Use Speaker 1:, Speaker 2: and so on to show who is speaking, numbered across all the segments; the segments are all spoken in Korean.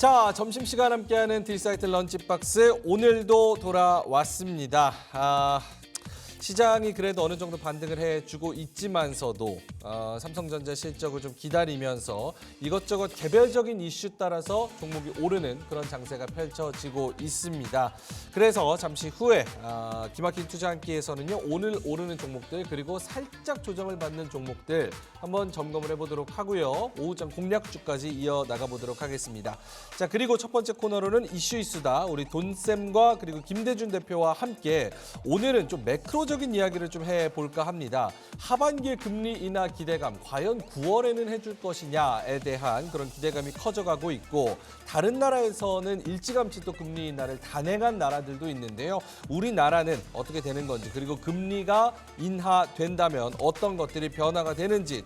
Speaker 1: 자, 점심시간 함께하는 딜사이트 런치박스 오늘도 돌아왔습니다. 시장이 그래도 어느 정도 반등을 해주고 있지만서도 삼성전자 실적을 좀 기다리면서 이것저것 개별적인 이슈 따라서 종목이 오르는 그런 장세가 펼쳐지고 있습니다. 그래서 잠시 후에 기막힌 투자 한 끼에서는요, 오늘 오르는 종목들 그리고 살짝 조정을 받는 종목들 한번 점검을 해보도록 하고요. 오후장 공략주까지 이어나가 보도록 하겠습니다. 자, 그리고 첫 번째 코너로는 이슈이수다. 우리 돈쌤과 그리고 김대준 대표와 함께 오늘은 좀 매크로적인 이야기를 좀 해볼까 합니다. 하반기의 금리 인하 기대감, 과연 9월에는 해줄 것이냐에 대한 그런 기대감이 커져가고 있고, 다른 나라에서는 일찌감치 또 금리 인하를 단행한 나라들도 있는데요. 우리나라는 어떻게 되는 건지, 그리고 금리가 인하된다면 어떤 것들이 변화가 되는지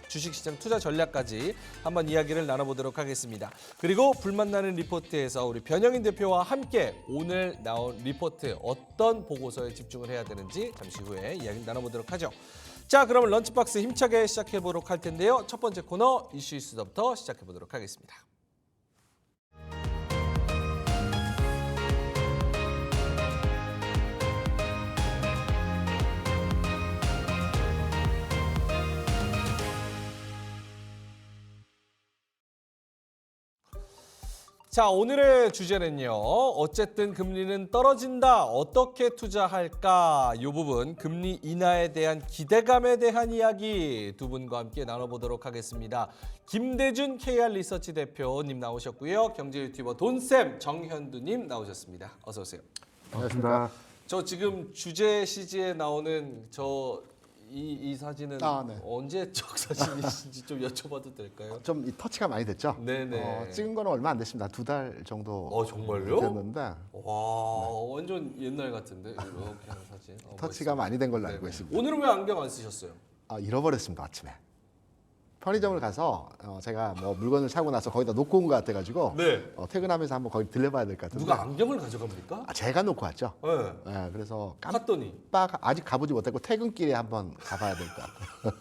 Speaker 1: 주식시장 투자 전략까지 한번 이야기를 나눠보도록 하겠습니다. 그리고 불만나는 리포트에서 우리 변영인 대표와 함께 오늘 나온 리포트 어떤 보고서에 집중을 해야 되는지 잠시 후에 이야기 나눠보도록 하죠. 자, 그러면 런치박스 힘차게 시작해보도록 할 텐데요. 첫 번째 코너 이슈이스부터 시작해보도록 하겠습니다. 자, 오늘의 주제는요. 어쨌든 금리는 떨어진다. 어떻게 투자할까? 이 부분 금리 인하에 대한 기대감에 대한 이야기 두 분과 함께 나눠보도록 하겠습니다. 김대준 KR 리서치 대표님 나오셨고요. 경제 유튜버 돈쌤 정현두님 나오셨습니다. 어서 오세요.
Speaker 2: 반갑습니다.
Speaker 1: 저 지금 주제 CG에 나오는 이 사진은
Speaker 2: 네.
Speaker 1: 언제 적 사진이신지 좀 여쭤봐도 될까요?
Speaker 2: 좀 이 터치가 많이 됐죠?
Speaker 1: 네네.
Speaker 2: 찍은 거는 얼마 안 됐습니다. 2달 정도
Speaker 1: 정말요?
Speaker 2: 됐는데
Speaker 1: 와, 완전 옛날 같은데 이렇게 하는 사진.
Speaker 2: 터치가 많이 된 걸로
Speaker 1: 네네.
Speaker 2: 알고 있습니다.
Speaker 1: 오늘은 왜 안경 안 쓰셨어요?
Speaker 2: 잃어버렸습니다. 아침에. 편의점을 가서 제가 뭐 물건을 사고 나서 거기다 놓고 온 것 같아가지고
Speaker 1: 네.
Speaker 2: 퇴근하면서 한번 거기 들려봐야 될 것 같은데
Speaker 1: 누가 안경을 가져갑니까?
Speaker 2: 제가 놓고 왔죠.
Speaker 1: 네.
Speaker 2: 네, 그래서
Speaker 1: 갔더니.
Speaker 2: 깜빡 아직 가보지 못했고 퇴근길에 한번 가봐야 될 것 같아요.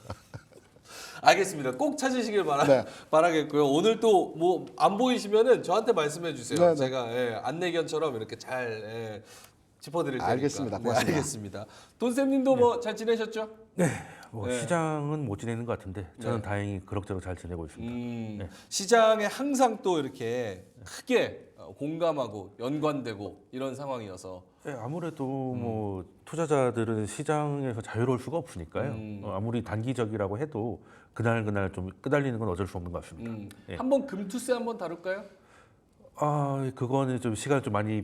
Speaker 1: 알겠습니다. 꼭 찾으시길
Speaker 2: 네.
Speaker 1: 바라겠고요. 오늘 또 뭐 안 보이시면은 저한테 말씀해 주세요.
Speaker 2: 네, 네.
Speaker 1: 제가 안내견처럼 이렇게 잘 짚어드릴 테니까.
Speaker 2: 알겠습니다.
Speaker 1: 네,
Speaker 2: 고맙습니다.
Speaker 1: 알겠습니다. 돈쌤님도 뭐 잘 지내셨죠?
Speaker 3: 네, 뭐
Speaker 1: 네.
Speaker 3: 시장은 못 지내는 것 같은데 저는
Speaker 1: 네.
Speaker 3: 다행히 그럭저럭 잘 지내고 있습니다. 네.
Speaker 1: 시장에 항상 또 이렇게 크게 공감하고 연관되고 이런 상황이어서
Speaker 3: 네, 아무래도 뭐 투자자들은 시장에서 자유로울 수가 없으니까요. 아무리 단기적이라고 해도 그날 좀 끄달리는 건 어쩔 수 없는 것 같습니다. 예.
Speaker 1: 한번 금투세 한번 다룰까요?
Speaker 3: 그거는 좀 시간 좀 많이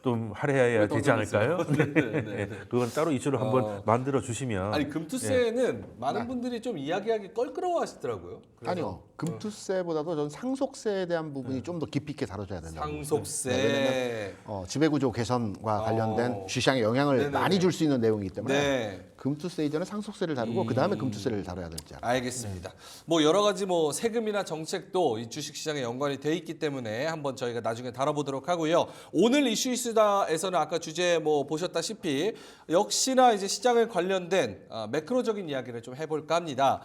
Speaker 3: 좀 할애해야 되지 않을까요?
Speaker 1: 네.
Speaker 3: 그건 따로 이슈로 한번 만들어 주시면.
Speaker 1: 아니 금투세는 많은 분들이 좀 이야기하기 껄끄러워하시더라고요. 그래서
Speaker 2: 아니요. 금투세보다도 전 상속세에 대한 부분이 좀 더 깊이 있게 다뤄져야 된다고
Speaker 1: 상속세.
Speaker 2: 왜냐면 지배구조 개선과 관련된 시장에 영향을
Speaker 1: 네네네.
Speaker 2: 많이 줄 수 있는 내용이기 때문에
Speaker 1: 네.
Speaker 2: 금투세 이전에 상속세를 다루고 그다음에 금투세를 다뤄야 될지 알아요.
Speaker 1: 알겠습니다. 뭐 여러 가지 뭐 세금이나 정책도 이 주식시장에 연관이 돼 있기 때문에 한번 저희가 나중에 다뤄보도록 하고요. 오늘 이슈이스다에서는 아까 주제 뭐 보셨다시피 역시나 이제 시장에 관련된 매크로적인 이야기를 좀 해볼까 합니다.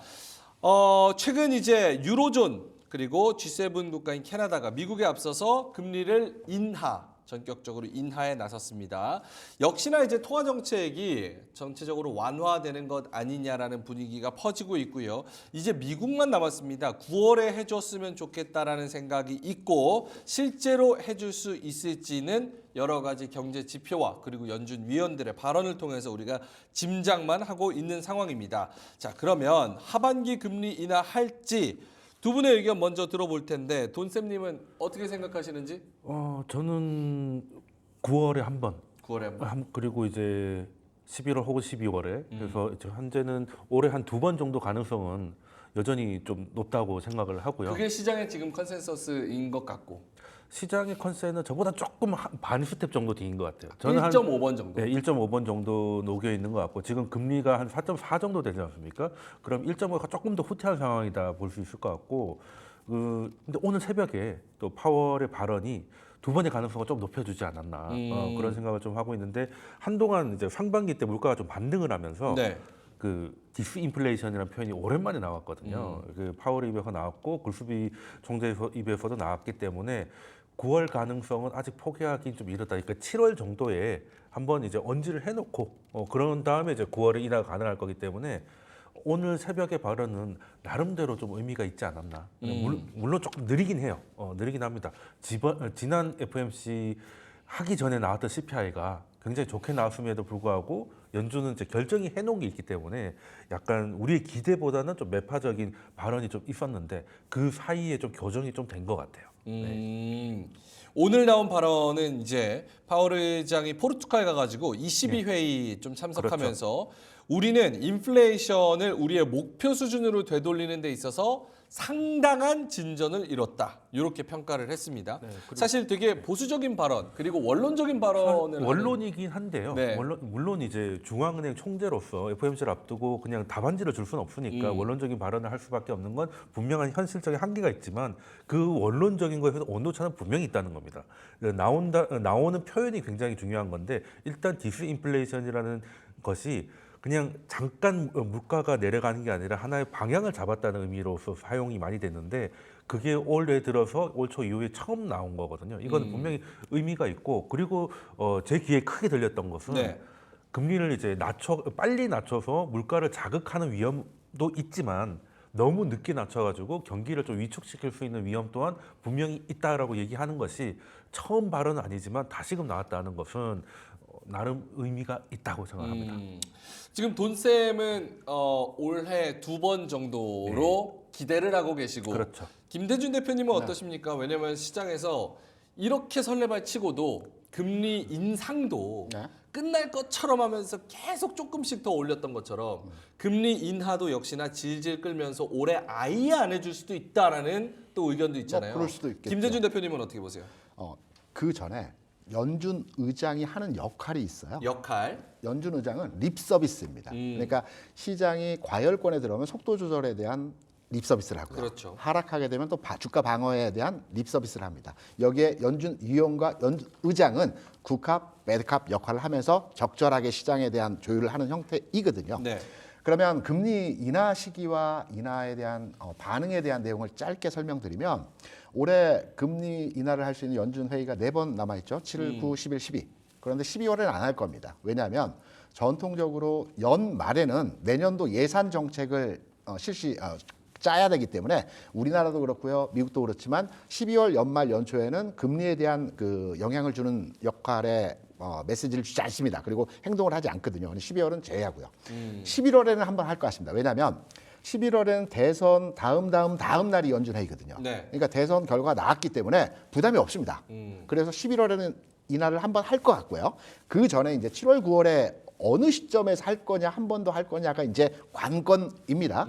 Speaker 1: 최근 이제 유로존 그리고 G7 국가인 캐나다가 미국에 앞서서 금리를 전격적으로 인하에 나섰습니다. 역시나 이제 통화 정책이 전체적으로 완화되는 것 아니냐라는 분위기가 퍼지고 있고요. 이제 미국만 남았습니다. 9월에 해줬으면 좋겠다라는 생각이 있고 실제로 해줄 수 있을지는 여러 가지 경제 지표와 그리고 연준 위원들의 발언을 통해서 우리가 짐작만 하고 있는 상황입니다. 자, 그러면 하반기 금리 인하할지 두 분의 의견 먼저 들어볼 텐데 돈쌤님은 어떻게 생각하시는지?
Speaker 3: 저는 9월에 한 번.
Speaker 1: 9월에 한번.
Speaker 3: 그리고 이제 11월 혹은 12월에 그래서 이제 현재는 올해 한 2번 정도 가능성은 여전히 좀 높다고 생각을 하고요.
Speaker 1: 그게 시장의 지금 컨센서스인 것 같고
Speaker 3: 시장의 컨센은 저보다 조금 반 스텝 정도 뒤인 것 같아요. 저는
Speaker 1: 1.5번 정도.
Speaker 3: 네, 1.5번 정도 녹여 있는 것 같고 지금 금리가 한 4.4 정도 되지 않습니까? 그럼 1.5가 조금 더 후퇴한 상황이다 볼 수 있을 것 같고 근데 오늘 새벽에 또 파월의 발언이 두 번의 가능성을 좀 높여주지 않았나 그런 생각을 좀 하고 있는데 한동안 이제 상반기 때 물가가 좀 반등을 하면서
Speaker 1: 네.
Speaker 3: 그 디스인플레이션이라는 표현이 오랜만에 나왔거든요. 그 파월 입에서 나왔고 골수비 총재 입에서도 나왔기 때문에 9월 가능성은 아직 포기하기 좀 이르다. 그러니까 7월 정도에 한번 이제 언지를 해놓고 그런 다음에 이제 9월에 인하가 가능할 거기 때문에 오늘 새벽의 발언은 나름대로 좀 의미가 있지 않았나. 물론 조금 느리긴 해요. 느리긴 합니다. 지난 FOMC 하기 전에 나왔던 CPI가 굉장히 좋게 나왔음에도 불구하고 연준은 이제 결정이 해놓은 게 있기 때문에 약간 우리의 기대보다는 좀 매파적인 발언이 좀 있었는데 그 사이에 좀 교정이 좀 된 것 같아요.
Speaker 1: 오늘 나온 발언은 이제 파월 의장이 포르투갈 가가지고 ECB 회의 좀 참석하면서 우리는 인플레이션을 우리의 목표 수준으로 되돌리는 데 있어서 상당한 진전을 이뤘다. 이렇게 평가를 했습니다. 사실 되게 보수적인 발언 그리고 원론적인 발언을
Speaker 3: 원론이긴 한데요.
Speaker 1: 네.
Speaker 3: 물론 이제 중앙은행 총재로서 FOMC를 앞두고 그냥 답안지를 줄 수는 없으니까 원론적인 발언을 할 수밖에 없는 건 분명한 현실적인 한계가 있지만 그 원론적인 거에서 온도차는 분명히 있다는 겁니다. 나오는 표현이 굉장히 중요한 건데 일단 디스인플레이션이라는 것이 그냥 잠깐 물가가 내려가는 게 아니라 하나의 방향을 잡았다는 의미로서 사용이 많이 됐는데 그게 올해 들어서 올 초 이후에 처음 나온 거거든요. 이건 분명히 의미가 있고 그리고 제 귀에 크게 들렸던 것은 금리를 이제 빨리 낮춰서 물가를 자극하는 위험도 있지만 너무 늦게 낮춰가지고 경기를 좀 위축시킬 수 있는 위험 또한 분명히 있다라고 얘기하는 것이 처음 발언은 아니지만 다시금 나왔다는 것은 나름 의미가 있다고 생각합니다.
Speaker 1: 지금 돈쌤은 올해 2번 정도로 기대를 하고 계시고
Speaker 3: 그렇죠.
Speaker 1: 김대중 대표님은 어떠십니까? 왜냐하면 시장에서 이렇게 설레발 치고도 금리 인상도 끝날 것처럼 하면서 계속 조금씩 더 올렸던 것처럼 금리 인하도 역시나 질질 끌면서 올해 아예 안 해줄 수도 있다라는 또 의견도 있잖아요.
Speaker 2: 그럴 수도 있겠죠.
Speaker 1: 김대중 대표님은 어떻게 보세요?
Speaker 2: 그 전에 연준 의장이 하는 역할이 있어요.
Speaker 1: 역할.
Speaker 2: 연준 의장은 립 서비스입니다. 그러니까 시장이 과열권에 들어오면 속도 조절에 대한 립 서비스를 하고요.
Speaker 1: 그렇죠.
Speaker 2: 하락하게 되면 또 주가 방어에 대한 립 서비스를 합니다. 여기에 연준 위원과 의장은 굿캅, 배드캅 역할을 하면서 적절하게 시장에 대한 조율을 하는 형태이거든요.
Speaker 1: 네.
Speaker 2: 그러면 금리 인하 시기와 인하에 대한 반응에 대한 내용을 짧게 설명드리면 올해 금리 인하를 할 수 있는 연준 회의가 4번 남아있죠. 7, 9, 11, 12. 그런데 12월에는 안 할 겁니다. 왜냐하면 전통적으로 연말에는 내년도 예산 정책을 짜야 되기 때문에 우리나라도 그렇고요. 미국도 그렇지만 12월 연말 연초에는 금리에 대한 그 영향을 주는 역할의 메시지를 주지 않습니다. 그리고 행동을 하지 않거든요. 12월은 제외하고요. 11월에는 한번 할 것 같습니다. 왜냐하면 11월에는 대선 다음 날이 연준 회의거든요.
Speaker 1: 네.
Speaker 2: 그러니까 대선 결과가 나왔기 때문에 부담이 없습니다. 그래서 11월에는 인하를 한번 할 것 같고요. 그 전에 이제 7월, 9월에 어느 시점에서 할 거냐, 한 번 더 할 거냐가 이제 관건입니다.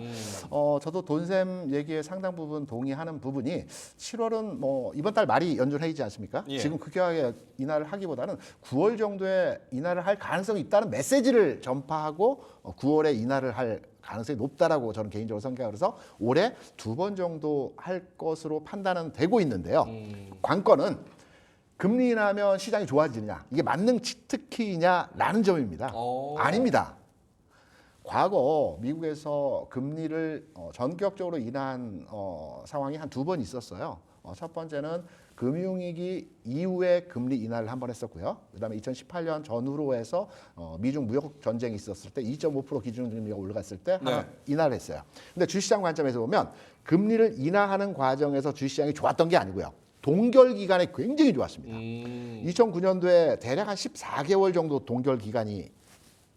Speaker 2: 저도 돈샘 얘기에 상당 부분 동의하는 부분이 7월은 뭐 이번 달 말이 연준 회의지 않습니까?
Speaker 1: 예.
Speaker 2: 지금 급격하게 인하를 하기보다는 9월 정도에 인하를 할 가능성이 있다는 메시지를 전파하고 9월에 인하를 할 가능성이 높다라고 저는 개인적으로 생각을 해서 올해 2번 정도 할 것으로 판단은 되고 있는데요. 관건은 금리 인하하면 시장이 좋아지느냐, 이게 만능 치트키냐라는 점입니다. 아닙니다. 과거 미국에서 금리를 전격적으로 인하한 상황이 한 2번 있었어요. 첫 번째는 금융위기 이후에 금리 인하를 한 번 했었고요. 그다음에 2018년 전후로 해서 미중 무역 전쟁이 있었을 때 2.5% 기준금리가 올라갔을 때 하나 인하를 했어요. 근데 주식시장 관점에서 보면 금리를 인하하는 과정에서 주식시장이 좋았던 게 아니고요. 동결 기간에 굉장히 좋았습니다. 2009년도에 대략 한 14개월 정도 동결 기간이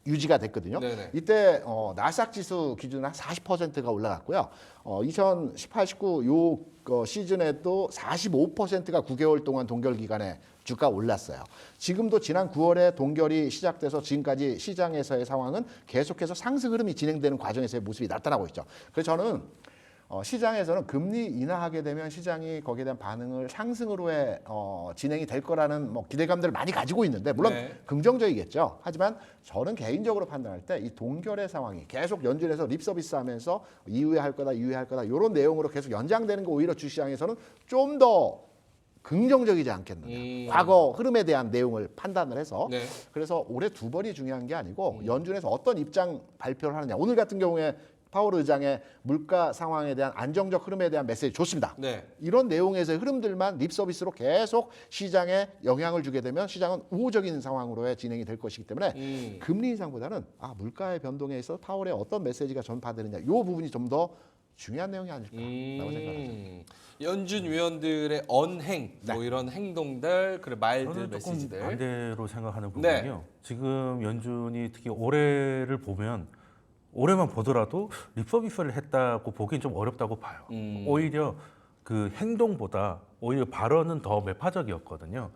Speaker 2: 유지가 됐거든요.
Speaker 1: 네네.
Speaker 2: 이때 나스닥 지수 기준은 한 40%가 올라갔고요. 2018, 19 요 시즌에도 45%가 9개월 동안 동결 기간에 주가 올랐어요. 지금도 지난 9월에 동결이 시작돼서 지금까지 시장에서의 상황은 계속해서 상승 흐름이 진행되는 과정에서의 모습이 나타나고 있죠. 그래서 저는 시장에서는 금리 인하하게 되면 시장이 거기에 대한 반응을 상승으로의 진행이 될 거라는 기대감들을 많이 가지고 있는데 물론 긍정적이겠죠. 하지만 저는 개인적으로 판단할 때 이 동결의 상황이 계속 연준에서 립서비스하면서 이후에 할 거다 이런 내용으로 계속 연장되는 거 오히려 주시장에서는 좀 더 긍정적이지 않겠느냐. 과거 흐름에 대한 내용을 판단을 해서
Speaker 1: 네.
Speaker 2: 그래서 올해 두 번이 중요한 게 아니고 연준에서 어떤 입장 발표를 하느냐. 오늘 같은 경우에 파월 의장의 물가 상황에 대한 안정적 흐름에 대한 메시지 좋습니다.
Speaker 1: 네.
Speaker 2: 이런 내용에서의 흐름들만 립 서비스로 계속 시장에 영향을 주게 되면 시장은 우호적인 상황으로의 진행이 될 것이기 때문에 금리 인상보다는 물가의 변동에 있어 파월의 어떤 메시지가 전파되느냐 이 부분이 좀 더 중요한 내용이 아닐까라고 생각합니다.
Speaker 1: 연준 위원들의 언행, 뭐 이런 행동들, 그리고 말들,
Speaker 3: 저는 조금
Speaker 1: 메시지들.
Speaker 3: 반대로 생각하는
Speaker 1: 네.
Speaker 3: 부분이요. 지금 연준이 특히 올해를 보면 올해만 보더라도 립서비스를 했다고 보기엔 좀 어렵다고 봐요. 오히려 그 행동보다 오히려 발언은 더 매파적이었거든요.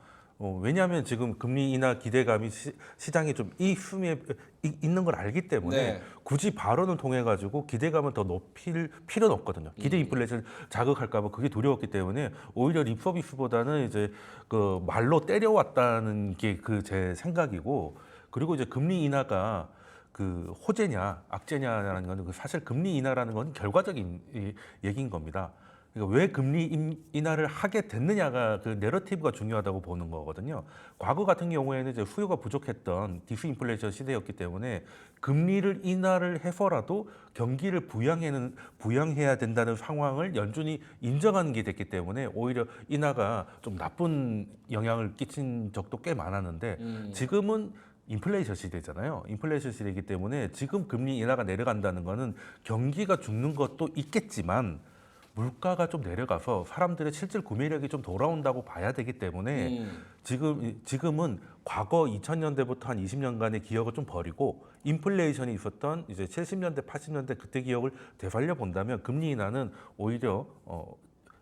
Speaker 3: 왜냐하면 지금 금리 인하 기대감이 시장이 좀 이 숨에 있는 걸 알기 때문에
Speaker 1: 네.
Speaker 3: 굳이 발언을 통해 가지고 기대감을 더 높일 필요는 없거든요. 기대 인플레이션을 자극할까봐 그게 두려웠기 때문에 오히려 립 서비스보다는 이제 그 말로 때려왔다는 게 그 제 생각이고 그리고 이제 금리 인하가 그 호재냐 악재냐라는 거는 사실 금리 인하라는 건 결과적인 얘기인 겁니다. 그러니까 왜 금리 인하를 하게 됐느냐가 그 내러티브가 중요하다고 보는 거거든요. 과거 같은 경우에는 이제 수요가 부족했던 디스인플레이션 시대였기 때문에 금리를 인하를 해서라도 경기를 부양해야 된다는 상황을 연준이 인정하는 게 됐기 때문에 오히려 인하가 좀 나쁜 영향을 끼친 적도 꽤 많았는데 지금은 인플레이션 시대잖아요. 인플레이션 시대이기 때문에 지금 금리 인하가 내려간다는 거는 경기가 죽는 것도 있겠지만 물가가 좀 내려가서 사람들의 실질 구매력이 좀 돌아온다고 봐야 되기 때문에 지금은 과거 2000년대부터 한 20년간의 기억을 좀 버리고 인플레이션이 있었던 이제 70년대, 80년대 그때 기억을 되살려 본다면 금리 인하는 오히려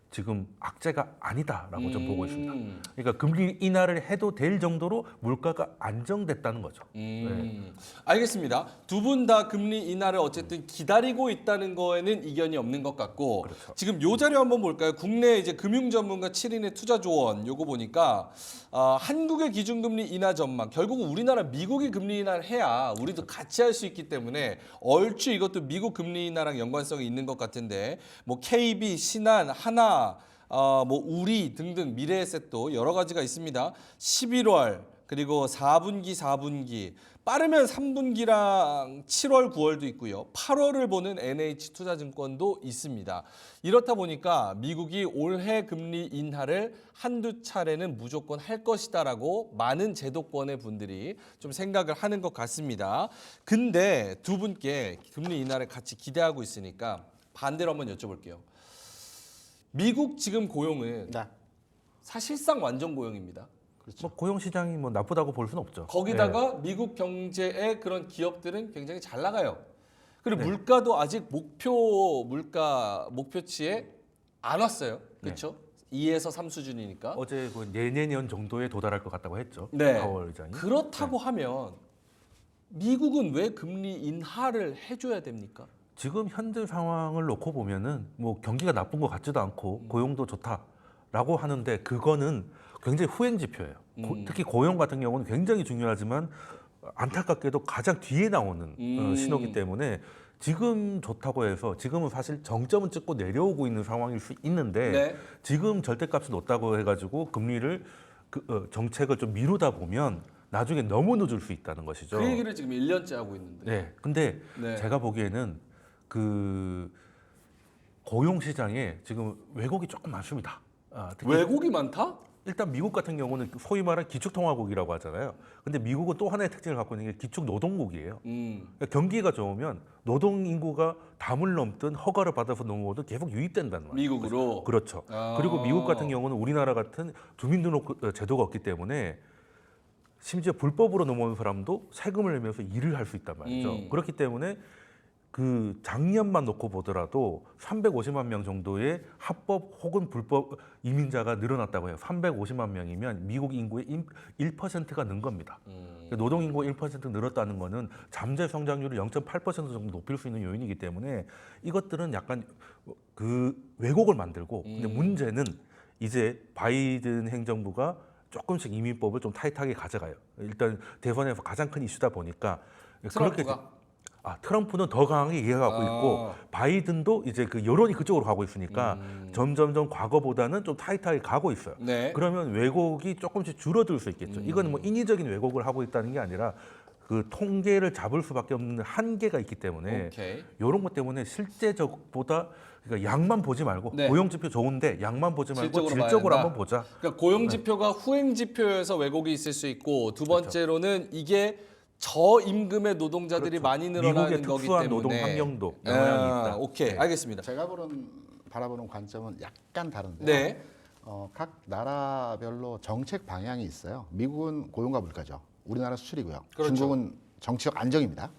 Speaker 3: 지금 악재가 아니다라고 좀 보고 있습니다. 그러니까 금리 인하를 해도 될 정도로 물가가 안정됐다는 거죠. 네.
Speaker 1: 알겠습니다. 두 분 다 금리 인하를 어쨌든 기다리고 있다는 거에는 이견이 없는 것 같고
Speaker 3: 그렇죠.
Speaker 1: 지금 요 자료 한번 볼까요? 국내 이제 금융 전문가 7인의 투자 조언 요거 보니까 한국의 기준금리 인하 전망 결국 우리나라 미국이 금리 인하를 해야 우리도 같이 할 수 있기 때문에 얼추 이것도 미국 금리 인하랑 연관성이 있는 것 같은데 뭐 KB, 신한, 하나 뭐 우리 등등 미래에셋도 여러 가지가 있습니다. 11월 그리고 4분기 빠르면 3분기랑 7월, 9월도 있고요. 8월을 보는 NH투자증권도 있습니다. 이렇다 보니까 미국이 올해 금리 인하를 한두 차례는 무조건 할 것이다라고 많은 제도권의 분들이 좀 생각을 하는 것 같습니다. 근데 두 분께 금리 인하를 같이 기대하고 있으니까 반대로 한번 여쭤볼게요. 미국 지금 고용은
Speaker 2: 네.
Speaker 1: 사실상 완전 고용입니다.
Speaker 3: 뭐 고용 시장이 뭐 나쁘다고 볼 수는 없죠.
Speaker 1: 거기다가 미국 경제의 그런 기업들은 굉장히 잘 나가요. 그리고
Speaker 3: 네.
Speaker 1: 물가도 아직 목표치에 안 왔어요. 그렇죠? 2에서 3 수준이니까.
Speaker 3: 어제 그 내년 정도에 도달할 것 같다고 했죠.
Speaker 1: 네.
Speaker 3: 파월 의장이.
Speaker 1: 그렇다고 하면 미국은 왜 금리 인하를 해줘야 됩니까?
Speaker 3: 지금 현재 상황을 놓고 보면은 뭐 경기가 나쁜 것 같지도 않고 고용도 좋다라고 하는데 그거는 굉장히 후행 지표예요. 특히 고용 같은 경우는 굉장히 중요하지만 안타깝게도 가장 뒤에 나오는 신호기 때문에 지금 좋다고 해서 지금은 사실 정점은 찍고 내려오고 있는 상황일 수 있는데
Speaker 1: 네.
Speaker 3: 지금 절대값이 높다고 해가지고 금리를 정책을 좀 미루다 보면 나중에 너무 늦을 수 있다는 것이죠.
Speaker 1: 그 얘기를 지금 1년째 하고 있는데.
Speaker 3: 네. 근데
Speaker 1: 네.
Speaker 3: 제가 보기에는 그 고용 시장에 지금 왜곡이 조금 많습니다. 특히
Speaker 1: 왜곡이 많다?
Speaker 3: 일단 미국 같은 경우는 소위 말하는 기축통화국이라고 하잖아요. 근데 미국은 또 하나의 특징을 갖고 있는 게 기축노동국이에요. 그러니까 경기가 좋으면 노동 인구가 담을 넘든 허가를 받아서 넘어오든 계속 유입된다는 말이에요.
Speaker 1: 미국으로.
Speaker 3: 그렇죠. 그리고 미국 같은 경우는 우리나라 같은 주민등록 제도가 없기 때문에 심지어 불법으로 넘어온 사람도 세금을 내면서 일을 할 수 있단 말이죠. 그렇기 때문에 그 작년만 놓고 보더라도 350만 명 정도의 합법 혹은 불법 이민자가 늘어났다고 해요. 350만 명이면 미국 인구의 1%가 는 겁니다. 노동 인구가 1% 늘었다는 거는 잠재 성장률을 0.8% 정도 높일 수 있는 요인이기 때문에 이것들은 약간 그 왜곡을 만들고 근데 문제는 이제 바이든 행정부가 조금씩 이민법을 좀 타이트하게 가져가요. 일단 대선에서 가장 큰 이슈다 보니까
Speaker 1: 트럼프가?
Speaker 3: 트럼프는 더 강하게 이해하고 있고 바이든도 이제 그 여론이 그쪽으로 가고 있으니까 점점점 과거보다는 좀 타이트하게 가고 있어요.
Speaker 1: 네.
Speaker 3: 그러면 왜곡이 조금씩 줄어들 수 있겠죠. 이거는 뭐 인위적인 왜곡을 하고 있다는 게 아니라 그 통계를 잡을 수밖에 없는 한계가 있기 때문에
Speaker 1: 오케이.
Speaker 3: 이런 것 때문에 실제적보다 그러니까 양만 보지 말고
Speaker 1: 네.
Speaker 3: 고용 지표 좋은데 양만 보지 말고
Speaker 1: 질적으로 봐야
Speaker 3: 질적으로
Speaker 1: 된다.
Speaker 3: 한번 보자.
Speaker 1: 그러니까 고용 지표가 후행 지표여서 왜곡이 있을 수 있고 두 번째로는 이게 저임금의 노동자들이
Speaker 3: 그렇죠.
Speaker 1: 많이 늘어나는
Speaker 3: 미국의
Speaker 1: 거기
Speaker 3: 특수한
Speaker 1: 때문에
Speaker 3: 노동 환경도 영향이 있다.
Speaker 1: 오케이,
Speaker 3: 네.
Speaker 1: 알겠습니다.
Speaker 2: 제가 바라보는 관점은 약간 다른데요.
Speaker 1: 네.
Speaker 2: 각 나라별로 정책 방향이 있어요. 미국은 고용과 물가죠. 우리나라 수출이고요.
Speaker 1: 그렇죠.
Speaker 2: 중국은 정치적 안정입니다.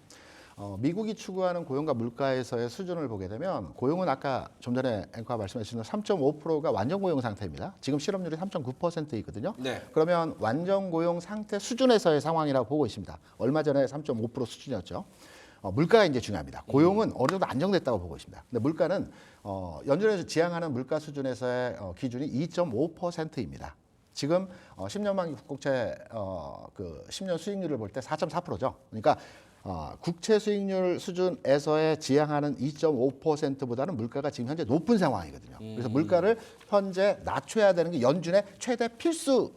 Speaker 2: 미국이 추구하는 고용과 물가에서의 수준을 보게 되면 고용은 아까 좀 전에 앵커가 말씀하신 3.5%가 완전 고용 상태입니다. 지금 실업률이 3.9%이거든요.
Speaker 1: 네.
Speaker 2: 그러면 완전 고용 상태 수준에서의 상황이라고 보고 있습니다. 얼마 전에 3.5% 수준이었죠. 물가가 이제 중요합니다. 고용은 어느 정도 안정됐다고 보고 있습니다. 근데 물가는 연준에서 지향하는 물가 수준에서의 기준이 2.5%입니다. 지금 10년 만기 국채 그 10년 수익률을 볼 때 4.4%죠. 그러니까 국채 수익률 수준에서의 지향하는 2.5%보다는 물가가 지금 현재 높은 상황이거든요. 그래서 물가를 현재 낮춰야 되는 게 연준의 최대 필수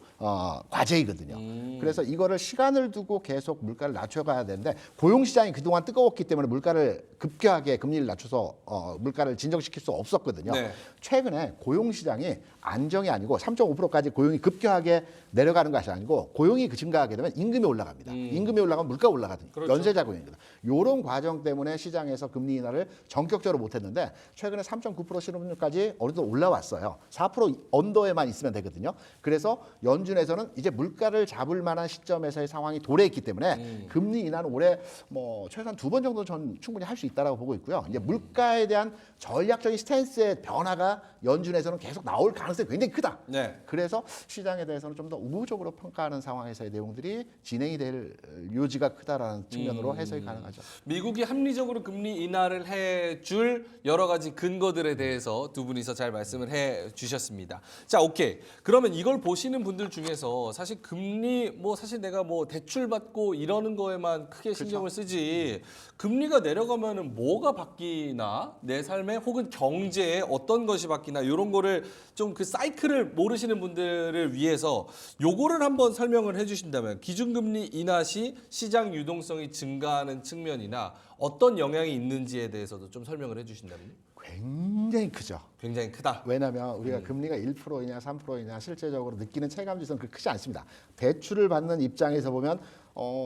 Speaker 2: 과제이거든요. 그래서 이거를 시간을 두고 계속 물가를 낮춰가야 되는데 고용 시장이 그동안 뜨거웠기 때문에 물가를 급격하게 금리를 낮춰서 물가를 진정시킬 수 없었거든요.
Speaker 1: 네.
Speaker 2: 최근에 고용 시장이 안정이 아니고 3.5%까지 고용이 급격하게 내려가는 것이 아니고 고용이 증가하게 되면 임금이 올라갑니다. 임금이 올라가면 물가가 올라가거든요.
Speaker 1: 그렇죠.
Speaker 2: 연쇄작용입니다. 이런 과정 때문에 시장에서 금리 인하를 전격적으로 못했는데 최근에 3.9% 실업률까지 어느 정도 올라왔어요. 4% 언더에만 있으면 되거든요. 그래서 연준에서는 이제 물가를 잡을 만한 시점에서의 상황이 도래했기 때문에 금리 인하는 올해 뭐 최소한 2번 정도 전 충분히 할 수 있다라고 보고 있고요. 이제 물가에 대한 전략적인 스탠스의 변화가 연준에서는 계속 나올 가능성이 굉장히 크다.
Speaker 1: 네.
Speaker 2: 그래서 시장에 대해서는 좀 더 우호적으로 평가하는 상황에서의 내용들이 진행이 될 요지가 크다라는 측면으로 해석이 가능하죠.
Speaker 1: 미국이 합리적으로 금리 인하를 해줄 여러 가지 근거들에 대해서 두 분이서 잘 말씀을 해 주셨습니다. 자, 오케이. 그러면 이걸 보시는 분들 중에서 사실 금리 뭐 사실 내가 뭐 대출 받고 이러는 거에만 크게 신경을 쓰지 금리가 내려가면은 뭐가 바뀌나 내 삶에 혹은 경제에 어떤 것이 바뀌나 이런 거를 좀 그 사이클을 모르시는 분들을 위해서 요거를 한번 설명을 해주신다면 기준금리 인하 시 시장 유동성이 증가하는 측면이나 어떤 영향이 있는지에 대해서도 좀 설명을 해주신다면요.
Speaker 2: 굉장히 크죠.
Speaker 1: 굉장히 크다.
Speaker 2: 왜냐하면 우리가 금리가 1%이냐 3%이냐 실제적으로 느끼는 체감 지수는 그렇게 크지 않습니다. 대출을 받는 입장에서 보면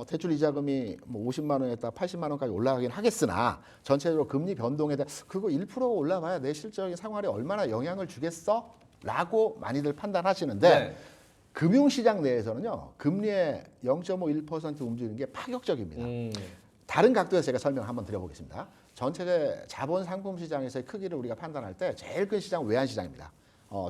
Speaker 2: 대출 이자금이 뭐 50만 원에다 80만 원까지 올라가긴 하겠으나 전체적으로 금리 변동에 대한 그거 1%가 올라가야 내 실적인 생활에 얼마나 영향을 주겠어? 라고 많이들 판단하시는데
Speaker 1: 네.
Speaker 2: 금융시장 내에서는요. 금리의 0.51% 움직이는 게 파격적입니다.
Speaker 1: 음.
Speaker 2: 다른 각도에서 제가 설명을 한번 드려보겠습니다. 전체 자본 상품 시장에서의 크기를 우리가 판단할 때 제일 큰 시장은 외환 시장입니다.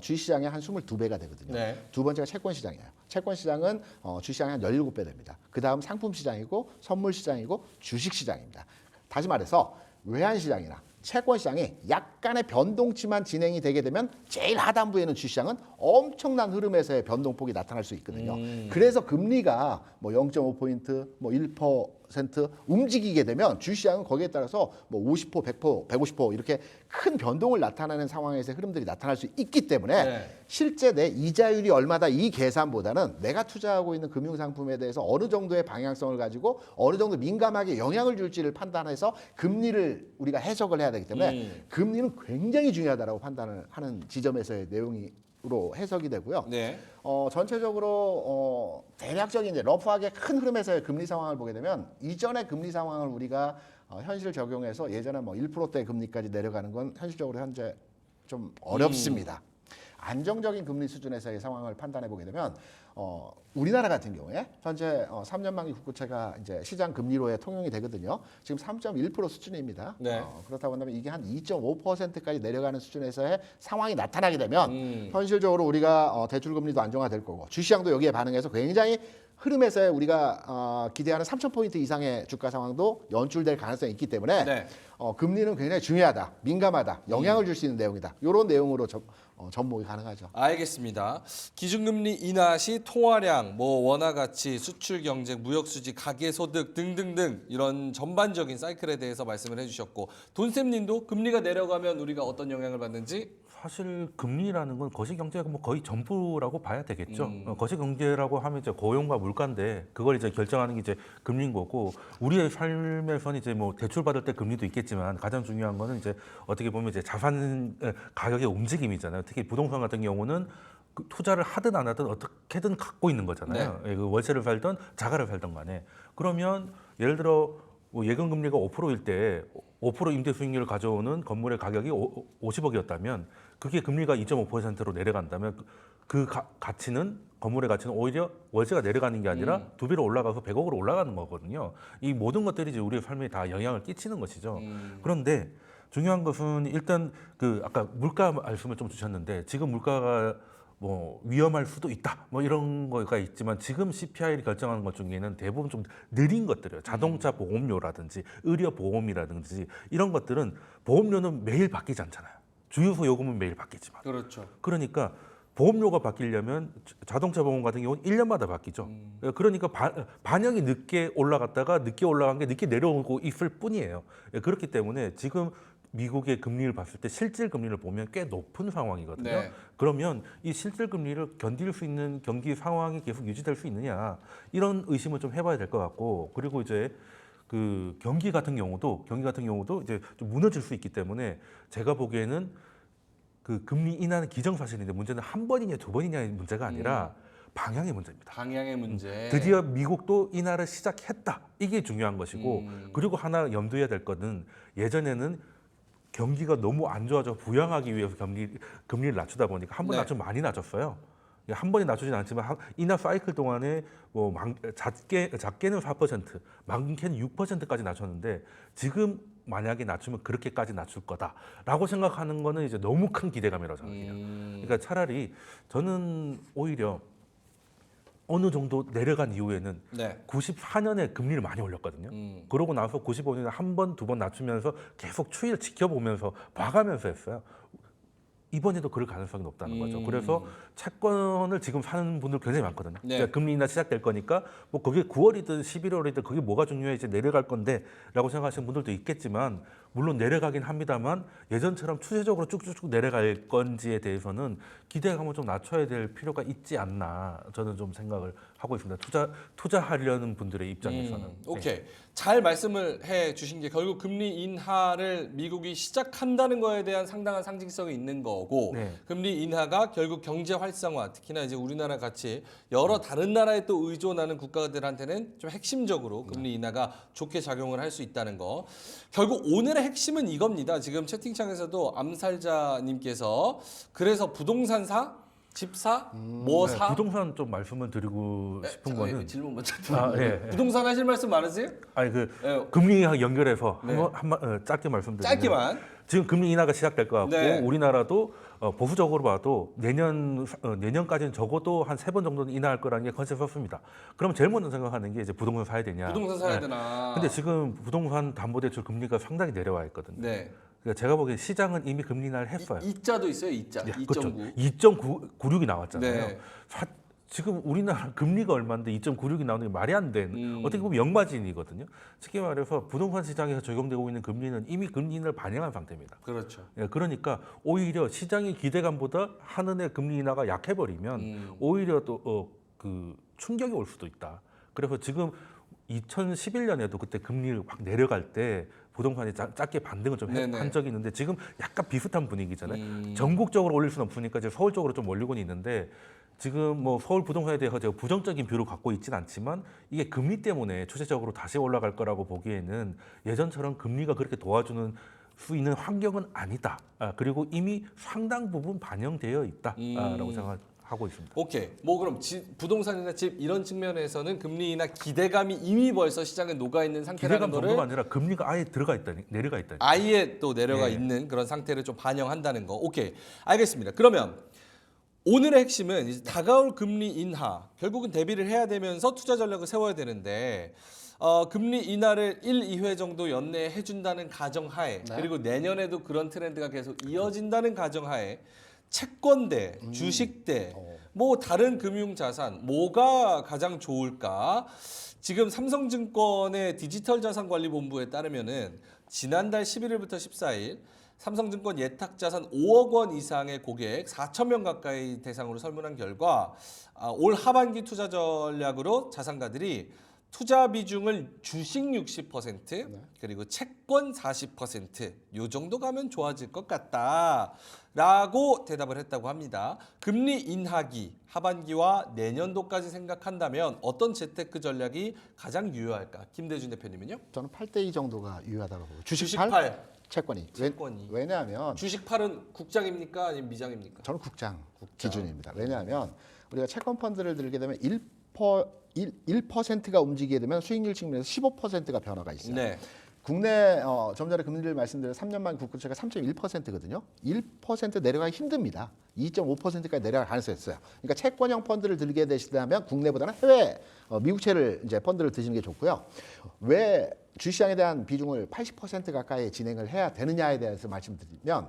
Speaker 2: 주식시장의 한 22배가 되거든요.
Speaker 1: 네.
Speaker 2: 두 번째가 채권 시장이에요. 채권 시장은 주식시장의 한 17배 됩니다. 그 다음 상품 시장이고 선물 시장이고 주식 시장입니다. 다시 말해서 외환 시장이나 채권 시장이 약간의 변동치만 진행이 되게 되면 제일 하단부에는 주시장은 엄청난 흐름에서의 변동폭이 나타날 수 있거든요. 그래서 금리가 뭐 0.5포인트, 뭐 1% 움직이게 되면 주시장은 거기에 따라서 뭐 50%, 100%, 150% 이렇게 큰 변동을 나타내는 상황에서의 흐름들이 나타날 수 있기 때문에
Speaker 1: 네.
Speaker 2: 실제 내 이자율이 얼마다 이 계산보다는 내가 투자하고 있는 금융상품에 대해서 어느 정도의 방향성을 가지고 어느 정도 민감하게 영향을 줄지를 판단해서 금리를 우리가 해석을 해야 되기 때문에 금리는 굉장히 중요하다고 판단을 하는 지점에서의 내용으로 해석이 되고요.
Speaker 1: 네.
Speaker 2: 전체적으로 대략적인 이제 러프하게 큰 흐름에서의 금리 상황을 보게 되면 이전의 금리 상황을 우리가 현실 적용해서 예전에 뭐 1%대 금리까지 내려가는 건 현실적으로 현재 좀 어렵습니다. 안정적인 금리 수준에서의 상황을 판단해 보게 되면 우리나라 같은 경우에 현재 3년 만기 국고채가 이제 시장 금리로에 통용이 되거든요. 지금 3.1% 수준입니다.
Speaker 1: 네.
Speaker 2: 그렇다고 한다면 이게 한 2.5%까지 내려가는 수준에서의 상황이 나타나게 되면 현실적으로 우리가 대출 금리도 안정화될 거고 주시장도 여기에 반응해서 굉장히 흐름에서의 우리가 기대하는 3,000포인트 이상의 주가 상황도 연출될 가능성이 있기 때문에
Speaker 1: 네.
Speaker 2: 금리는 굉장히 중요하다, 민감하다, 영향을 줄 수 있는 내용이다. 이런 내용으로 접목이 가능하죠.
Speaker 1: 알겠습니다. 기준금리 인하 시 통화량, 원화 가치, 수출 경쟁, 무역 수지, 가계 소득 등등등 이런 전반적인 사이클에 대해서 말씀을 해주셨고 돈쌤님도 금리가 내려가면 우리가 어떤 영향을 받는지
Speaker 3: 사실 금리라는 건 거시 경제가 뭐 거의 전부라고 봐야 되겠죠. 거시 경제라고 하면 이제 고용과 물가인데 그걸 이제 결정하는 게 이제 금리인 거고 우리의 삶에서는 이제 뭐 대출 받을 때 금리도 있겠지만 가장 중요한 거는 이제 어떻게 보면 이제 자산 가격의 움직임이잖아요. 특히 부동산 같은 경우는 그 투자를 하든 안 하든 어떻게든 갖고 있는 거잖아요. 예, 그 월세를 살든 자가를 살든 간에 그러면 예를 들어 뭐 예금 금리가 5%일 때 5% 임대 수익률을 가져오는 건물의 가격이 50억이었다면 그게 금리가 2.5%로 내려간다면 가치는 건물의 가치는 오히려 월세가 내려가는 게 아니라 두 배로 올라가서 100억으로 올라가는 거거든요. 이 모든 것들이 이제 우리의 삶에 다 영향을 끼치는 것이죠. 그런데 중요한 것은 일단 그 아까 물가 말씀을 좀 주셨는데 지금 물가가 뭐 위험할 수도 있다 뭐 이런 거가 있지만 지금 CPI를 결정하는 것 중에는 대부분 좀 느린 것들이에요. 자동차 보험료라든지 의료 보험이라든지 이런 것들은 보험료는 매일 바뀌지 않잖아요. 주유소 요금은 매일 바뀌지만
Speaker 1: 그렇죠.
Speaker 3: 그러니까 보험료가 바뀌려면 자동차 보험 같은 경우는 1년마다 바뀌죠. 그러니까 반영이 늦게 올라갔다가 늦게 올라간 게 늦게 내려오고 있을 뿐이에요. 그렇기 때문에 지금 미국의 금리를 봤을 때 실질 금리를 보면 꽤 높은 상황이거든요.
Speaker 1: 네.
Speaker 3: 그러면 이 실질 금리를 견딜 수 있는 경기 상황이 계속 유지될 수 있느냐 이런 의심을 좀 해봐야 될 것 같고 그리고 이제 그 경기 같은 경우도 이제 좀 무너질 수 있기 때문에 제가 보기에는 그 금리 인하는 기정사실인데 문제는 한 번이냐 두 번이냐의 문제가 아니라 방향의 문제입니다.
Speaker 1: 방향의 문제.
Speaker 3: 드디어 미국도 인하를 시작했다. 이게 중요한 것이고 그리고 하나 염두해야 될 것은 예전에는 경기가 너무 안 좋아져 부양하기 위해서 금리를 낮추다 보니까 한 번
Speaker 1: 네.
Speaker 3: 낮추면 많이 낮췄어요. 한 번에 낮추진 않지만 인하 사이클 동안에 뭐 작게는 4%, 많게는 6%까지 낮췄는데 지금 만약에 낮추면 그렇게까지 낮출 거다라고 생각하는 거는 이제 너무 큰 기대감이라고 생각해요. 그러니까 차라리 저는 오히려 어느 정도 내려간 이후에는
Speaker 1: 네.
Speaker 3: 94년에 금리를 많이 올렸거든요. 그러고 나서 95년에 한 번, 두 번 낮추면서 계속 추이를 지켜보면서 봐가면서 했어요. 이번에도 그럴 가능성이 높다는 거죠. 그래서 채권을 지금 사는 분들 굉장히 많거든요.
Speaker 1: 네.
Speaker 3: 그러니까 금리 인하 시작될 거니까 뭐 그게 9월이든 11월이든 그게 뭐가 중요해 이제 내려갈 건데라고 생각하시는 분들도 있겠지만 물론 내려가긴 합니다만 예전처럼 추세적으로 쭉쭉쭉 내려갈 건지에 대해서는 기대감을 좀 낮춰야 될 필요가 있지 않나 저는 좀 생각을 하고 있습니다. 투자하려는 분들의 입장에서는.
Speaker 1: 오케이. 잘 말씀을 해 주신 게 결국 금리 인하를 미국이 시작한다는 거에 대한 상당한 상징성이 있는 거고
Speaker 3: 네.
Speaker 1: 금리 인하가 결국 경제 활성화 특히나 이제 우리나라 같이 여러 다른 나라에 또 의존하는 국가들한테는 좀 핵심적으로 금리 인하가 좋게 작용을 할 수 있다는 거. 결국 오늘의 핵심은 이겁니다. 지금 채팅창에서도 암살자님께서 그래서 부동산사 집사? 뭐 사?
Speaker 3: 부동산 좀 말씀을 드리고 싶은
Speaker 1: 잠깐만요.
Speaker 3: 거는
Speaker 1: 질문 먼저 부동산 하실 말씀 많으세요?
Speaker 3: 아니 그
Speaker 1: 예.
Speaker 3: 금리랑 연결해서
Speaker 1: 네.
Speaker 3: 짧게 말씀드리면
Speaker 1: 짧게만.
Speaker 3: 지금 금리 인하가 시작될 것 같고
Speaker 1: 네.
Speaker 3: 우리나라도 보수적으로 봐도 내년까지는 적어도 한 3번 정도는 인하할 거라는 게 컨셉 썼습니다. 그럼 제일 먼저 생각하는 게 이제 부동산 사야 되냐.
Speaker 1: 부동산 사야
Speaker 3: 네.
Speaker 1: 되나?
Speaker 3: 근데 지금 부동산 담보대출 금리가 상당히 내려와 있거든요.
Speaker 1: 네.
Speaker 3: 그러니까 제가 보기엔 시장은 이미 금리 인하를 했어요.
Speaker 1: 이자도 있어요. 이자.
Speaker 3: 네,
Speaker 1: 2.9.
Speaker 3: 2.96이 나왔잖아요.
Speaker 1: 네.
Speaker 3: 지금 우리나라 금리가 얼마인데 2.96이 나오는 게 말이 안 되는 어떻게 보면 역마진이거든요. 쉽게 말해서 부동산 시장에서 적용되고 있는 금리는 이미 금리 인하를 반영한 상태입니다.
Speaker 1: 그렇죠.
Speaker 3: 예, 그러니까 오히려 시장의 기대감보다 한은의 금리 인하가 약해버리면 오히려 또 그 충격이 올 수도 있다. 그래서 지금 2011년에도 그때 금리를 확 내려갈 때 부동산이 작게 반등을 좀
Speaker 1: 네네.
Speaker 3: 한 적이 있는데 지금 약간 비슷한 분위기잖아요. 전국적으로 올릴 수는 없으니까 이제 서울 쪽으로 좀 올리고는 있는데 지금 뭐 서울 부동산에 대해서 제가 부정적인 뷰를 갖고 있지는 않지만 이게 금리 때문에 추세적으로 다시 올라갈 거라고 보기에는 예전처럼 금리가 그렇게 도와주는 수 있는 환경은 아니다. 그리고 이미 상당 부분 반영되어 있다라고 생각하고 있습니다.
Speaker 1: 오케이. 뭐 그럼 부동산이나 집 이런 측면에서는 금리나 기대감이 이미 벌써 시장에 녹아 있는 상태라는
Speaker 3: 기대감
Speaker 1: 거를
Speaker 3: 정도가 아니라 금리가 아예 내려가 있다니.
Speaker 1: 아예 또 내려가
Speaker 3: 예.
Speaker 1: 있는 그런 상태를 좀 반영한다는 거. 오케이. 알겠습니다. 그러면 오늘의 핵심은 이제 다가올 금리 인하. 결국은 대비를 해야 되면서 투자 전략을 세워야 되는데 금리 인하를 1, 2회 정도 연내에 해준다는 가정하에 그리고 내년에도 그런 트렌드가 계속 이어진다는 가정하에 채권 대 주식 대 뭐 다른 금융 자산 뭐가 가장 좋을까? 지금 삼성증권의 디지털자산관리본부에 따르면은 지난달 11일부터 14일 삼성증권 예탁자산 5억 원 이상의 고객 4천 명 가까이 대상으로 설문한 결과 올 하반기 투자 전략으로 자산가들이 투자 비중을 주식 60% 그리고 채권 40% 정도 가면 좋아질 것 같다라고 대답을 했다고 합니다. 금리 인하기 하반기와 내년도까지 생각한다면 어떤 재테크 전략이 가장 유효할까? 김대준 대표님은요?
Speaker 2: 저는 8대2 정도가 유효하다고 보고
Speaker 1: 주식 8,
Speaker 2: 채권이.
Speaker 1: 채권이.
Speaker 2: 왜냐하면
Speaker 1: 주식 8은 국장입니까? 아니면 미장입니까?
Speaker 2: 저는 국장 기준입니다. 왜냐하면 우리가 채권 펀드를 들게 되면 1%가 움직이게 되면 수익률 측면에서 15%가 변화가 있어요.
Speaker 1: 네.
Speaker 2: 국내 좀 전에 금리를 말씀드린 3년만 국고채가 3.1%거든요. 1% 내려가기 힘듭니다. 2.5%까지 내려갈 가능성이 있어요. 그러니까 채권형 펀드를 들게 되시다면 국내보다는 해외 미국채를 이제 펀드를 드시는 게 좋고요. 왜 주시장에 대한 비중을 80% 가까이 진행을 해야 되느냐에 대해서 말씀드리면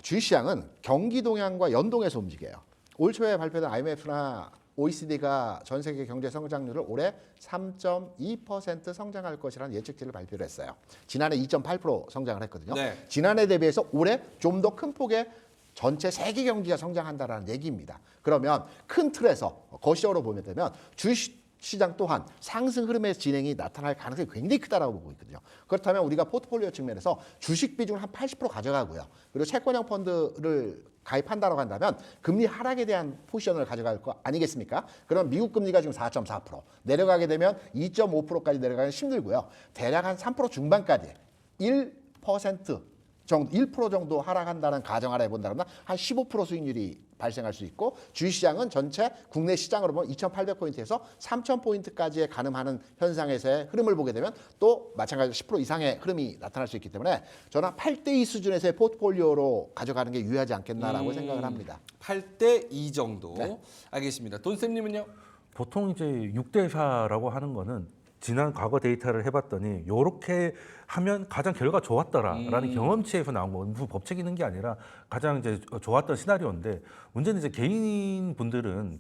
Speaker 2: 주시장은 경기 동향과 연동해서 움직여요. 올 초에 발표된 IMF나 OECD가 전 세계 경제 성장률을 올해 3.2% 성장할 것이라는 예측치를 발표를 했어요. 지난해 2.8% 성장을 했거든요.
Speaker 1: 네.
Speaker 2: 지난해 대비해서 올해 좀 더 큰 폭의 전체 세계 경기가 성장한다라는 얘기입니다. 그러면 큰 틀에서 거시적으로 보면 되면 주시장 또한 상승 흐름의 진행이 나타날 가능성이 굉장히 크다라고 보고 있거든요. 그렇다면 우리가 포트폴리오 측면에서 주식 비중을 한 80% 가져가고요. 그리고 채권형 펀드를 가입한다고 한다면 금리 하락에 대한 포지션을 가져갈 거 아니겠습니까? 그럼 미국 금리가 지금 4.4% 내려가게 되면 2.5%까지 내려가기 힘들고요. 대략 한 3% 중반까지 1% 정도, 1% 정도 하락한다는 가정하에 본다면 한 15% 수익률이 발생할 수 있고 주식시장은 전체 국내 시장으로 보면 2,800포인트에서 3,000포인트까지의 가늠하는 현상에서의 흐름을 보게 되면 또 마찬가지로 10% 이상의 흐름이 나타날 수 있기 때문에 저는 8대2 수준에서의 포트폴리오로 가져가는 게 유효하지 않겠나라고 생각을 합니다.
Speaker 1: 8대2 정도.
Speaker 2: 네.
Speaker 1: 알겠습니다. 돈쌤님은요?
Speaker 3: 보통 이제 6대 4라고 하는 거는 지난 과거 데이터를 해봤더니 요렇게 하면 가장 결과 좋았더라라는 경험치에서 나온 거 무슨 법칙이 있는 게 아니라 가장 이제 좋았던 시나리오인데 문제는 이제 개인분들은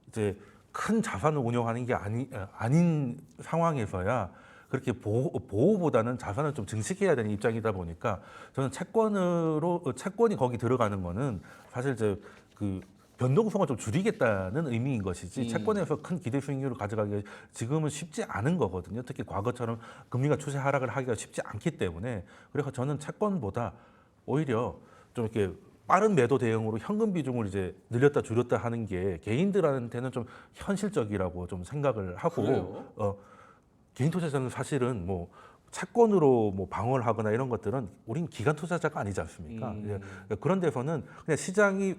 Speaker 3: 이제 큰 자산을 운영하는 게 아닌 상황에서야 그렇게 보호보다는 자산을 좀 증식해야 되는 입장이다 보니까 저는 채권이 거기 들어가는 거는 사실 이제 그 변동성을 좀 줄이겠다는 의미인 것이지 채권에서 큰 기대 수익률을 가져가기가 지금은 쉽지 않은 거거든요. 특히 과거처럼 금리가 추세 하락을 하기가 쉽지 않기 때문에 그래서 저는 채권보다 오히려 좀 이렇게 빠른 매도 대응으로 현금 비중을 이제 늘렸다 줄였다 하는 게 개인들한테는 좀 현실적이라고 좀 생각을 하고 개인 투자자는 사실은 뭐 채권으로 뭐 방어를 하거나 이런 것들은 우린 기관 투자자가 아니지 않습니까? 그런 데서는 그냥 시장이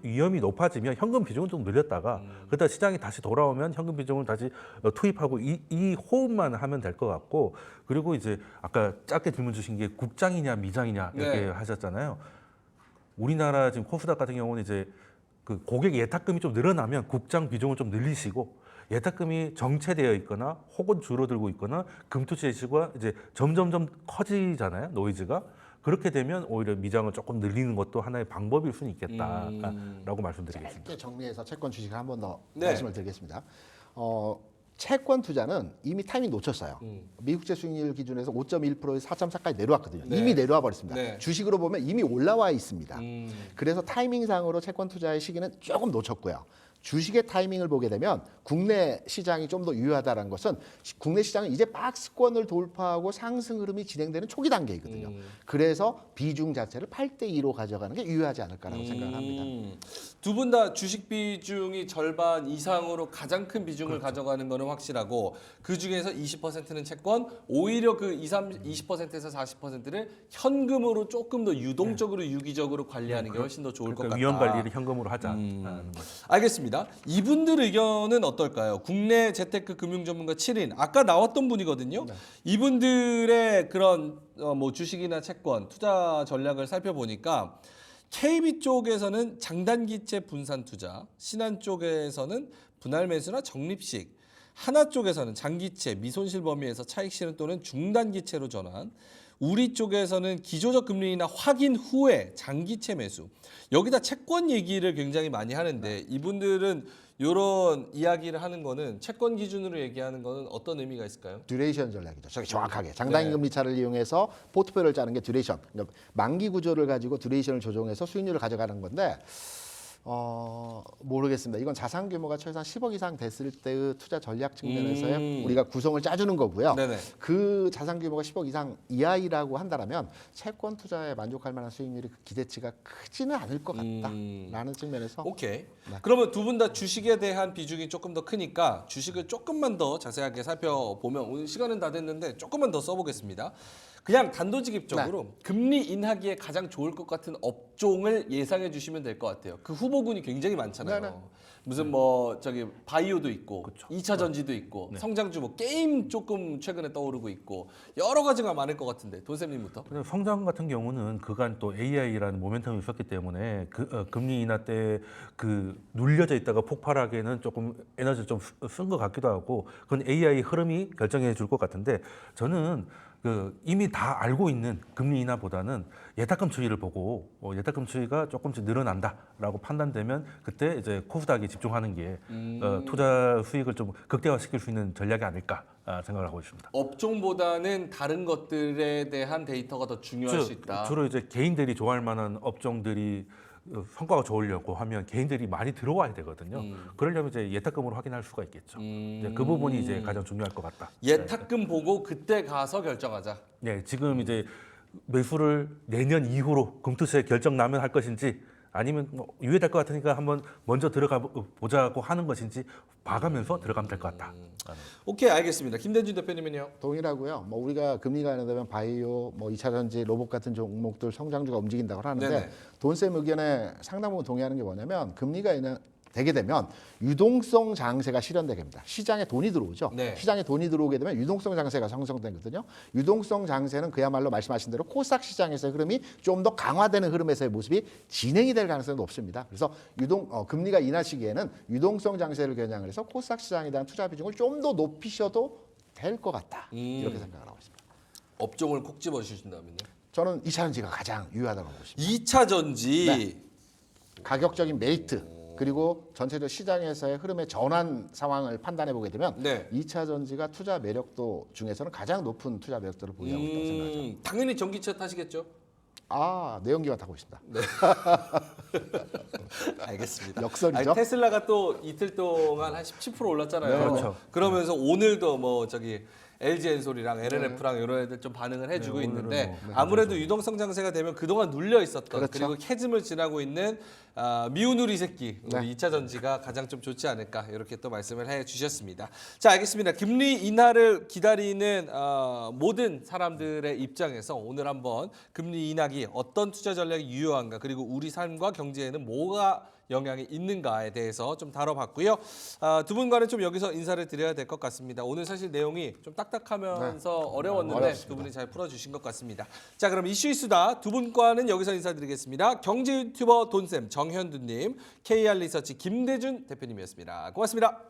Speaker 3: 위험이 높아지면 현금 비중을 좀 늘렸다가 그러다 시장이 다시 돌아오면 현금 비중을 다시 투입하고 이 호흡만 하면 될 것 같고 그리고 이제 아까 짧게 질문 주신 게 국장이냐 미장이냐 이렇게
Speaker 1: 네.
Speaker 3: 하셨잖아요. 우리나라 지금 코스닥 같은 경우는 이제 그 고객 예탁금이 좀 늘어나면 국장 비중을 좀 늘리시고 예탁금이 정체되어 있거나 혹은 줄어들고 있거나 금투 지수가 이제 점점점 커지잖아요. 노이즈가. 그렇게 되면 오히려 미장을 조금 늘리는 것도 하나의 방법일 수는 있겠다라고 말씀드리겠습니다.
Speaker 2: 짧게 정리해서 채권 주식을 한 번 더
Speaker 1: 네.
Speaker 2: 말씀을 드리겠습니다. 채권 투자는 이미 타이밍 놓쳤어요. 미국채 수익률 기준에서 5.1%에서 4.4까지 내려왔거든요.
Speaker 1: 네.
Speaker 2: 이미 내려와 버렸습니다.
Speaker 1: 네.
Speaker 2: 주식으로 보면 이미 올라와 있습니다. 그래서 타이밍상으로 채권 투자의 시기는 조금 놓쳤고요. 주식의 타이밍을 보게 되면 국내 시장이 좀 더 유효하다는 것은 국내 시장은 이제 박스권을 돌파하고 상승 흐름이 진행되는 초기 단계이거든요. 그래서 비중 자체를 8대2로 가져가는 게 유효하지 않을까라고 생각을 합니다.
Speaker 1: 두 분 다 주식 비중이 절반 이상으로 가장 큰 비중을 가져가는 거는 확실하고 그 중에서 20%는 채권, 오히려 그 20%에서 40%를 현금으로 조금 더 유동적으로 유기적으로 관리하는 게 훨씬 더 좋을 것 같다.
Speaker 3: 위험 관리를 현금으로 하자.
Speaker 1: 알겠습니다. 이분들 의견은 어떨까요? 국내 재테크 금융 전문가 7인 아까 나왔던 분이거든요. 이분들의 그런 뭐 주식이나 채권 투자 전략을 살펴보니까 KB 쪽에서는 장단기채 분산 투자, 신한 쪽에서는 분할 매수나 적립식, 하나 쪽에서는 장기채, 미손실 범위에서 차익 실현 또는 중단기채로 전환, 우리 쪽에서는 기조적 금리 인하 확인 후에 장기채 매수. 여기다 채권 얘기를 굉장히 많이 하는데 이분들은 이런 이야기를 하는 거는 채권 기준으로 얘기하는 거는 어떤 의미가 있을까요?
Speaker 2: 듀레이션 전략이죠. 저기 정확하게 장단기 금리 차를 이용해서 포트폴리오를 짜는 게 듀레이션. 그러니까 만기 구조를 가지고 듀레이션을 조정해서 수익률을 가져가는 건데 모르겠습니다. 이건 자산 규모가 최소한 10억 이상 됐을 때의 투자 전략 측면에서의 우리가 구성을 짜주는 거고요.
Speaker 1: 네네.
Speaker 2: 그 자산 규모가 10억 이상 이하이라고 한다면 채권 투자에 만족할 만한 수익률이 그 기대치가 크지는 않을 것 같다라는 측면에서
Speaker 1: 오케이.
Speaker 2: 네.
Speaker 1: 그러면 두 분 다 주식에 대한 비중이 조금 더 크니까 주식을 조금만 더 자세하게 살펴보면 오늘 시간은 다 됐는데 조금만 더 써보겠습니다. 그냥 단도직입적으로 금리 인하기에 가장 좋을 것 같은 업종을 예상해 주시면 될 것 같아요. 그 후보군이 굉장히 많잖아요.
Speaker 2: 네네.
Speaker 1: 무슨 뭐 저기 바이오도 있고 2차 전지도 있고 성장주 뭐 게임 조금 최근에 떠오르고 있고 여러 가지가 많을 것 같은데 돈쌤님부터.
Speaker 3: 근데 성장 같은 경우는 그간 또 AI라는 모멘텀이 있었기 때문에 금리 인하 때 그 눌려져 있다가 폭발하기에는 조금 에너지를 좀 쓴 것 같기도 하고 그건 AI 흐름이 결정해 줄 것 같은데 저는 이미 다 알고 있는 금리 인하보다는 예탁금 추이를 보고 예탁금 추이가 조금씩 늘어난다라고 판단되면 그때 이제 코스닥에 집중하는 게 투자 수익을 좀 극대화시킬 수 있는 전략이 아닐까 생각을 하고 있습니다.
Speaker 1: 업종보다는 다른 것들에 대한 데이터가 더 중요할 수 있다.
Speaker 3: 주로 이제 개인들이 좋아할 만한 업종들이 성과가 좋으려고 하면 개인들이 많이 들어와야 되거든요. 그러려면 이제 예탁금으로 확인할 수가 있겠죠. 이제 그 부분이 이제 가장 중요할 것 같다.
Speaker 1: 예탁금 보고 그때 가서 결정하자.
Speaker 3: 네, 지금 이제 매수를 내년 이후로 금투세 결정 나면 할 것인지 아니면 뭐 유예될 것 같으니까 한번 먼저 들어가 보자고 하는 것인지 봐가면서 들어가면 될 것 같다.
Speaker 1: 오케이, 알겠습니다. 김대준 대표님은요?
Speaker 2: 동일하고요. 뭐 우리가 금리가 인하되면 바이오, 뭐 2차 전지, 로봇 같은 종목들 성장주가 움직인다고 하는데
Speaker 1: 네네.
Speaker 2: 돈쌤 의견에 상당 부분 동의하는 게 뭐냐면 금리가 되게 되면 유동성 장세가 실현되게 됩니다. 시장에 돈이 들어오죠.
Speaker 1: 네.
Speaker 2: 시장에 돈이 들어오게 되면 유동성 장세가 형성되거든요. 유동성 장세는 그야말로 말씀하신 대로 코스닥 시장에서의 흐름이 좀 더 강화되는 흐름에서의 모습이 진행이 될 가능성이 높습니다. 그래서 금리가 인하 시기에는 유동성 장세를 겨냥을 해서 코스닥 시장에 대한 투자 비중을 좀 더 높이셔도 될 것 같다. 이렇게 생각을 하고 있습니다.
Speaker 1: 업종을 콕 집어 주신다면요?
Speaker 2: 저는 2차 전지가 가장 유효하다고 보고 있습니다.
Speaker 1: 2차 전지.
Speaker 2: 네. 가격적인 메리트 그리고 전체적 시장에서의 흐름의 전환 상황을 판단해 보게 되면
Speaker 1: 네.
Speaker 2: 2차 전지가 투자 매력도 중에서는 가장 높은 투자 매력도를 보유하고 있다고 생각하죠.
Speaker 1: 당연히 전기차 타시겠죠?
Speaker 2: 내연기관 타고 있습니다.
Speaker 1: 알겠습니다.
Speaker 2: 역설이죠?
Speaker 1: 테슬라가 또 이틀 동안 한 17% 올랐잖아요.
Speaker 2: 네.
Speaker 3: 그렇죠.
Speaker 1: 그러면서 오늘도 뭐 저기 LG 엔솔이랑 LNF랑 이런 애들 좀 반응을 해주고 있는데 아무래도 유동성 장세가 되면 그동안 눌려 있었던
Speaker 2: 그렇죠.
Speaker 1: 그리고 캐즘을 지나고 있는 미운 우리 새끼
Speaker 2: 네.
Speaker 1: 우리 2차 전지가 가장 좀 좋지 않을까 이렇게 또 말씀을 해주셨습니다. 자, 알겠습니다. 금리 인하를 기다리는 모든 사람들의 입장에서 오늘 한번 금리 인하기 어떤 투자 전략이 유효한가 그리고 우리 삶과 경제에는 뭐가 영향이 있는가에 대해서 좀 다뤄봤고요. 두 분과는 좀 여기서 인사를 드려야 될 것 같습니다. 오늘 사실 내용이 좀 딱딱하면서 어려웠는데
Speaker 2: 어렵습니다.
Speaker 1: 두 분이 잘 풀어주신 것 같습니다. 자, 그럼 이슈 이수다 두 분과는 여기서 인사드리겠습니다. 경제 유튜버 돈쌤 정현두님, KR 리서치 김대준 대표님이었습니다. 고맙습니다.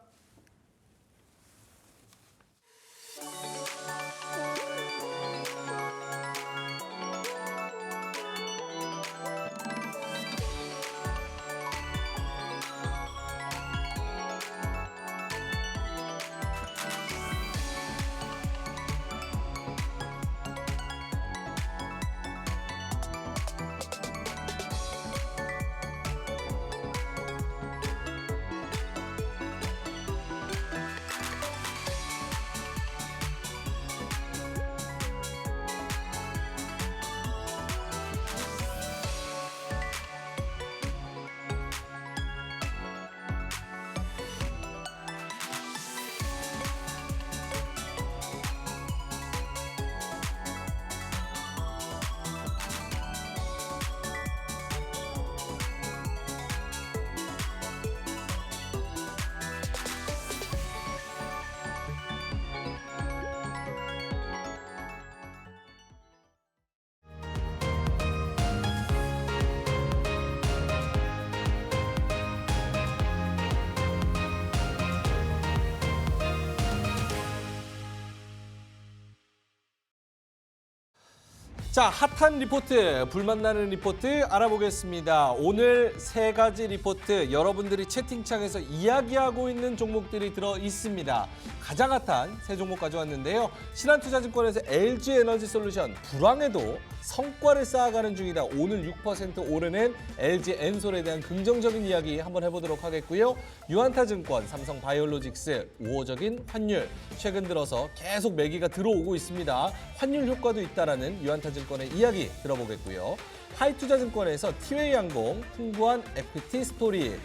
Speaker 1: 자, 핫한 리포트, 불만나는 리포트 알아보겠습니다. 오늘 세 가지 리포트 여러분들이 채팅창에서 이야기하고 있는 종목들이 들어 있습니다. 가장 핫한 세 종목 가져왔는데요. 신한투자증권에서 LG에너지솔루션 불황에도 성과를 쌓아가는 중이다. 오늘 6% 오르는 LG엔솔에 대한 긍정적인 이야기 한번 해보도록 하겠고요. 유한타증권, 삼성바이오로직스, 우호적인 환율. 최근 들어서 계속 매기가 들어오고 있습니다. 환율 효과도 있다라는 유한타증권의 이야기 들어보겠고요. 하이투자증권에서 티웨이항공, 풍부한 FT 스토리.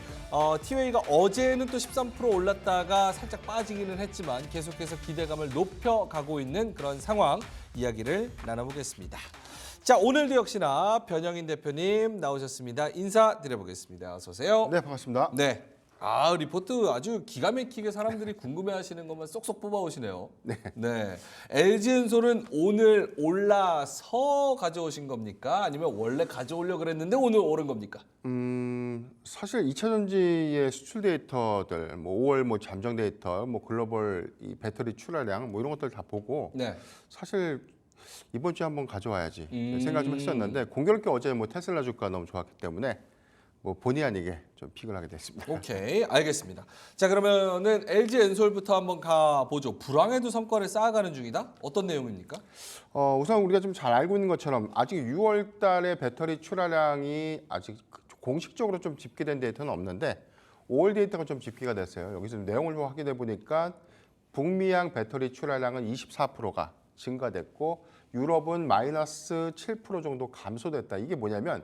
Speaker 1: 티웨이가 어제는 또 13% 올랐다가 살짝 빠지기는 했지만 계속해서 기대감을 높여가고 있는 그런 상황 이야기를 나눠보겠습니다. 자, 오늘도 역시나 변영인 대표님 나오셨습니다. 인사드려보겠습니다. 어서 오세요.
Speaker 2: 네, 반갑습니다.
Speaker 1: 네. 리포트 아주 기가 막히게 사람들이 궁금해하시는 것만 쏙쏙 뽑아오시네요. 네. LG엔솔은 오늘 올라서 가져오신 겁니까? 아니면 원래 가져오려고 그랬는데 오늘 오른 겁니까?
Speaker 4: 사실 2차전지의 수출 데이터들, 뭐 5월 뭐 잠정 데이터, 뭐 글로벌 이 배터리 출하량 뭐 이런 것들 다 보고
Speaker 1: 네.
Speaker 4: 사실 이번 주에 한번 가져와야지 생각 좀 했었는데 공교롭게 어제 뭐 테슬라 주가 너무 좋았기 때문에 뭐 본의 아니게 좀 픽을 하게 됐습니다.
Speaker 1: 오케이, 알겠습니다. 자, 그러면은 LG엔솔부터 한번 가보죠. 불황에도 성과를 쌓아가는 중이다? 어떤 내용입니까?
Speaker 4: 우선 우리가 좀 잘 알고 있는 것처럼 아직 6월 달에 배터리 출하량이 아직 공식적으로 좀 집계된 데이터는 없는데 5월 데이터가 좀 집계가 됐어요. 여기서 내용을 좀 확인해 보니까 북미양 배터리 출하량은 24%가 증가됐고 유럽은 마이너스 7% 정도 감소됐다. 이게 뭐냐면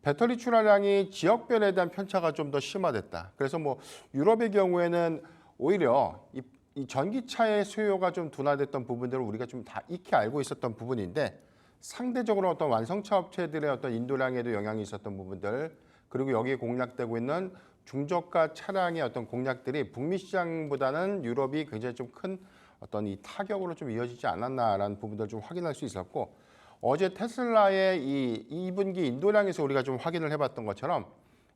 Speaker 4: 배터리 출하량이 지역별에 대한 편차가 좀 더 심화됐다. 그래서 뭐 유럽의 경우에는 오히려 이 전기차의 수요가 좀 둔화됐던 부분들을 우리가 좀 다 익히 알고 있었던 부분인데 상대적으로 어떤 완성차 업체들의 어떤 인도량에도 영향이 있었던 부분들 그리고 여기에 공략되고 있는 중저가 차량의 어떤 공략들이 북미 시장보다는 유럽이 굉장히 좀 큰 어떤 이 타격으로 좀 이어지지 않았나라는 부분들을 좀 확인할 수 있었고 어제 테슬라의 이 2분기 인도량에서 우리가 좀 확인을 해봤던 것처럼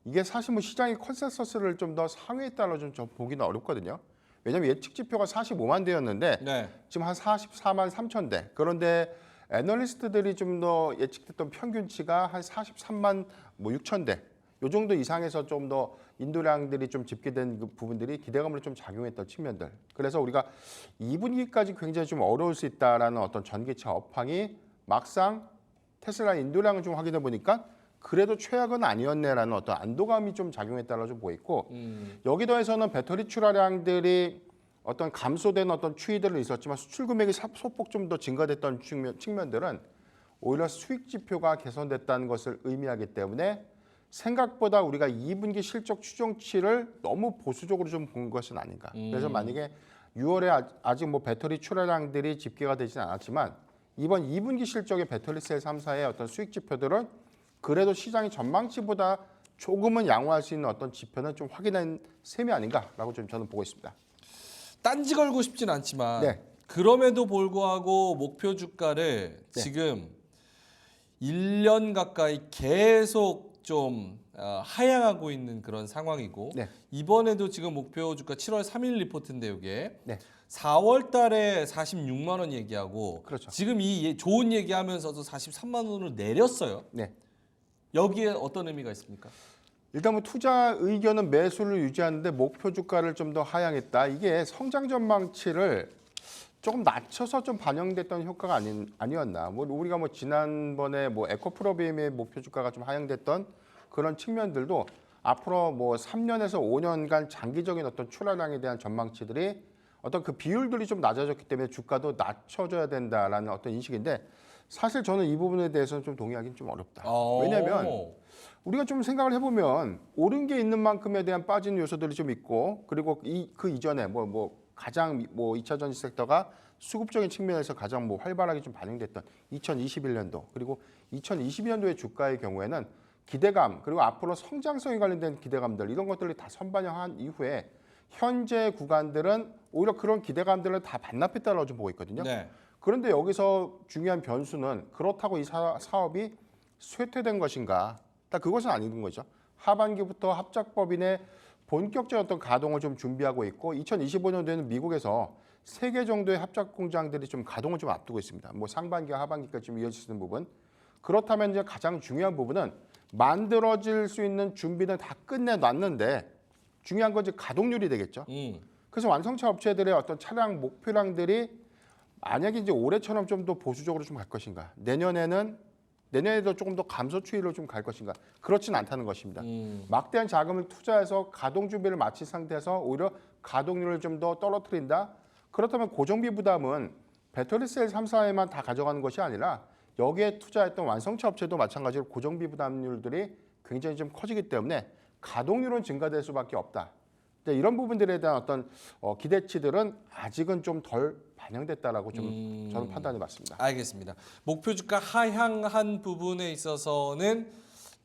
Speaker 4: 이게 사실 뭐 시장의 컨센서스를 좀 더 상회에 따라 좀 보기는 어렵거든요. 왜냐하면 예측 지표가 45만 대였는데
Speaker 1: 네.
Speaker 4: 지금 한 44만 3천 대. 그런데 애널리스트들이 좀 더 예측됐던 평균치가 한 43만 뭐 6천 대. 요 정도 이상에서 좀 더 인도량들이 좀 집계된 그 부분들이 기대감으로 좀 작용했던 측면들. 그래서 우리가 2분기까지 굉장히 좀 어려울 수 있다라는 어떤 전기차 업황이 막상 테슬라 인도량을 좀 확인해 보니까 그래도 최악은 아니었네라는 어떤 안도감이 좀 작용했다고 좀 보였고 여기 더해서는 배터리 출하량들이 어떤 감소된 어떤 추이들은 있었지만 수출 금액이 소폭 좀 더 증가됐던 측면들은 오히려 수익 지표가 개선됐다는 것을 의미하기 때문에 생각보다 우리가 2분기 실적 추정치를 너무 보수적으로 좀 본 것은 아닌가. 그래서 만약에 6월에 아직 뭐 배터리 출하량들이 집계가 되지는 않았지만 이번 2분기 실적의 배터리셀 3사의 어떤 수익 지표들은 그래도 시장의 전망치보다 조금은 양호할 수 있는 어떤 지표는 좀 확인한 셈이 아닌가라고 좀 저는 보고 있습니다.
Speaker 1: 딴지 걸고 싶진 않지만
Speaker 4: 네.
Speaker 1: 그럼에도 불구하고 목표 주가를
Speaker 4: 네.
Speaker 1: 지금 1년 가까이 계속 좀 하향하고 있는 그런 상황이고
Speaker 4: 네.
Speaker 1: 이번에도 지금 목표 주가 7월 3일 리포트인데 이게
Speaker 4: 네.
Speaker 1: 4월 달에 46만 원 얘기하고
Speaker 4: 그렇죠.
Speaker 1: 지금 이 좋은 얘기하면서도 43만 원으로 내렸어요.
Speaker 4: 네.
Speaker 1: 여기에 어떤 의미가 있습니까?
Speaker 4: 일단 뭐 투자 의견은 매수를 유지하는데 목표 주가를 좀 더 하향했다. 이게 성장 전망치를 조금 낮춰서 좀 반영됐던 효과가 아니었나. 뭐 우리가 뭐 지난번에 뭐 에코프로비엠의 목표 주가가 좀 하향됐던 그런 측면들도 앞으로 뭐 3년에서 5년간 장기적인 어떤 출하량에 대한 전망치들이 어떤 그 비율들이 좀 낮아졌기 때문에 주가도 낮춰줘야 된다라는 어떤 인식인데 사실 저는 이 부분에 대해서는 좀 동의하기는 좀 어렵다. 왜냐하면 우리가 좀 생각을 해보면 오른 게 있는 만큼에 대한 빠진 요소들이 좀 있고 그리고 그 이전에 뭐 가장 뭐 2차 전지 섹터가 수급적인 측면에서 가장 뭐 활발하게 좀 반영됐던 2021년도 그리고 2022년도의 주가의 경우에는 기대감 그리고 앞으로 성장성에 관련된 기대감들 이런 것들을 다 선반영한 이후에 현재 구간들은 오히려 그런 기대감들을 다 반납했다고 좀 보고 있거든요.
Speaker 1: 네.
Speaker 4: 그런데 여기서 중요한 변수는 그렇다고 이 사업이 쇠퇴된 것인가? 딱 그것은 아닌 거죠. 하반기부터 합작법인의 본격적인 어떤 가동을 좀 준비하고 있고 2025년도에는 미국에서 3개 정도의 합작 공장들이 좀 가동을 좀 앞두고 있습니다. 뭐 상반기와 하반기까지 좀 이어질 수 있는 부분. 그렇다면 이제 가장 중요한 부분은 만들어질 수 있는 준비는 다 끝내놨는데 중요한 건 이제 가동률이 되겠죠. 그래서 완성차 업체들의 어떤 차량 목표량들이 만약에 이제 올해처럼 좀 더 보수적으로 좀 갈 것인가, 내년에도 조금 더 감소 추이로 좀 갈 것인가, 그렇진 않다는 것입니다. 막대한 자금을 투자해서 가동 준비를 마친 상태에서 오히려 가동률을 좀 더 떨어뜨린다. 그렇다면 고정비 부담은 배터리셀 3사에만 다 가져가는 것이 아니라 여기에 투자했던 완성차 업체도 마찬가지로 고정비 부담률들이 굉장히 좀 커지기 때문에 가동률은 증가될 수밖에 없다. 이런 부분들에 대한 어떤 기대치들은 아직은 좀 덜 반영됐다라고 좀 저는 판단해 봤습니다.
Speaker 1: 알겠습니다. 목표 주가 하향한 부분에 있어서는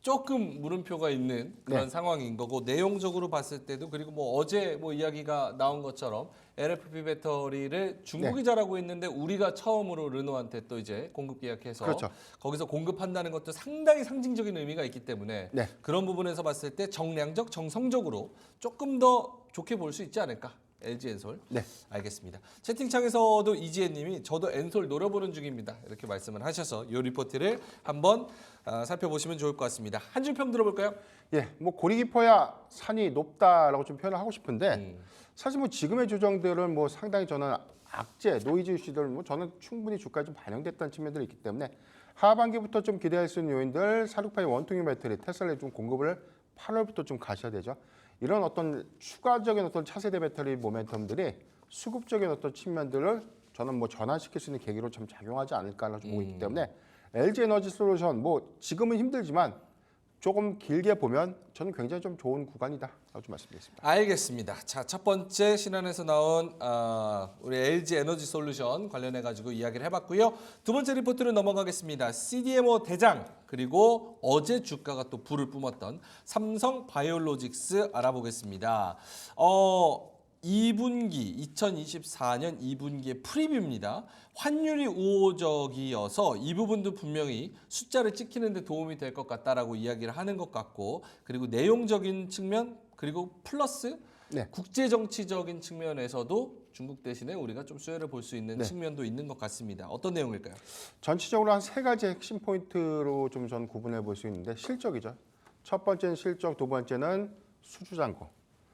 Speaker 1: 조금 물음표가 있는 그런
Speaker 4: 네.
Speaker 1: 상황인 거고, 내용적으로 봤을 때도, 그리고 뭐 어제 뭐 이야기가 나온 것처럼 LFP 배터리를 중국이
Speaker 4: 네.
Speaker 1: 잘하고 있는데 우리가 처음으로 르노한테 또 이제 공급 계약해서
Speaker 4: 그렇죠.
Speaker 1: 거기서 공급한다는 것도 상당히 상징적인 의미가 있기 때문에
Speaker 4: 네.
Speaker 1: 그런 부분에서 봤을 때 정량적, 정성적으로 조금 더 좋게 볼 수 있지 않을까. LG 엔솔.
Speaker 4: 네.
Speaker 1: 알겠습니다. 채팅창에서도 이지혜님이 저도 엔솔 노려보는 중입니다. 이렇게 말씀을 하셔서 이 리포트를 한번 살펴보시면 좋을 것 같습니다. 한 줄 평 들어볼까요?
Speaker 4: 예, 뭐 고리 깊어야 산이 높다라고 좀 표현을 하고 싶은데 사실 뭐 지금의 조정들은 뭐 상당히 저는 악재, 노이즈 이슈들 뭐 저는 충분히 주가에 좀 반영됐다는 측면들이 있기 때문에 하반기부터 좀 기대할 수 있는 요인들 468 원통형 배터리 테슬라에 좀 공급을 8월부터 좀 가셔야 되죠. 이런 어떤 추가적인 어떤 차세대 배터리 모멘텀들이 수급적인 어떤 측면들을 저는 뭐 전환시킬 수 있는 계기로 참 작용하지 않을까라고 좀 보고 있기 때문에 LG 에너지 솔루션 뭐 지금은 힘들지만 조금 길게 보면 저는 굉장히 좀 좋은 구간이다라고 좀 말씀드리겠습니다.
Speaker 1: 알겠습니다. 자, 첫 번째 신안에서 나온 우리 LG 에너지 솔루션 관련해 가지고 이야기를 해봤고요. 두 번째 리포트로 넘어가겠습니다. CDMO 대장, 그리고 어제 주가가 또 불을 뿜었던 삼성 바이오로직스 알아보겠습니다. 2024년 2분기의 프리뷰입니다. 환율이 우호적이어서 이 부분도 분명히 숫자를 찍히는 데 도움이 될 것 같다라고 이야기를 하는 것 같고, 그리고 내용적인 측면, 그리고 플러스
Speaker 4: 네.
Speaker 1: 국제 정치적인 측면에서도 중국 대신에 우리가 좀 수혜를 볼 수 있는
Speaker 4: 네.
Speaker 1: 측면도 있는 것 같습니다. 어떤 내용일까요?
Speaker 4: 전체적으로 한 3가지 핵심 포인트로 좀 전 구분해 볼 수 있는데 실적이죠. 첫 번째는 실적, 두 번째는 수주 잔고,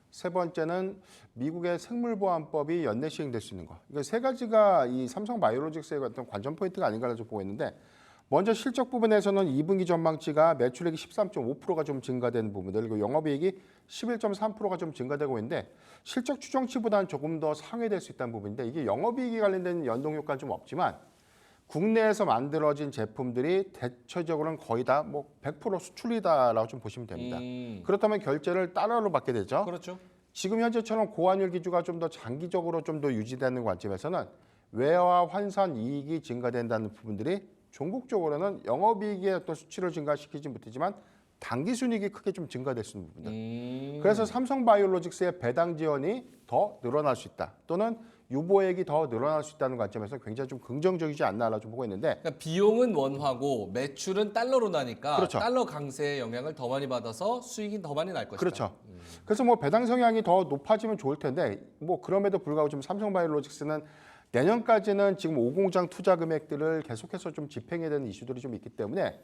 Speaker 4: 세 번째는 미국의 생물보안법이 연내 시행될 수 있는 거. 이거 3가지가 이 삼성 바이오로직스의 어떤 관전 포인트가 아닌가라고 좀 보고 있는데, 먼저 실적 부분에서는 2분기 전망치가 매출액이 13.5%가 좀 증가된 부분들, 그리고 영업이익이 11.3%가 좀 증가되고 있는데 실적 추정치보다는 조금 더 상회될 수 있다는 부분인데, 이게 영업이익이 관련된 연동 효과는 좀 없지만 국내에서 만들어진 제품들이 대체적으로는 거의 다 뭐 100% 수출이다라고 좀 보시면 됩니다. 그렇다면 결제를 달러로 받게 되죠.
Speaker 1: 그렇죠.
Speaker 4: 지금 현재처럼 고환율 기조가 좀 더 장기적으로 좀 더 유지되는 관점에서는 외화 환산 이익이 증가된다는 부분들이 종국적으로는 영업이익의 어떤 수치를 증가시키지 못하지만 단기 순이익이 크게 좀 증가될 수 있는 부분들. 그래서 삼성 바이오로직스의 배당 지원이 더 늘어날 수 있다, 또는 유보액이 더 늘어날 수 있다는 관점에서 굉장히 좀 긍정적이지 않나라고 좀 보고 있는데,
Speaker 1: 그러니까 비용은 원화고 매출은 달러로 나니까
Speaker 4: 그렇죠.
Speaker 1: 달러 강세의 영향을 더 많이 받아서 수익이 더 많이 날 것이다.
Speaker 4: 그렇죠. 그래서 뭐 배당 성향이 더 높아지면 좋을 텐데, 뭐 그럼에도 불구하고 지금 삼성 바이오로직스는 내년까지는 지금 5공장 투자 금액들을 계속해서 좀 집행해야 되는 이슈들이 좀 있기 때문에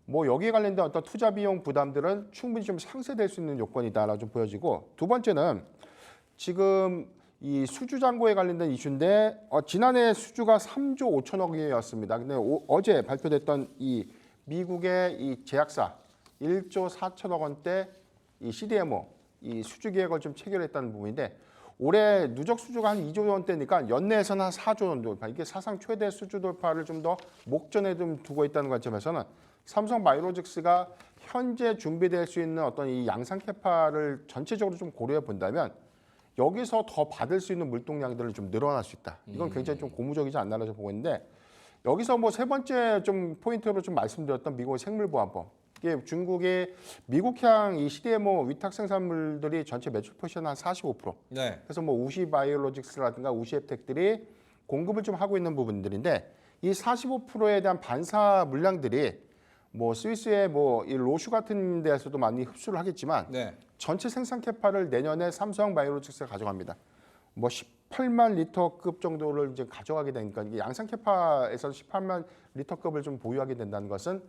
Speaker 4: 뭐 여기에 관련된 어떤 투자 비용 부담들은 충분히 좀 상쇄될 수 있는 요건이다라고 좀 보여지고, 두 번째는 지금 이 수주 잔고에 관련된 이슈인데, 지난해 수주가 3조 5천억이었습니다. 근데 어제 발표됐던 이 미국의 이 제약사 1조 4천억 원대 이 CDMO 이 수주 계획을 좀 체결했다는 부분인데, 올해 누적 수주가 한 2조 원대니까 연내에서는 한 4조 원 돌파, 이게 사상 최대 수주 돌파를 좀 더 목전에 좀 두고 있다는 관점에서는 삼성 바이오로직스가 현재 준비될 수 있는 어떤 이 양산 캐파를 전체적으로 좀 고려해 본다면 여기서 더 받을 수 있는 물동량들을 좀 늘어날 수 있다. 이건 굉장히 좀 고무적이지 않나라고 보고 있는데, 여기서 뭐 세 번째 좀 포인트로 좀 말씀드렸던 미국의 생물보안법. 이게 중국의 미국향 이 CDMO 위탁 생산물들이 전체 매출 포션 한 45%.
Speaker 1: 네.
Speaker 4: 그래서 뭐 우시 바이오로직스라든가 우시 앱텍들이 공급을 좀 하고 있는 부분들인데, 이 45%에 대한 반사 물량들이 뭐 스위스의 뭐 이 로슈 같은 데에서도 많이 흡수를 하겠지만
Speaker 1: 네.
Speaker 4: 전체 생산 캐파를 내년에 삼성 바이오로직스가 가져갑니다. 뭐 18만 리터급 정도를 이제 가져가게 되니까 이게 양산 캐파에서 18만 리터급을 좀 보유하게 된다는 것은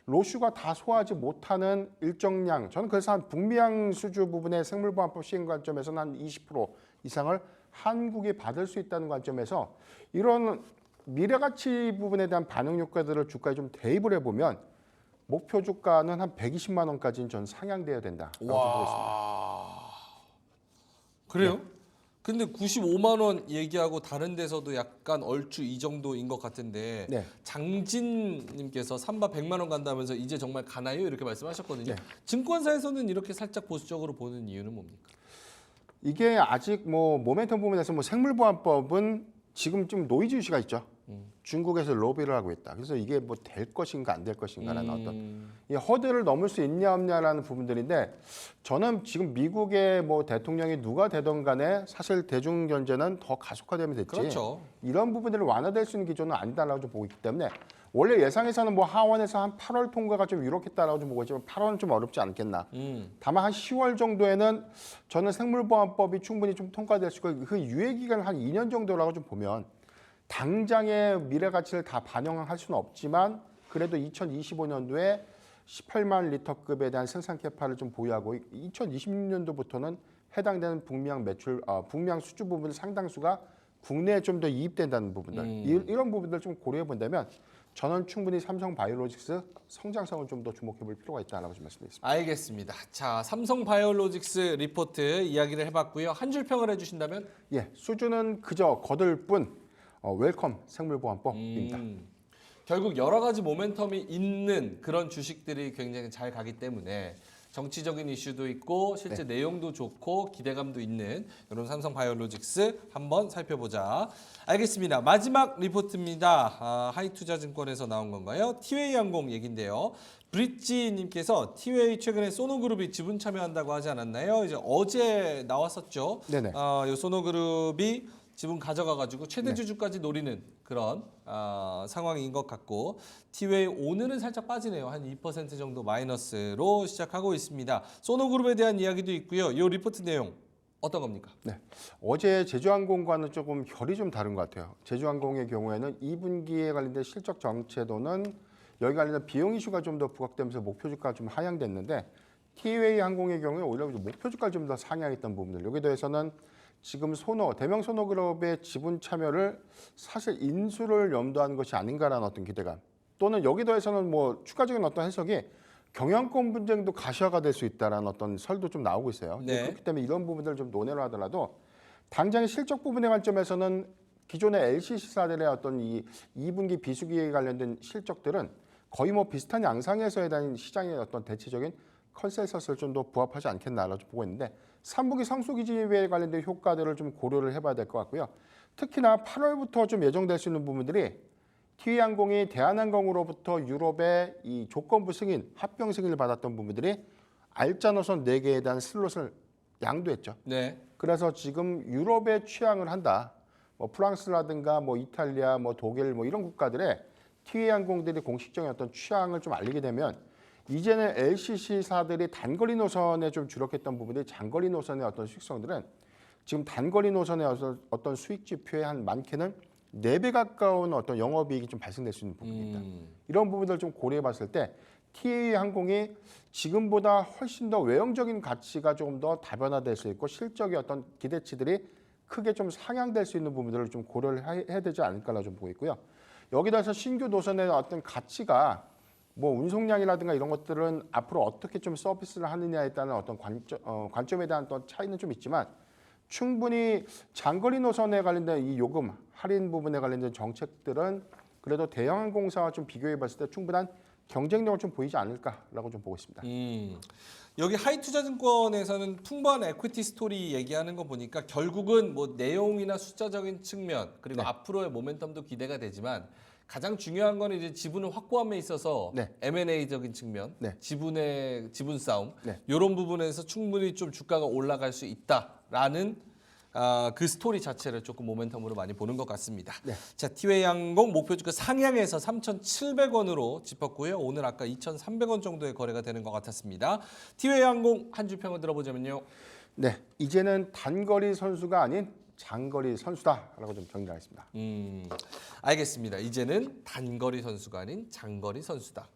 Speaker 4: 로슈가 다 소화하지 못하는 일정량, 저는 그래서 한 북미양 수주 부분의 생물보안법 시행 관점에서는 한 20% 이상을 한국이 받을 수 있다는 관점에서 이런 미래 가치 부분에 대한 반영 효과들을 주가에 좀 대입을 해보면 목표 주가는 한 120만 원까지는 전 상향돼야 된다라고 좀 보겠습니다.
Speaker 1: 그래요? 근데 95만 원 얘기하고 다른 데서도 약간 얼추 이 정도인 것 같은데
Speaker 4: 네.
Speaker 1: 장진님께서 3바 100만 원 간다면서 이제 정말 가나요? 이렇게 말씀하셨거든요.
Speaker 4: 네.
Speaker 1: 증권사에서는 이렇게 살짝 보수적으로 보는 이유는 뭡니까?
Speaker 4: 이게 아직 뭐 모멘텀 부분에서 뭐 생물보안법은 지금 좀 노이즈 이슈가 있죠. 중국에서 로비를 하고 있다. 그래서 이게 뭐 될 것인가 안 될 것인가라는 어떤 이 허들을 넘을 수 있냐 없냐라는 부분들인데 저는 지금 미국의 뭐 대통령이 누가 되던 간에 사실 대중 견제는 더 가속화되면 됐지.
Speaker 1: 그렇죠.
Speaker 4: 이런 부분들을 완화될 수 있는 기조는 아니다라고 좀 보고 있기 때문에 원래 예상에서는 뭐 하원에서 한 8월 통과가 좀 유력했다라고 좀 보고 있지만 8월은 좀 어렵지 않겠나. 다만 한 10월 정도에는 저는 생물보안법이 충분히 좀 통과될 수 있고 그 유예 기간을 한 2년 정도라고 좀 보면 당장의 미래 가치를 다 반영할 수는 없지만 그래도 2025년도에 18만 리터급에 대한 생산 캐파를 좀 보유하고 2026년도부터는 해당되는 북미양 수주 부분 상당수가 국내에 좀 더 이입된다는 부분들 이런 부분들 좀 고려해 본다면 저는 충분히 삼성바이오로직스 성장성을 좀 더 주목해 볼 필요가 있다라고 좀 말씀드리겠습니다.
Speaker 1: 알겠습니다. 자, 삼성바이오로직스 리포트 이야기를 해봤고요. 한 줄 평을 해주신다면?
Speaker 4: 예, 수주는 그저 거들 뿐 웰컴 생물보안법입니다.
Speaker 1: 결국 여러 가지 모멘텀이 있는 그런 주식들이 굉장히 잘 가기 때문에 정치적인 이슈도 있고 실제 내용도 좋고 기대감도 있는 이런 삼성바이오로직스 한번 살펴보자. 알겠습니다. 마지막 리포트입니다. 하이투자증권에서 나온 건가요? 티웨이 항공 얘긴데요. 브릿지님께서 티웨이 최근에 소노그룹이 지분 참여한다고 하지 않았나요? 이제 어제 나왔었죠.
Speaker 4: 네네.
Speaker 1: 이 소노그룹이 지분 가져가가지고 최대 주주까지 노리는 그런 상황인 것 같고 티웨이 오늘은 살짝 빠지네요. 한 2% 정도 마이너스로 시작하고 있습니다. 소노그룹에 대한 이야기도 있고요. 이 리포트 내용 어떤 겁니까?
Speaker 4: 네, 어제 제주항공과는 조금 결이 좀 다른 것 같아요. 제주항공의 경우에는 2분기에 관련된 실적 정체도는 여기 관련된 비용 이슈가 좀 더 부각되면서 목표 주가가 좀 하향됐는데 티웨이 항공의 경우에 오히려 목표 주가를 좀 더 상향했던 부분들 여기 더해서는 지금 대명 소노그룹의 지분 참여를 사실 인수를 염두하는 것이 아닌가라는 어떤 기대감 또는 여기 더해서는 뭐 추가적인 어떤 해석이 경영권 분쟁도 가시화가 될 수 있다라는 어떤 설도 좀 나오고 있어요.
Speaker 1: 네.
Speaker 4: 그렇기 때문에 이런 부분들을 좀 논의를 하더라도 당장의 실적 부분의 관점에서는 기존의 LCC사들의 어떤 이 2분기 비수기에 관련된 실적들은 거의 뭐 비슷한 양상에서에 대한 시장의 어떤 대체적인 컨센서스를 좀 더 부합하지 않겠나라고 보고 있는데 3분기 성수기집에 관련된 효과들을 좀 고려를 해봐야 될 것 같고요. 특히나 8월부터 좀 예정될 수 있는 부분들이 티웨이항공이 대한항공으로부터 유럽의 이 조건부 승인, 합병 승인을 받았던 부분들이 알짜 노선 4개에 대한 슬롯을 양도했죠.
Speaker 1: 네.
Speaker 4: 그래서 지금 유럽에 취항을 한다. 뭐 프랑스라든가 뭐 이탈리아, 뭐 독일 뭐 이런 국가들의 티웨이항공들이 공식적인 어떤 취항을 좀 알리게 되면 이제는 LCC사들이 단거리 노선에 좀 주력했던 부분들이 장거리 노선의 어떤 수익성들은 지금 단거리 노선의 어떤 수익 지표의 한 많게는 4배 가까운 어떤 영업이익이 좀 발생될 수 있는 부분입니다. 이런 부분들을 좀 고려해 봤을 때 티웨이 항공이 지금보다 훨씬 더 외형적인 가치가 조금 더 다변화될 수 있고 실적의 어떤 기대치들이 크게 좀 상향될 수 있는 부분들을 좀 고려를 해야 되지 않을까라고 좀 보고 있고요. 여기다서 신규 노선의 어떤 가치가 뭐 운송량이라든가 이런 것들은 앞으로 어떻게 좀 서비스를 하느냐에 따른 어떤 관점에 대한 어떤 차이는 좀 있지만 충분히 장거리 노선에 관련된 이 요금 할인 부분에 관련된 정책들은 그래도 대형항공사와 좀 비교해 봤을 때 충분한 경쟁력을 좀 보이지 않을까라고 좀 보고 있습니다.
Speaker 1: 여기 하이투자증권에서는 풍부한 에퀴티 스토리 얘기하는 거 보니까 결국은 뭐 내용이나 숫자적인 측면 그리고 앞으로의 모멘텀도 기대가 되지만 가장 중요한 건 이제 지분을 확보함에 있어서 M&A적인 측면, 지분 싸움 이런 부분에서 충분히 좀 주가가 올라갈 수 있다라는 그 스토리 자체를 조금 모멘텀으로 많이 보는 것 같습니다. 자, 티웨이항공 목표 주가 상향해서 3,700원으로 짚었고요. 오늘 아까 2,300원 정도의 거래가 되는 것 같았습니다. 티웨이항공 한 줄 평을 들어보자면요.
Speaker 4: 네, 이제는 단거리 선수가 아닌 장거리 선수다라고 좀 정리하겠습니다.
Speaker 1: 알겠습니다. 이제는 단거리 선수가 아닌 장거리 선수다.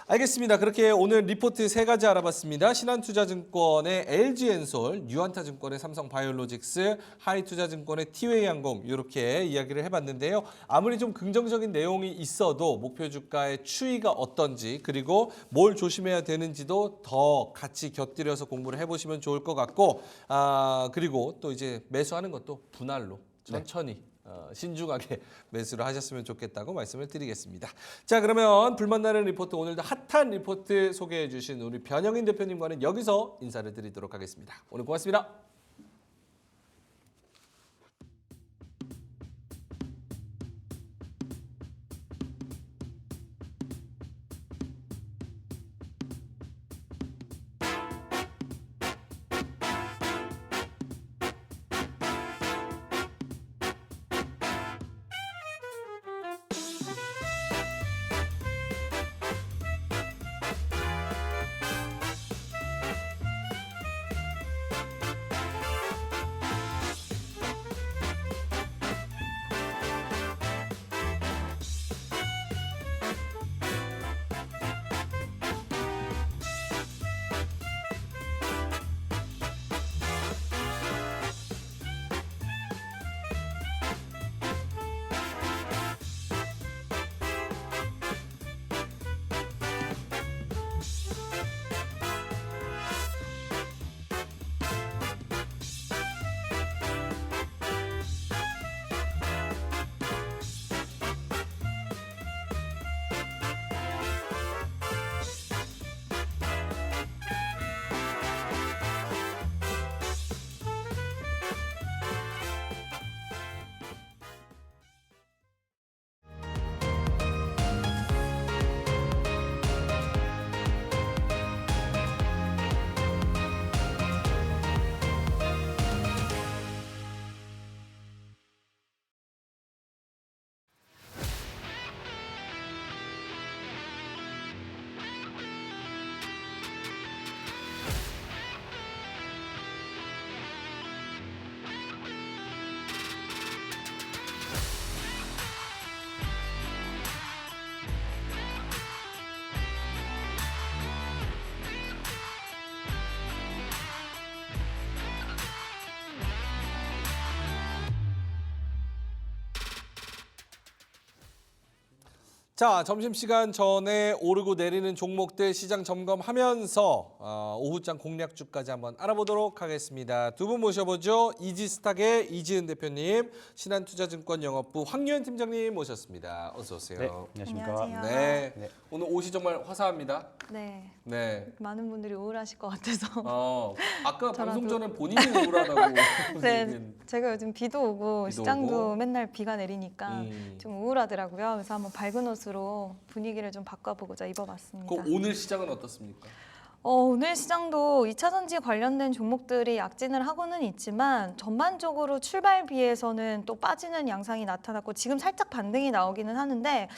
Speaker 1: 알겠습니다. 그렇게 오늘 리포트 3가지 알아봤습니다. 신한투자증권의 LG엔솔, 유한타증권의 삼성바이오로직스, 하이투자증권의 티웨이항공 이렇게 이야기를 해봤는데요. 아무리 좀 긍정적인 내용이 있어도 목표 주가의 추이가 어떤지 그리고 뭘 조심해야 되는지도 더 같이 곁들여서 공부를 해보시면 좋을 것 같고 그리고 또 이제 매수하는 것도 분할로 천천히 신중하게 매수를 하셨으면 좋겠다고 말씀을 드리겠습니다. 자, 그러면 불만나는 리포트 오늘도 핫한 리포트 소개해 주신 우리 변영인 대표님과는 여기서 인사를 드리도록 하겠습니다. 오늘 고맙습니다. 자, 점심시간 전에 오르고 내리는 종목들 시장 점검하면서 오후장 공략주까지 한번 알아보도록 하겠습니다. 두 분 모셔보죠. 이지스탁의 이지은 대표님, 신한투자증권 영업부 황유현 팀장님 모셨습니다. 어서 오세요.
Speaker 5: 네, 안녕하십니까.
Speaker 6: 안녕하세요.
Speaker 1: 네.
Speaker 5: 네.
Speaker 1: 오늘 옷이 정말 화사합니다.
Speaker 6: 네,
Speaker 1: 네.
Speaker 6: 많은 분들이 우울하실 것 같아서.
Speaker 1: 아까
Speaker 6: 저라도.
Speaker 1: 방송 전에 본인이 우울하다고.
Speaker 6: 네, 제가 요즘 비도 오고
Speaker 1: 비도
Speaker 6: 시장도
Speaker 1: 오고.
Speaker 6: 맨날 비가 내리니까 좀 우울하더라고요. 그래서 한번 밝은 옷으로 분위기를 좀 바꿔보고자 입어봤습니다.
Speaker 1: 그 오늘 시장은 어떻습니까?
Speaker 6: 오늘 시장도 2차 전지 관련된 종목들이 약진을 하고는 있지만 전반적으로 출발 비해서는 또 빠지는 양상이 나타났고 지금 살짝 반등이 나오기는 하는데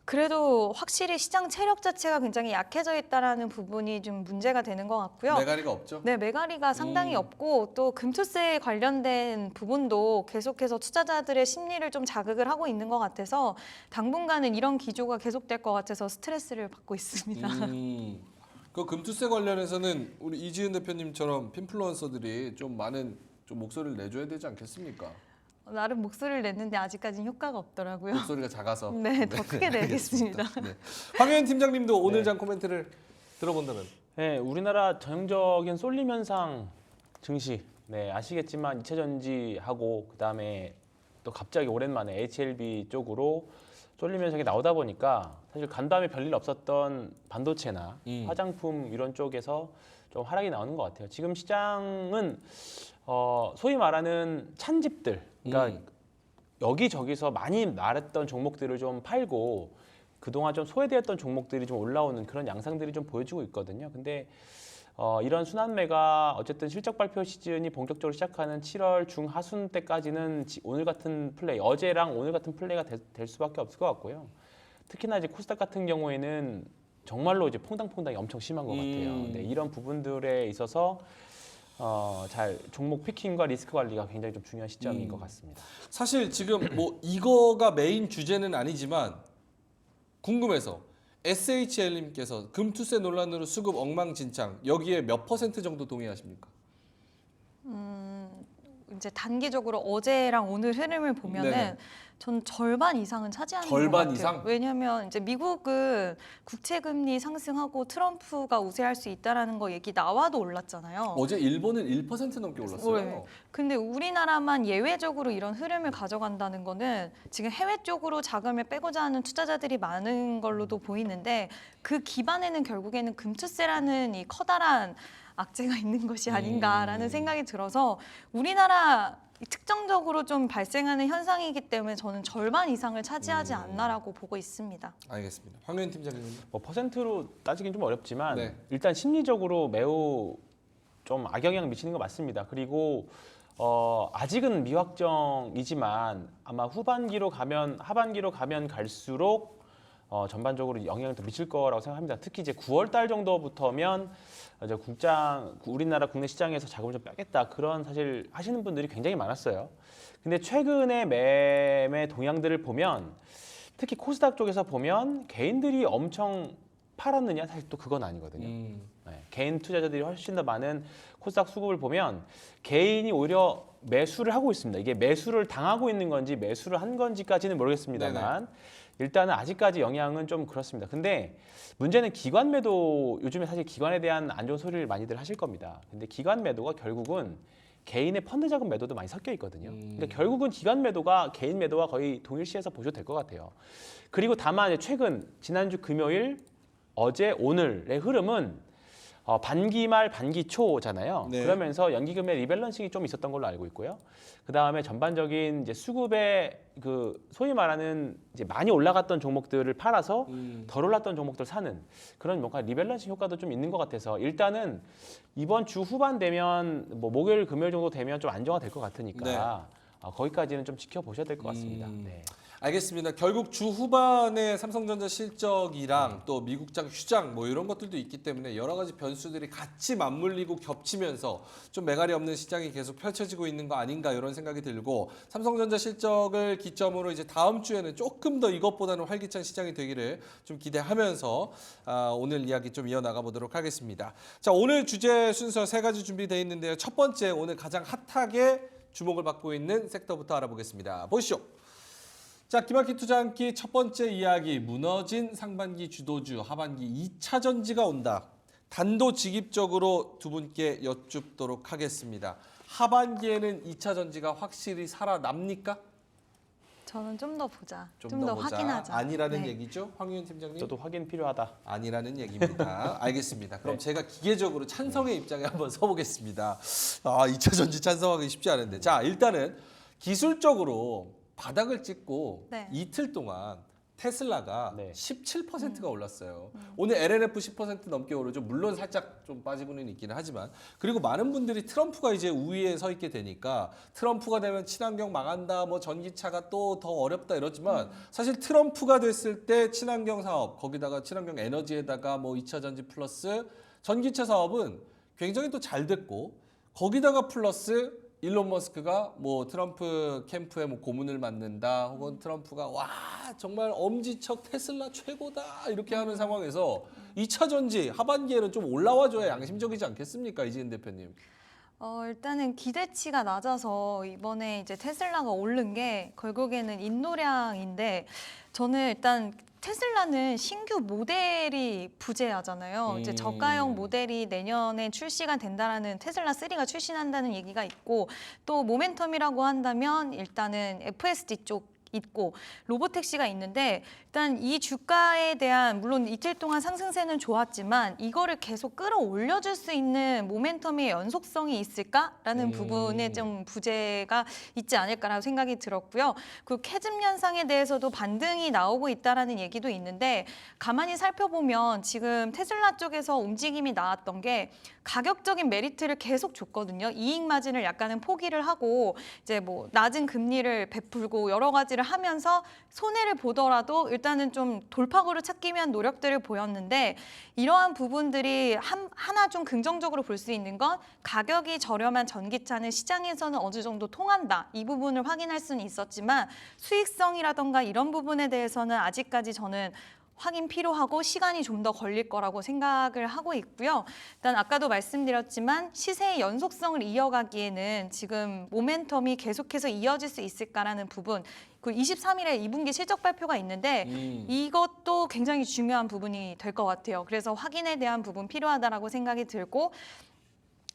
Speaker 6: 그래도 확실히 시장 체력 자체가 굉장히 약해져 있다라는 부분이 좀 문제가 되는 것 같고요.
Speaker 1: 매가리가 없죠?
Speaker 6: 네, 매가리가 상당히 없고 또 금투세 관련된 부분도 계속해서 투자자들의 심리를 좀 자극을 하고 있는 것 같아서 당분간은 이런 기조가 계속될 것 같아서 스트레스를 받고 있습니다.
Speaker 1: 그 금투세 관련해서는 우리 이지은 대표님처럼 핀플루언서들이 좀 많은 좀 목소리를 내줘야 되지 않겠습니까?
Speaker 6: 나름 목소리를 냈는데 아직까지는 효과가 없더라고요.
Speaker 1: 목소리가 작아서.
Speaker 6: 네, 더 크게 내겠습니다.
Speaker 1: 네. 황현 팀장님도 오늘 장 코멘트를 들어본다면.
Speaker 5: 네, 우리나라 전형적인 쏠림 현상 증시. 네, 아시겠지만 2차 전지하고 그다음에 또 갑자기 오랜만에 HLB 쪽으로 쏠림 현상이 나오다 보니까 사실 간밤에 별일 없었던 반도체나 화장품 이런 쪽에서 좀 하락이 나오는 것 같아요. 지금 시장은 소위 말하는 찬집들, 그러니까 여기저기서 많이 말했던 종목들을 좀 팔고 그동안 좀 소외되었던 종목들이 좀 올라오는 그런 양상들이 좀 보여지고 있거든요. 근데 이런 순환매가 어쨌든 실적 발표 시즌이 본격적으로 시작하는 7월 중하순 때까지는 오늘 같은 플레이, 어제랑 오늘 같은 플레이가 될 수밖에 없을 것 같고요. 특히나 이제 코스닥 같은 경우에는 정말로 이제 퐁당퐁당이 엄청 심한 것 같아요. 네, 이런 부분들에 있어서 잘 종목 피킹과 리스크 관리가 굉장히 좀 중요한 시점인 것 같습니다.
Speaker 1: 사실 지금 뭐 이거가 메인 주제는 아니지만 궁금해서 SHL님께서 금투세 논란으로 수급 엉망진창 여기에 몇 % 정도 동의하십니까?
Speaker 6: 이제 단기적으로 어제랑 오늘 흐름을 보면은
Speaker 1: 네네.
Speaker 6: 전 절반 이상은 차지하는
Speaker 1: 절반
Speaker 6: 것 같아요.
Speaker 1: 이상?
Speaker 6: 왜냐하면 이제 미국은 국채 금리 상승하고 트럼프가 우세할 수 있다라는 거 얘기 나와도 올랐잖아요.
Speaker 1: 어제 일본은 1% 넘게 올랐어요.
Speaker 6: 네. 근데 우리나라만 예외적으로 이런 흐름을 가져간다는 거는 지금 해외 쪽으로 자금을 빼고자 하는 투자자들이 많은 걸로도 보이는데 그 기반에는 결국에는 금투세라는 이 커다란 악재가 있는 것이 아닌가라는 생각이 들어서 우리나라 특정적으로 좀 발생하는 현상이기 때문에 저는 절반 이상을 차지하지 않나라고 보고 있습니다.
Speaker 1: 알겠습니다. 황교안 팀장님은
Speaker 5: 뭐 퍼센트로 따지긴 좀 어렵지만
Speaker 1: 네.
Speaker 5: 일단 심리적으로 매우 좀 악영향 미치는 거 맞습니다. 그리고 아직은 미확정이지만 아마 하반기로 가면 갈수록 전반적으로 영향을 더 미칠 거라고 생각합니다. 특히 이제 9월 달 정도부터면 이제 우리나라 국내 시장에서 자금을 좀 빼겠다 그런 사실 하시는 분들이 굉장히 많았어요. 근데 최근에 매매 동향들을 보면 특히 코스닥 쪽에서 보면 개인들이 엄청 팔았느냐 사실 또 그건 아니거든요. 네, 개인 투자자들이 훨씬 더 많은 코스닥 수급을 보면 개인이 오히려 매수를 하고 있습니다. 이게 매수를 당하고 있는 건지 매수를 한 건지까지는 모르겠습니다만 일단은 아직까지 영향은 좀 그렇습니다. 근데 문제는 기관 매도 요즘에 사실 기관에 대한 안 좋은 소리를 많이들 하실 겁니다. 근데 기관 매도가 결국은 개인의 펀드 자금 매도도 많이 섞여 있거든요. 그러니까 결국은 기관 매도가 개인 매도와 거의 동일시해서 보셔도 될 것 같아요. 그리고 다만 최근 지난주 금요일 어제 오늘의 흐름은 반기 말 반기 초잖아요.
Speaker 1: 네.
Speaker 5: 그러면서 연기금의 리밸런싱이 좀 있었던 걸로 알고 있고요. 그 다음에 전반적인 이제 수급의 그 소위 말하는 이제 많이 올라갔던 종목들을 팔아서 덜 올랐던 종목들 사는 그런 뭔가 리밸런싱 효과도 좀 있는 것 같아서 일단은 이번 주 후반 되면 뭐 목요일 금요일 정도 되면 좀 안정화될 것 같으니까 거기까지는 좀 지켜보셔야 될 것 같습니다. 네.
Speaker 1: 알겠습니다. 결국 주 후반에 삼성전자 실적이랑 또 미국장 휴장 뭐 이런 것들도 있기 때문에 여러 가지 변수들이 같이 맞물리고 겹치면서 좀 매갈이 없는 시장이 계속 펼쳐지고 있는 거 아닌가 이런 생각이 들고 삼성전자 실적을 기점으로 이제 다음 주에는 조금 더 이것보다는 활기찬 시장이 되기를 좀 기대하면서 오늘 이야기 좀 이어나가 보도록 하겠습니다. 자, 오늘 주제 순서 3가지 준비되어 있는데요. 첫 번째 오늘 가장 핫하게 주목을 받고 있는 섹터부터 알아보겠습니다. 보시죠. 자, 기마키 투자한끼 첫 번째 이야기, 무너진 상반기 주도주, 하반기 2차 전지가 온다. 단도직입적으로 두 분께 여쭙도록 하겠습니다. 하반기에는 2차 전지가 확실히 살아납니까?
Speaker 6: 저는 좀 더 보자.
Speaker 1: 좀
Speaker 6: 좀
Speaker 1: 더
Speaker 6: 더
Speaker 1: 보자.
Speaker 6: 확인하자.
Speaker 1: 아니라는
Speaker 6: 네.
Speaker 1: 얘기죠, 황윤 팀장님?
Speaker 5: 저도 확인 필요하다.
Speaker 1: 아니라는 얘기입니다. 알겠습니다. 그럼
Speaker 5: 네.
Speaker 1: 제가 기계적으로 찬성의 입장에 한번 서보겠습니다. 2차 전지 찬성하기 쉽지 않은데. 자, 일단은 기술적으로 바닥을 찍고
Speaker 6: 네.
Speaker 1: 이틀 동안 테슬라가
Speaker 5: 네.
Speaker 1: 17%가 올랐어요. 오늘 LNF 10% 넘게 오르죠. 물론 살짝 좀 빠지고는 있기는 하지만. 그리고 많은 분들이 트럼프가 이제 우위에 서 있게 되니까 트럼프가 되면 친환경 망한다, 뭐 전기차가 또 더 어렵다 이러지만 사실 트럼프가 됐을 때 친환경 사업, 거기다가 친환경 에너지에다가 뭐 2차 전지 플러스 전기차 사업은 굉장히 또 잘 됐고 거기다가 플러스 일론 머스크가 뭐 트럼프 캠프에 뭐 고문을 맡는다 혹은 트럼프가 와 정말 엄지척 테슬라 최고다 이렇게 하는 상황에서 2차 전지 하반기에는 좀 올라와줘야 양심적이지 않겠습니까, 이지은 대표님?
Speaker 6: 일단은 기대치가 낮아서 이번에 이제 테슬라가 오른 게 결국에는 인노량인데 저는 일단 테슬라는 신규 모델이 부재하잖아요. 이제 저가형 모델이 내년에 출시가 된다라는 테슬라 3가 출시한다는 얘기가 있고 또 모멘텀이라고 한다면 일단은 FSD 쪽 있고 로보택시가 있는데 일단 이 주가에 대한 물론 이틀 동안 상승세는 좋았지만 이거를 계속 끌어올려줄 수 있는 모멘텀의 연속성이 있을까라는 부분에 좀 부재가 있지 않을까라고 생각이 들었고요. 그 캐즘 현상에 대해서도 반등이 나오고 있다라는 얘기도 있는데 가만히 살펴보면 지금 테슬라 쪽에서 움직임이 나왔던 게 가격적인 메리트를 계속 줬거든요. 이익 마진을 약간은 포기를 하고 이제 뭐 낮은 금리를 베풀고 여러 가지를 리서치를 하면서 손해를 보더라도 일단은 좀 돌파구를 찾기 위한 노력들을 보였는데 이러한 부분들이 하나 좀 긍정적으로 볼 수 있는 건 가격이 저렴한 전기차는 시장에서는 어느 정도 통한다. 이 부분을 확인할 수는 있었지만 수익성이라던가 이런 부분에 대해서는 아직까지 저는 확인 필요하고 시간이 좀 더 걸릴 거라고 생각을 하고 있고요. 일단 아까도 말씀드렸지만 시세의 연속성을 이어가기에는 지금 모멘텀이 계속해서 이어질 수 있을까라는 부분, 그 23일에 2분기 실적 발표가 있는데 이것도 굉장히 중요한 부분이 될 것 같아요. 그래서 확인에 대한 부분 필요하다라고 생각이 들고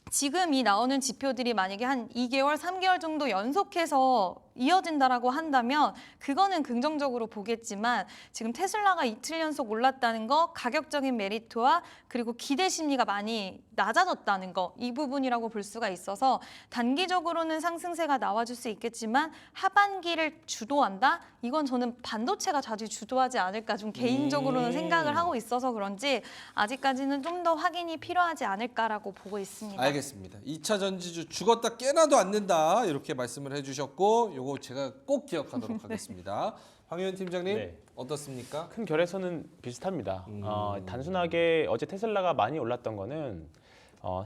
Speaker 6: 지금 이 나오는 지표들이 만약에 한 2개월, 3개월 정도 연속해서 이어진다라고 한다면 그거는 긍정적으로 보겠지만 지금 테슬라가 이틀 연속 올랐다는 거, 가격적인 메리트와 그리고 기대 심리가 많이 낮아졌다는 거, 이 부분이라고 볼 수가 있어서 단기적으로는 상승세가 나와줄 수 있겠지만 하반기를 주도한다? 이건 저는 반도체가 자주 주도하지 않을까 좀 개인적으로는 생각을 하고 있어서 그런지 아직까지는 좀 더 확인이 필요하지 않을까라고 보고 있습니다.
Speaker 1: 알겠습니다. 2차 전지주 죽었다 깨나도 않는다 이렇게 말씀을 해주셨고 요거 제가 꼭 기억하도록 하겠습니다. 황희연 팀장님
Speaker 5: 네.
Speaker 1: 어떻습니까?
Speaker 5: 큰 결에서는 비슷합니다. 단순하게 어제 테슬라가 많이 올랐던 거는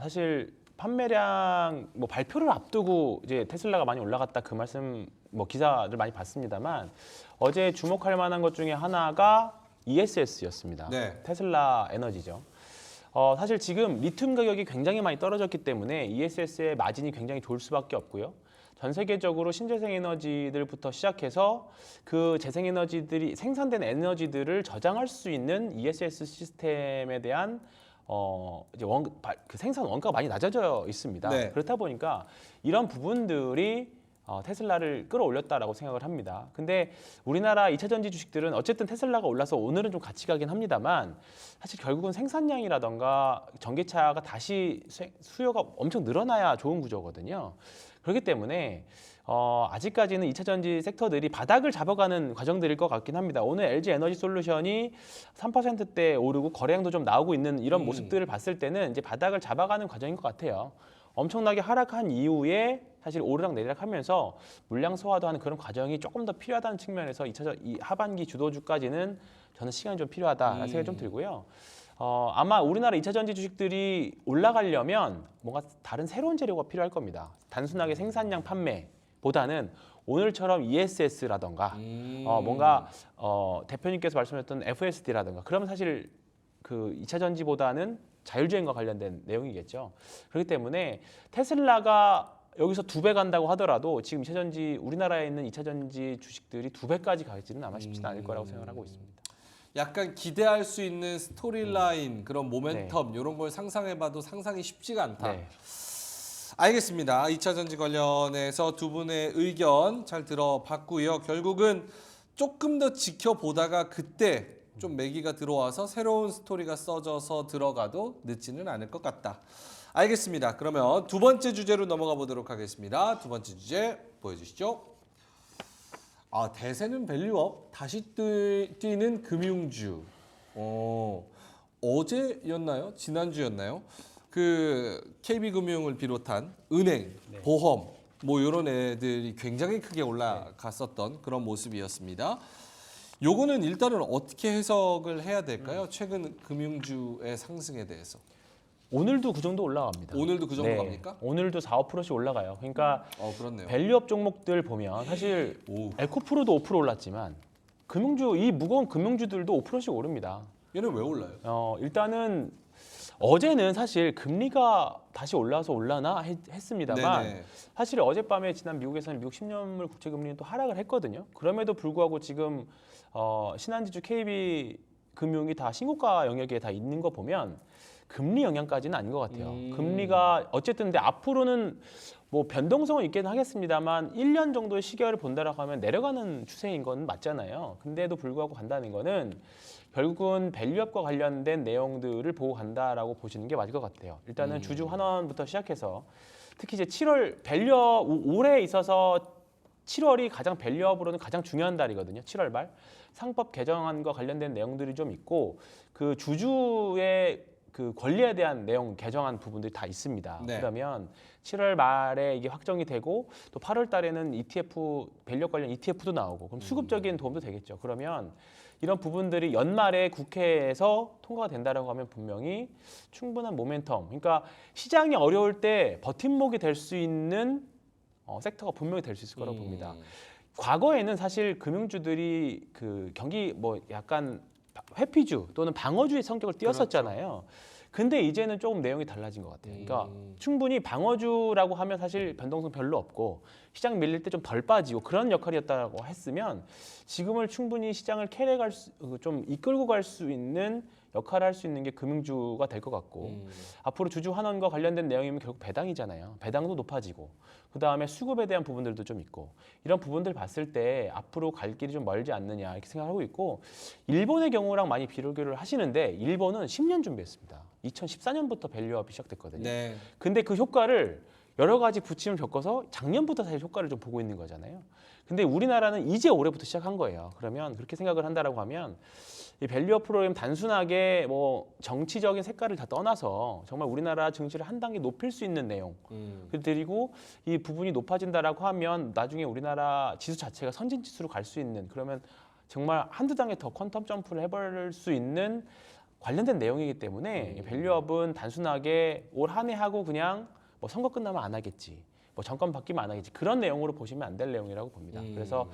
Speaker 5: 사실 판매량 뭐 발표를 앞두고 이제 테슬라가 많이 올라갔다 그 말씀 뭐 기사를 많이 봤습니다만 어제 주목할 만한 것 중에 하나가 ESS였습니다.
Speaker 1: 네.
Speaker 5: 테슬라 에너지죠. 사실 지금 리튬 가격이 굉장히 많이 떨어졌기 때문에 ESS의 마진이 굉장히 좋을 수밖에 없고요. 전 세계적으로 신재생 에너지들부터 시작해서 그 재생 에너지들이 생산된 에너지들을 저장할 수 있는 ESS 시스템에 대한 이제 그 생산 원가가 많이 낮아져 있습니다.
Speaker 1: 네.
Speaker 5: 그렇다 보니까 이런 부분들이 테슬라를 끌어올렸다라고 생각을 합니다. 근데 우리나라 2차 전지 주식들은 어쨌든 테슬라가 올라서 오늘은 좀 같이 가긴 합니다만 사실 결국은 생산량이라던가 전기차가 다시 수요가 엄청 늘어나야 좋은 구조거든요. 그렇기 때문에 아직까지는 2차 전지 섹터들이 바닥을 잡아가는 과정들일 것 같긴 합니다. 오늘 LG 에너지 솔루션이 3%대 오르고 거래량도 좀 나오고 있는 이런 모습들을 봤을 때는 이제 바닥을 잡아가는 과정인 것 같아요. 엄청나게 하락한 이후에 사실 오르락 내리락 하면서 물량 소화도 하는 그런 과정이 조금 더 필요하다는 측면에서 이 하반기 주도주까지는 저는 시간이 좀 필요하다라는 생각이 좀 들고요. 아마 우리나라 2차 전지 주식들이 올라가려면 뭔가 다른 새로운 재료가 필요할 겁니다. 단순하게 생산량 판매보다는 오늘처럼 ESS라던가 뭔가 대표님께서 말씀하셨던 FSD라던가 그러면 사실 그 2차 전지보다는 자율주행과 관련된 내용이겠죠. 그렇기 때문에 테슬라가 여기서 2배 간다고 하더라도 지금 2차 전지 우리나라에 있는 2차 전지 주식들이 2배까지 가지는 아마 쉽지는 않을 거라고 생각을 하고 있습니다.
Speaker 1: 약간 기대할 수 있는 스토리라인 그런 모멘텀 이런 걸 상상해봐도 상상이 쉽지가 않다.
Speaker 5: 네.
Speaker 1: 알겠습니다. 2차 전지 관련해서 두 분의 의견 잘 들어봤고요. 결국은 조금 더 지켜보다가 그때 좀 매기가 들어와서 새로운 스토리가 써져서 들어가도 늦지는 않을 것 같다. 알겠습니다. 그러면 두 번째 주제로 넘어가 보도록 하겠습니다. 두 번째 주제 보여주시죠. 대세는 밸류업, 다시 뛰는 금융주. 어제였나요? 지난주였나요? 그 KB금융을 비롯한 은행, 보험 뭐 이런 애들이 굉장히 크게 올라갔었던 그런 모습이었습니다. 요거는 일단은 어떻게 해석을 해야 될까요? 최근 금융주의 상승에 대해서.
Speaker 5: 오늘도 그 정도 올라갑니다.
Speaker 1: 오늘도 그 정도 갑니까?
Speaker 5: 오늘도 4~5%씩 올라가요. 그러니까
Speaker 1: 그렇네요.
Speaker 5: 밸류업 종목들 보면 사실 에코프로도 5% 올랐지만 이 무거운 금융주들도 5%씩 오릅니다.
Speaker 1: 얘는 왜 올라요?
Speaker 5: 일단은 어제는 사실 금리가 다시 올라서 올라나 했습니다만
Speaker 1: 네네.
Speaker 5: 사실 어젯밤에 지난 미국에서는 미국 10년물 국채 금리는 또 하락을 했거든요. 그럼에도 불구하고 지금 신한지주 KB금융이 다 신고가 영역에 다 있는 거 보면 금리 영향까지는 아닌 것 같아요. 금리가 어쨌든 근데 앞으로는 뭐 변동성은 있긴 하겠습니다만 1년 정도의 시계를 본다라고 하면 내려가는 추세인 건 맞잖아요. 근데도 불구하고 간다는 거는 결국은 밸류업과 관련된 내용들을 보고 간다라고 보시는 게 맞을 것 같아요. 일단은 주주 환원부터 시작해서 특히 이제 7월 올해에 있어서 7월이 가장 밸류업으로는 가장 중요한 달이거든요. 7월 말 상법 개정안과 관련된 내용들이 좀 있고 그 주주의 그 권리에 대한 내용 개정한 부분들이 다 있습니다.
Speaker 1: 네.
Speaker 5: 그러면 7월 말에 이게 확정이 되고 또 8월 달에는 ETF 밸류업 관련 ETF도 나오고 그럼 수급적인 도움도 되겠죠. 그러면 이런 부분들이 연말에 국회에서 통과가 된다라고 하면 분명히 충분한 모멘텀. 그러니까 시장이 어려울 때 버팀목이 될 수 있는 섹터가 분명히 될 수 있을 거라고 봅니다. 과거에는 사실 금융주들이 그 경기 뭐 약간 회피주 또는 방어주의 성격을 띄었었잖아요. 근데 이제는 조금 내용이 달라진 것 같아요. 그러니까 충분히 방어주라고 하면 사실 변동성 별로 없고 시장 밀릴 때 좀 덜 빠지고 그런 역할이었다고 했으면 지금을 충분히 시장을 캐리할 좀 이끌고 갈 수 있는 역할을 할 수 있는 게 금융주가 될 것 같고 앞으로 주주 환원과 관련된 내용이면 결국 배당이잖아요. 배당도 높아지고 그다음에 수급에 대한 부분들도 좀 있고 이런 부분들 봤을 때 앞으로 갈 길이 좀 멀지 않느냐 이렇게 생각하고 있고 일본의 경우랑 많이 비교를 하시는데 일본은 10년 준비했습니다. 2014년부터 밸류업이 시작됐거든요.
Speaker 1: 네.
Speaker 5: 근데 그 효과를 여러 가지 부침을 겪어서 작년부터 사실 효과를 좀 보고 있는 거잖아요. 근데 우리나라는 이제 올해부터 시작한 거예요. 그러면 그렇게 생각을 한다라고 하면 이 밸류업 프로그램 단순하게 뭐 정치적인 색깔을 다 떠나서 정말 우리나라 증시를 한 단계 높일 수 있는 내용 그리고 이 부분이 높아진다라고 하면 나중에 우리나라 지수 자체가 선진 지수로 갈 수 있는 그러면 정말 한두 단계 더 퀀텀 점프를 해버릴 수 있는 관련된 내용이기 때문에 이 밸류업은 단순하게 올 한 해 하고 그냥 뭐 선거 끝나면 안 하겠지, 뭐 정권 바뀌면 안 하겠지 그런 내용으로 보시면 안 될 내용이라고 봅니다. 그래서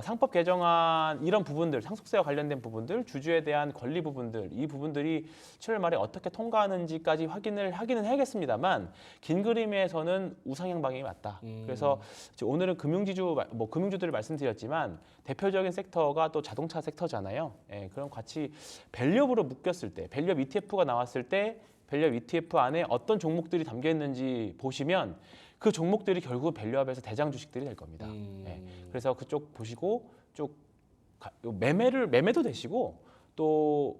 Speaker 5: 상법 개정안 이런 부분들, 상속세와 관련된 부분들, 주주에 대한 권리 부분들 이 부분들이 7월 말에 어떻게 통과하는지까지 확인을 하기는 해야겠습니다만 긴 그림에서는 우상향 방향이 맞다. 그래서 오늘은 금융주들을 말씀드렸지만 대표적인 섹터가 또 자동차 섹터잖아요. 예, 그럼 같이 밸류업으로 묶였을 때, 밸류업 ETF가 나왔을 때 밸류업 ETF 안에 어떤 종목들이 담겨 있는지 보시면 그 종목들이 결국 밸류업에서 대장 주식들이 될 겁니다. 예, 그래서 그쪽 보시고 쭉 매매도 되시고 또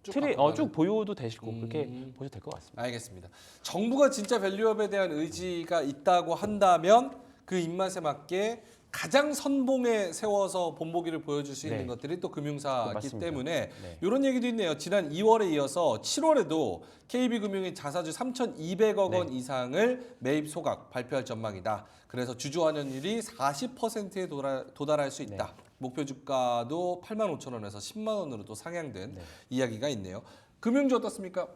Speaker 5: 쭉 보유도 되시고 그렇게 보셔도 될 것 같습니다.
Speaker 1: 알겠습니다. 정부가 진짜 밸류업에 대한 의지가 있다고 한다면 그 입맛에 맞게 가장 선봉에 세워서 본보기를 보여줄 수 있는
Speaker 5: 네.
Speaker 1: 것들이 또 금융사이기
Speaker 5: 맞습니다.
Speaker 1: 때문에
Speaker 5: 네.
Speaker 1: 이런 얘기도 있네요. 지난 2월에 이어서 7월에도 KB금융이 자사주 3,200억 원 이상을 매입 소각 발표할 전망이다. 그래서 주주 환원율이 40%에 도달할 수 있다. 목표 주가도 85,000원에서 10만 원으로 또 상향된 이야기가 있네요. 금융주 어떻습니까?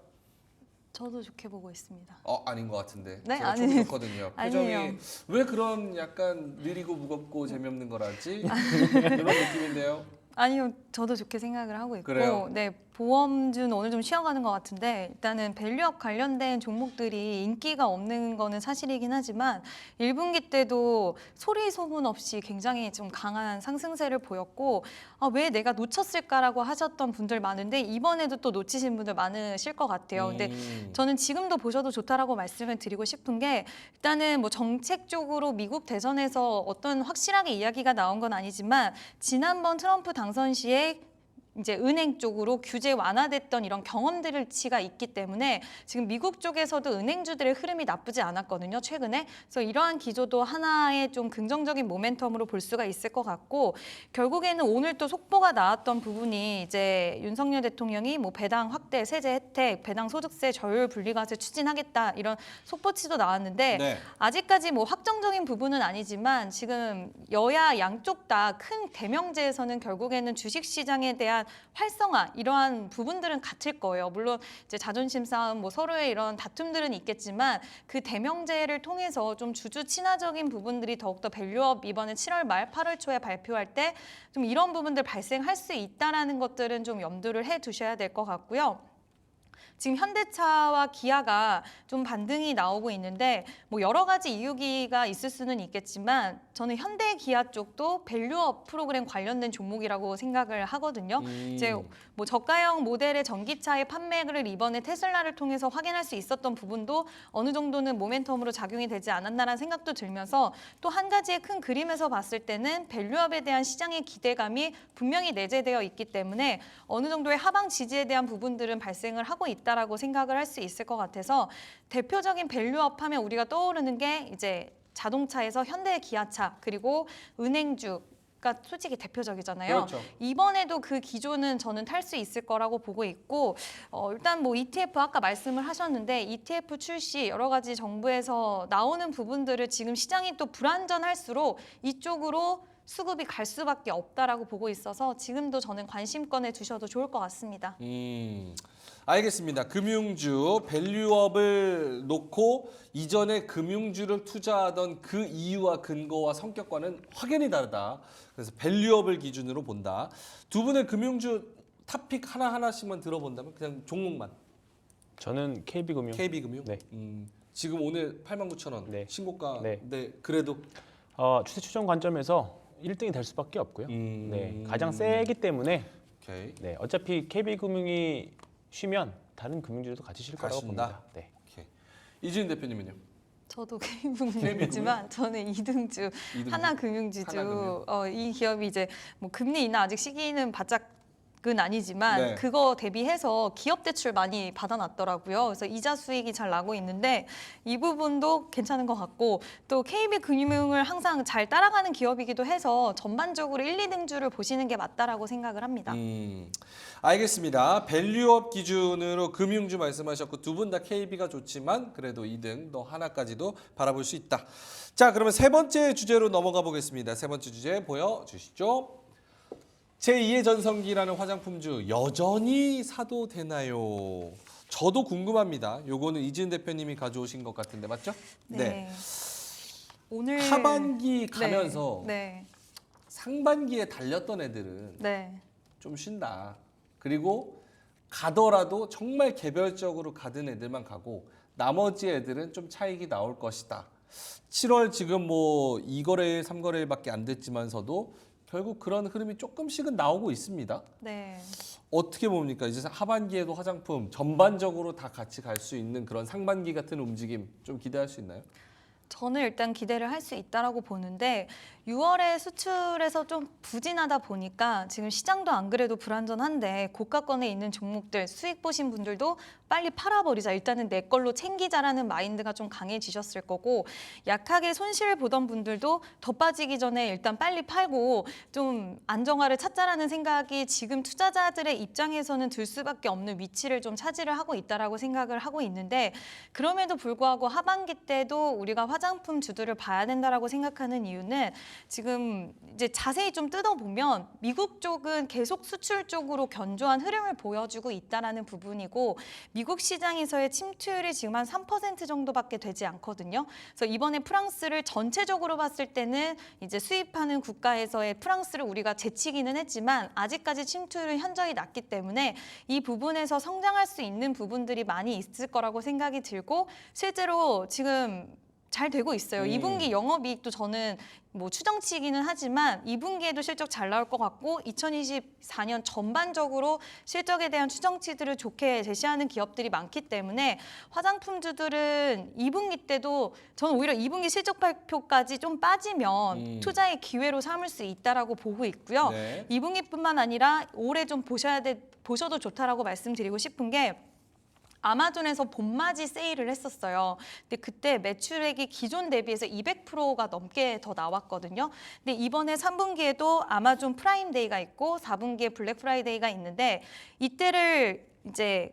Speaker 6: 저도 좋게 보고 있습니다.
Speaker 1: 아닌 것 같은데.
Speaker 6: 네?
Speaker 1: 제가
Speaker 6: 아니,
Speaker 1: 촉이 좋거든요. 표정이
Speaker 6: 아니에요.
Speaker 1: 왜 그런 약간 느리고 무겁고 재미없는 거라지? 이런 느낌인데요.
Speaker 6: 아니요, 저도 좋게 생각을 하고 있고,
Speaker 1: 그래요?
Speaker 6: 네, 보험주는 오늘 좀 쉬어가는 것 같은데 일단은 밸류업 관련된 종목들이 인기가 없는 거는 사실이긴 하지만 1분기 때도 소리 소문 없이 굉장히 좀 강한 상승세를 보였고 왜 내가 놓쳤을까라고 하셨던 분들 많은데 이번에도 또 놓치신 분들 많으실 것 같아요. 근데 저는 지금도 보셔도 좋다라고 말씀을 드리고 싶은 게 일단은 뭐 정책적으로 미국 대선에서 어떤 확실하게 이야기가 나온 건 아니지만 지난번 트럼프 당선 시에 이제 은행 쪽으로 규제 완화됐던 이런 경험들치가 있기 때문에 지금 미국 쪽에서도 은행주들의 흐름이 나쁘지 않았거든요, 최근에. 그래서 이러한 기조도 하나의 좀 긍정적인 모멘텀으로 볼 수가 있을 것 같고 결국에는 오늘 또 속보가 나왔던 부분이 이제 윤석열 대통령이 뭐 배당 확대, 세제 혜택, 배당 소득세 저율 분리과세 추진하겠다 이런 속보치도 나왔는데
Speaker 1: 네.
Speaker 6: 아직까지 뭐 확정적인 부분은 아니지만 지금 여야 양쪽 다 큰 대명제에서는 결국에는 주식시장에 대한 활성화 이러한 부분들은 같을 거예요. 물론 이제 자존심 싸움, 뭐 서로의 이런 다툼들은 있겠지만 그 대명제를 통해서 좀 주주 친화적인 부분들이 더욱더 밸류업 이번에 7월 말 8월 초에 발표할 때 좀 이런 부분들 발생할 수 있다라는 것들은 좀 염두를 해 두셔야 될 것 같고요. 지금 현대차와 기아가 좀 반등이 나오고 있는데 뭐 여러 가지 이유가 있을 수는 있겠지만 저는 현대 기아 쪽도 밸류업 프로그램 관련된 종목이라고 생각을 하거든요. 이제 뭐 저가형 모델의 전기차의 판매를 이번에 테슬라를 통해서 확인할 수 있었던 부분도 어느 정도는 모멘텀으로 작용이 되지 않았나라는 생각도 들면서 또 한 가지의 큰 그림에서 봤을 때는 밸류업에 대한 시장의 기대감이 분명히 내재되어 있기 때문에 어느 정도의 하방 지지에 대한 부분들은 발생을 하고 있다라고 생각을 할 수 있을 것 같아서 대표적인 밸류업 하면 우리가 떠오르는 게 이제 자동차에서 현대 기아차 그리고 은행주 가 솔직히 대표적이잖아요.
Speaker 1: 그렇죠.
Speaker 6: 이번에도 그 기조는 저는 탈 수 있을 거라고 보고 있고 일단 뭐 ETF 아까 말씀을 하셨는데 ETF 출시 여러 가지 정부에서 나오는 부분들을 지금 시장이 또 불안전할수록 이쪽으로 수급이 갈 수밖에 없다라고 보고 있어서 지금도 저는 관심권에 두셔도 좋을 것 같습니다.
Speaker 1: 알겠습니다. 금융주 밸류업을 놓고 이전에 금융주를 투자하던 그 이유와 근거와 성격과는 확연히 다르다. 그래서 밸류업을 기준으로 본다. 두 분의 금융주 탑픽 하나하나씩만 들어본다면 그냥 종목만.
Speaker 5: 저는 KB금융.
Speaker 1: KB금융.
Speaker 5: 네.
Speaker 1: 지금 오늘 89,000원
Speaker 5: 네.
Speaker 1: 신고가.
Speaker 5: 네.
Speaker 1: 네. 그래도
Speaker 5: 추세 추정 관점에서 1등이 될 수밖에 없고요. 네, 가장 세기 때문에
Speaker 1: 오케이.
Speaker 5: 네, 어차피 KB금융이 쉬면 다른 금융주도 같이 쉴 거라고
Speaker 1: 가신다?
Speaker 5: 봅니다. 네.
Speaker 1: 오케이. 이지은 대표님은요?
Speaker 6: 저도 KB금융이지만 저는 2등주
Speaker 1: 이등주?
Speaker 6: 하나금융지주
Speaker 1: 하나금융.
Speaker 6: 이 기업이 이제 뭐 금리 인하 아직 시기는 바짝 은 아니지만
Speaker 1: 네.
Speaker 6: 그거 대비해서 기업 대출 많이 받아놨더라고요. 그래서 이자 수익이 잘 나고 있는데 이 부분도 괜찮은 것 같고 또 KB금융을 항상 잘 따라가는 기업이기도 해서 전반적으로 1, 2등주를 보시는 게 맞다라고 생각을 합니다.
Speaker 1: 알겠습니다. 밸류업 기준으로 금융주 말씀하셨고 두 분 다 KB가 좋지만 그래도 2등 또 하나까지도 바라볼 수 있다. 자, 그러면 세 번째 주제로 넘어가 보겠습니다. 세 번째 주제 보여주시죠. 제2의 전성기라는 화장품주 여전히 사도 되나요? 저도 궁금합니다. 요거는 이지은 대표님이 가져오신 것 같은데 맞죠?
Speaker 6: 네. 오늘
Speaker 1: 하반기 가면서
Speaker 6: 네.
Speaker 1: 상반기에 달렸던 애들은
Speaker 6: 네.
Speaker 1: 좀 쉰다. 그리고 가더라도 정말 개별적으로 가던 애들만 가고 나머지 애들은 좀 차익이 나올 것이다. 7월 지금 뭐 2거래일, 3거래일밖에 안 됐지만서도 결국 그런 흐름이 조금씩은 나오고 있습니다.
Speaker 6: 네.
Speaker 1: 어떻게 봅니까? 이제 하반기에도 화장품 전반적으로 다 같이 갈 수 있는 그런 상반기 같은 움직임 좀 기대할 수 있나요?
Speaker 6: 저는 일단 기대를 할 수 있다라고 보는데 6월에 수출에서 좀 부진하다 보니까 지금 시장도 안 그래도 불안전한데 고가권에 있는 종목들 수익 보신 분들도 빨리 팔아버리자. 일단은 내 걸로 챙기자라는 마인드가 좀 강해지셨을 거고 약하게 손실 보던 분들도 더 빠지기 전에 일단 빨리 팔고 좀 안정화를 찾자라는 생각이 지금 투자자들의 입장에서는 들 수밖에 없는 위치를 좀 차지를 하고 있다라고 생각을 하고 있는데 그럼에도 불구하고 하반기 때도 우리가 화장품 주들을 봐야 된다라고 생각하는 이유는 지금 이제 자세히 좀 뜯어보면 미국 쪽은 계속 수출 쪽으로 견조한 흐름을 보여주고 있다라는 부분이고 미국 시장에서의 침투율이 지금 한 3% 정도밖에 되지 않거든요. 그래서 이번에 프랑스를 전체적으로 봤을 때는 이제 수입하는 국가에서의 프랑스를 우리가 제치기는 했지만 아직까지 침투율은 현저히 낮기 때문에 이 부분에서 성장할 수 있는 부분들이 많이 있을 거라고 생각이 들고 실제로 지금 잘 되고 있어요. 2분기 영업이익도 저는 뭐 추정치기는 하지만 2분기에도 실적 잘 나올 것 같고 2024년 전반적으로 실적에 대한 추정치들을 좋게 제시하는 기업들이 많기 때문에 화장품주들은 2분기 때도 저는 오히려 2분기 실적 발표까지 좀 빠지면 투자의 기회로 삼을 수 있다라고 보고 있고요.
Speaker 1: 네.
Speaker 6: 2분기뿐만 아니라 올해 좀 보셔도 좋다라고 말씀드리고 싶은 게 아마존에서 봄맞이 세일을 했었어요. 근데 그때 매출액이 기존 대비해서 200%가 넘게 더 나왔거든요. 근데 이번에 3분기에도 아마존 프라임데이가 있고 4분기에 블랙 프라이데이가 있는데 이때를 이제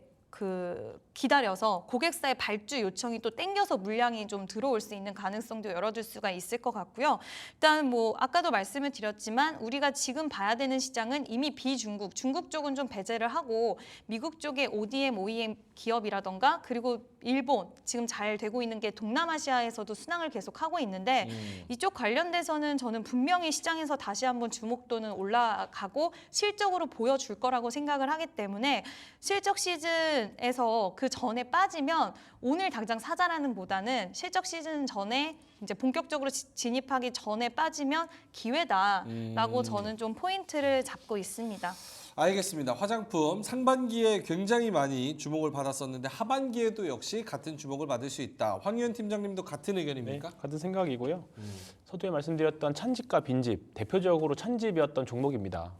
Speaker 6: 기다려서 고객사의 발주 요청이 또 땡겨서 물량이 좀 들어올 수 있는 가능성도 열어줄 수가 있을 것 같고요. 일단 뭐 아까도 말씀을 드렸지만 우리가 지금 봐야 되는 시장은 이미 비중국, 중국 쪽은 좀 배제를 하고 미국 쪽의 ODM, OEM 기업이라던가 그리고 일본 지금 잘 되고 있는 게 동남아시아에서도 순항을 계속하고 있는데 이쪽 관련돼서는 저는 분명히 시장에서 다시 한번 주목도는 올라가고 실적으로 보여줄 거라고 생각을 하기 때문에 실적 시즌에서 그 전에 빠지면 오늘 당장 사자라는 보다는 실적 시즌 전에 이제 본격적으로 진입하기 전에 빠지면 기회다라고 저는 좀 포인트를 잡고 있습니다.
Speaker 1: 알겠습니다. 화장품 상반기에 굉장히 많이 주목을 받았었는데 하반기에도 역시 같은 주목을 받을 수 있다. 황유현 팀장님도 같은
Speaker 5: 네,
Speaker 1: 의견입니까?
Speaker 5: 같은 생각이고요. 서두에 말씀드렸던 찬집과 빈집, 대표적으로 찬집이었던 종목입니다.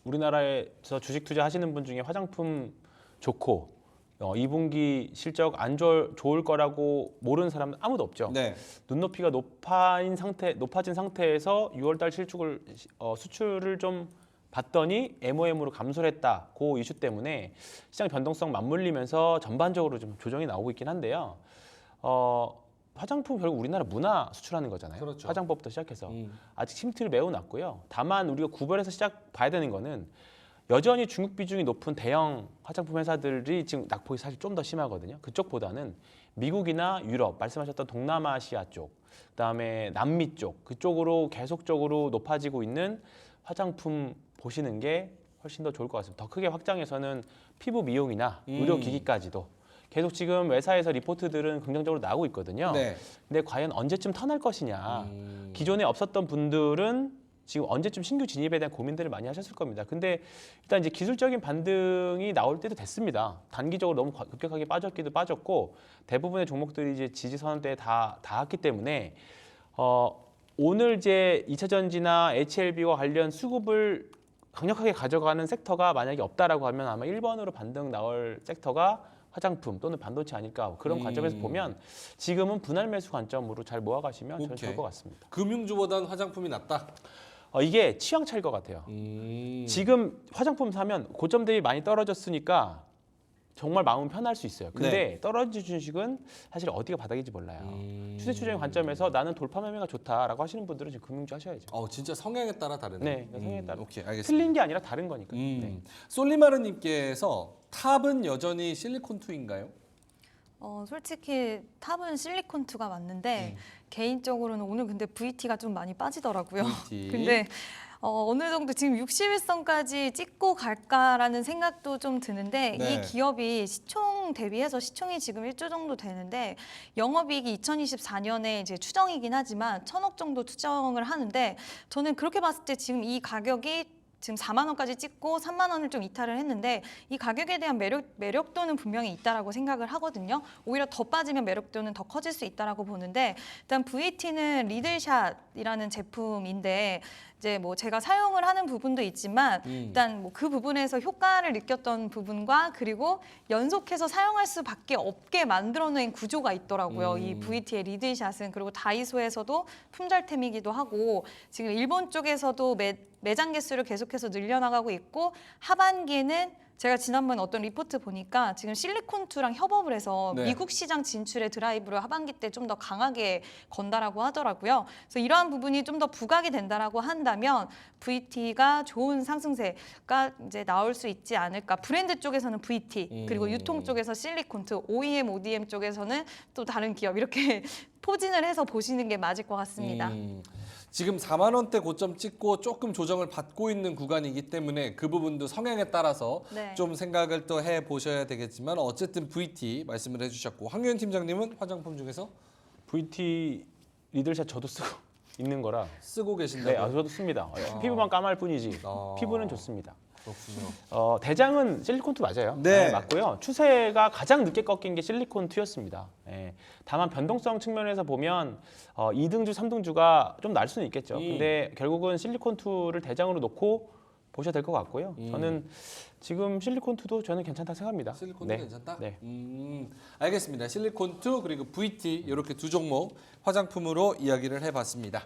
Speaker 5: 우리나라에서 주식 투자하시는 분 중에 화장품 좋고 2분기 실적 안 좋을 거라고 모르는 사람은 아무도 없죠.
Speaker 1: 네.
Speaker 5: 눈높이가 높아진 상태에서 6월달 수출을 좀 봤더니 MOM으로 감소를 했다. 그 이슈 때문에 시장 변동성 맞물리면서 전반적으로 좀 조정이 나오고 있긴 한데요. 화장품 결국 우리나라 문화 수출하는 거잖아요.
Speaker 1: 그렇죠.
Speaker 5: 화장법부터 시작해서 아직 침투를 매우 낮고요. 다만 우리가 구별해서 봐야 되는 거는 여전히 중국 비중이 높은 대형 화장품 회사들이 지금 낙폭이 사실 좀 더 심하거든요. 그쪽보다는 미국이나 유럽, 말씀하셨던 동남아시아 쪽, 그다음에 남미 쪽, 그쪽으로 계속적으로 높아지고 있는 화장품 보시는 게 훨씬 더 좋을 것 같습니다. 더 크게 확장해서는 피부 미용이나 의료기기까지도 계속 지금 회사에서 리포트들은 긍정적으로 나오고 있거든요.
Speaker 1: 네.
Speaker 5: 근데 과연 언제쯤 턴할 것이냐. 기존에 없었던 분들은 지금 언제쯤 신규 진입에 대한 고민들을 많이 하셨을 겁니다. 근데 일단 이제 기술적인 반등이 나올 때도 됐습니다. 단기적으로 너무 급격하게 빠졌기도 빠졌고 대부분의 종목들이 이제 지지선언대에 다 닿았기 때문에 오늘 이제 2차 전지나 HLB와 관련 수급을 강력하게 가져가는 섹터가 만약에 없다라고 하면 아마 1번으로 반등 나올 섹터가 화장품 또는 반도체 아닐까 그런 관점에서 보면 지금은 분할 매수 관점으로 잘 모아가시면 저는 좋을 것 같습니다.
Speaker 1: 금융주보단 화장품이 낫다.
Speaker 5: 이게 취향 차일 것 같아요. 지금 화장품 사면 고점 대비 많이 떨어졌으니까 정말 마음 편할 수 있어요. 근데 떨어진 주식은 사실 어디가 바닥인지 몰라요. 추세 추정의 관점에서 나는 돌파 매매가 좋다라고 하시는 분들은 지금 금융주 하셔야죠.
Speaker 1: 진짜 성향에 따라 다르네.
Speaker 5: 네, 성향에 따라.
Speaker 1: 오케이, 알겠습니다.
Speaker 5: 틀린 게 아니라 다른 거니까. 네.
Speaker 1: 솔리마르님께서 탑은 여전히 실리콘2인가요?
Speaker 6: 솔직히 탑은 실리콘2가 맞는데 개인적으로는 오늘 근데 VT가 좀 많이 빠지더라고요.
Speaker 1: VT.
Speaker 6: 근데 어느 정도 지금 60일선까지 찍고 갈까라는 생각도 좀 드는데
Speaker 1: 네.
Speaker 6: 이 기업이 시총 대비해서 시총이 지금 1조 정도 되는데 영업이익이 2024년에 이제 추정이긴 하지만 1,000억 정도 추정을 하는데 저는 그렇게 봤을 때 지금 이 가격이 지금 4만 원까지 찍고 3만 원을 좀 이탈을 했는데 이 가격에 대한 매력도는 분명히 있다라고 생각을 하거든요. 오히려 더 빠지면 매력도는 더 커질 수 있다라고 보는데 일단 VT는 리들샷이라는 제품인데 이제 뭐 제가 사용을 하는 부분도 있지만 일단 뭐 그 부분에서 효과를 느꼈던 부분과 그리고 연속해서 사용할 수밖에 없게 만들어낸 구조가 있더라고요. 이 VT의 리들샷은 그리고 다이소에서도 품절템이기도 하고 지금 일본 쪽에서도 매장 개수를 계속해서 늘려나가고 있고 하반기에는 제가 지난번 어떤 리포트 보니까 지금 실리콘2랑 협업을 해서
Speaker 1: 네.
Speaker 6: 미국 시장 진출의 드라이브를 하반기 때 좀 더 강하게 건다라고 하더라고요. 그래서 이러한 부분이 좀 더 부각이 된다라고 한다면 VT가 좋은 상승세가 이제 나올 수 있지 않을까. 브랜드 쪽에서는 VT 그리고 유통 쪽에서 실리콘2, OEM, ODM 쪽에서는 또 다른 기업 이렇게 포진을 해서 보시는 게 맞을 것 같습니다.
Speaker 1: 지금 4만 원대 고점 찍고 조금 조정을 받고 있는 구간이기 때문에 그 부분도 성향에 따라서
Speaker 6: 네.
Speaker 1: 좀 생각을 또 해보셔야 되겠지만 어쨌든 VT 말씀을 해주셨고 황교안 팀장님은 화장품 중에서
Speaker 5: VT 리들샷 저도 쓰고 있는 거라.
Speaker 1: 쓰고
Speaker 5: 네,
Speaker 1: 계신다고요?
Speaker 5: 저도 씁니다. 피부만 까말 뿐이지.
Speaker 1: 아.
Speaker 5: 피부는 좋습니다.
Speaker 1: 그렇군요.
Speaker 5: 대장은 실리콘2 맞아요.
Speaker 1: 네.
Speaker 5: 맞고요. 추세가 가장 늦게 꺾인 게 실리콘2였습니다. 다만 변동성 측면에서 보면 2등주, 3등주가 좀 날 수는 있겠죠. 근데 결국은 실리콘2를 대장으로 놓고 보셔야 될 것 같고요. 저는 지금 실리콘2도 저는 괜찮다 생각합니다.
Speaker 1: 실리콘도 괜찮다?
Speaker 5: 네.
Speaker 1: 알겠습니다. 실리콘2 그리고 VT 이렇게 두 종목 화장품으로 이야기를 해봤습니다.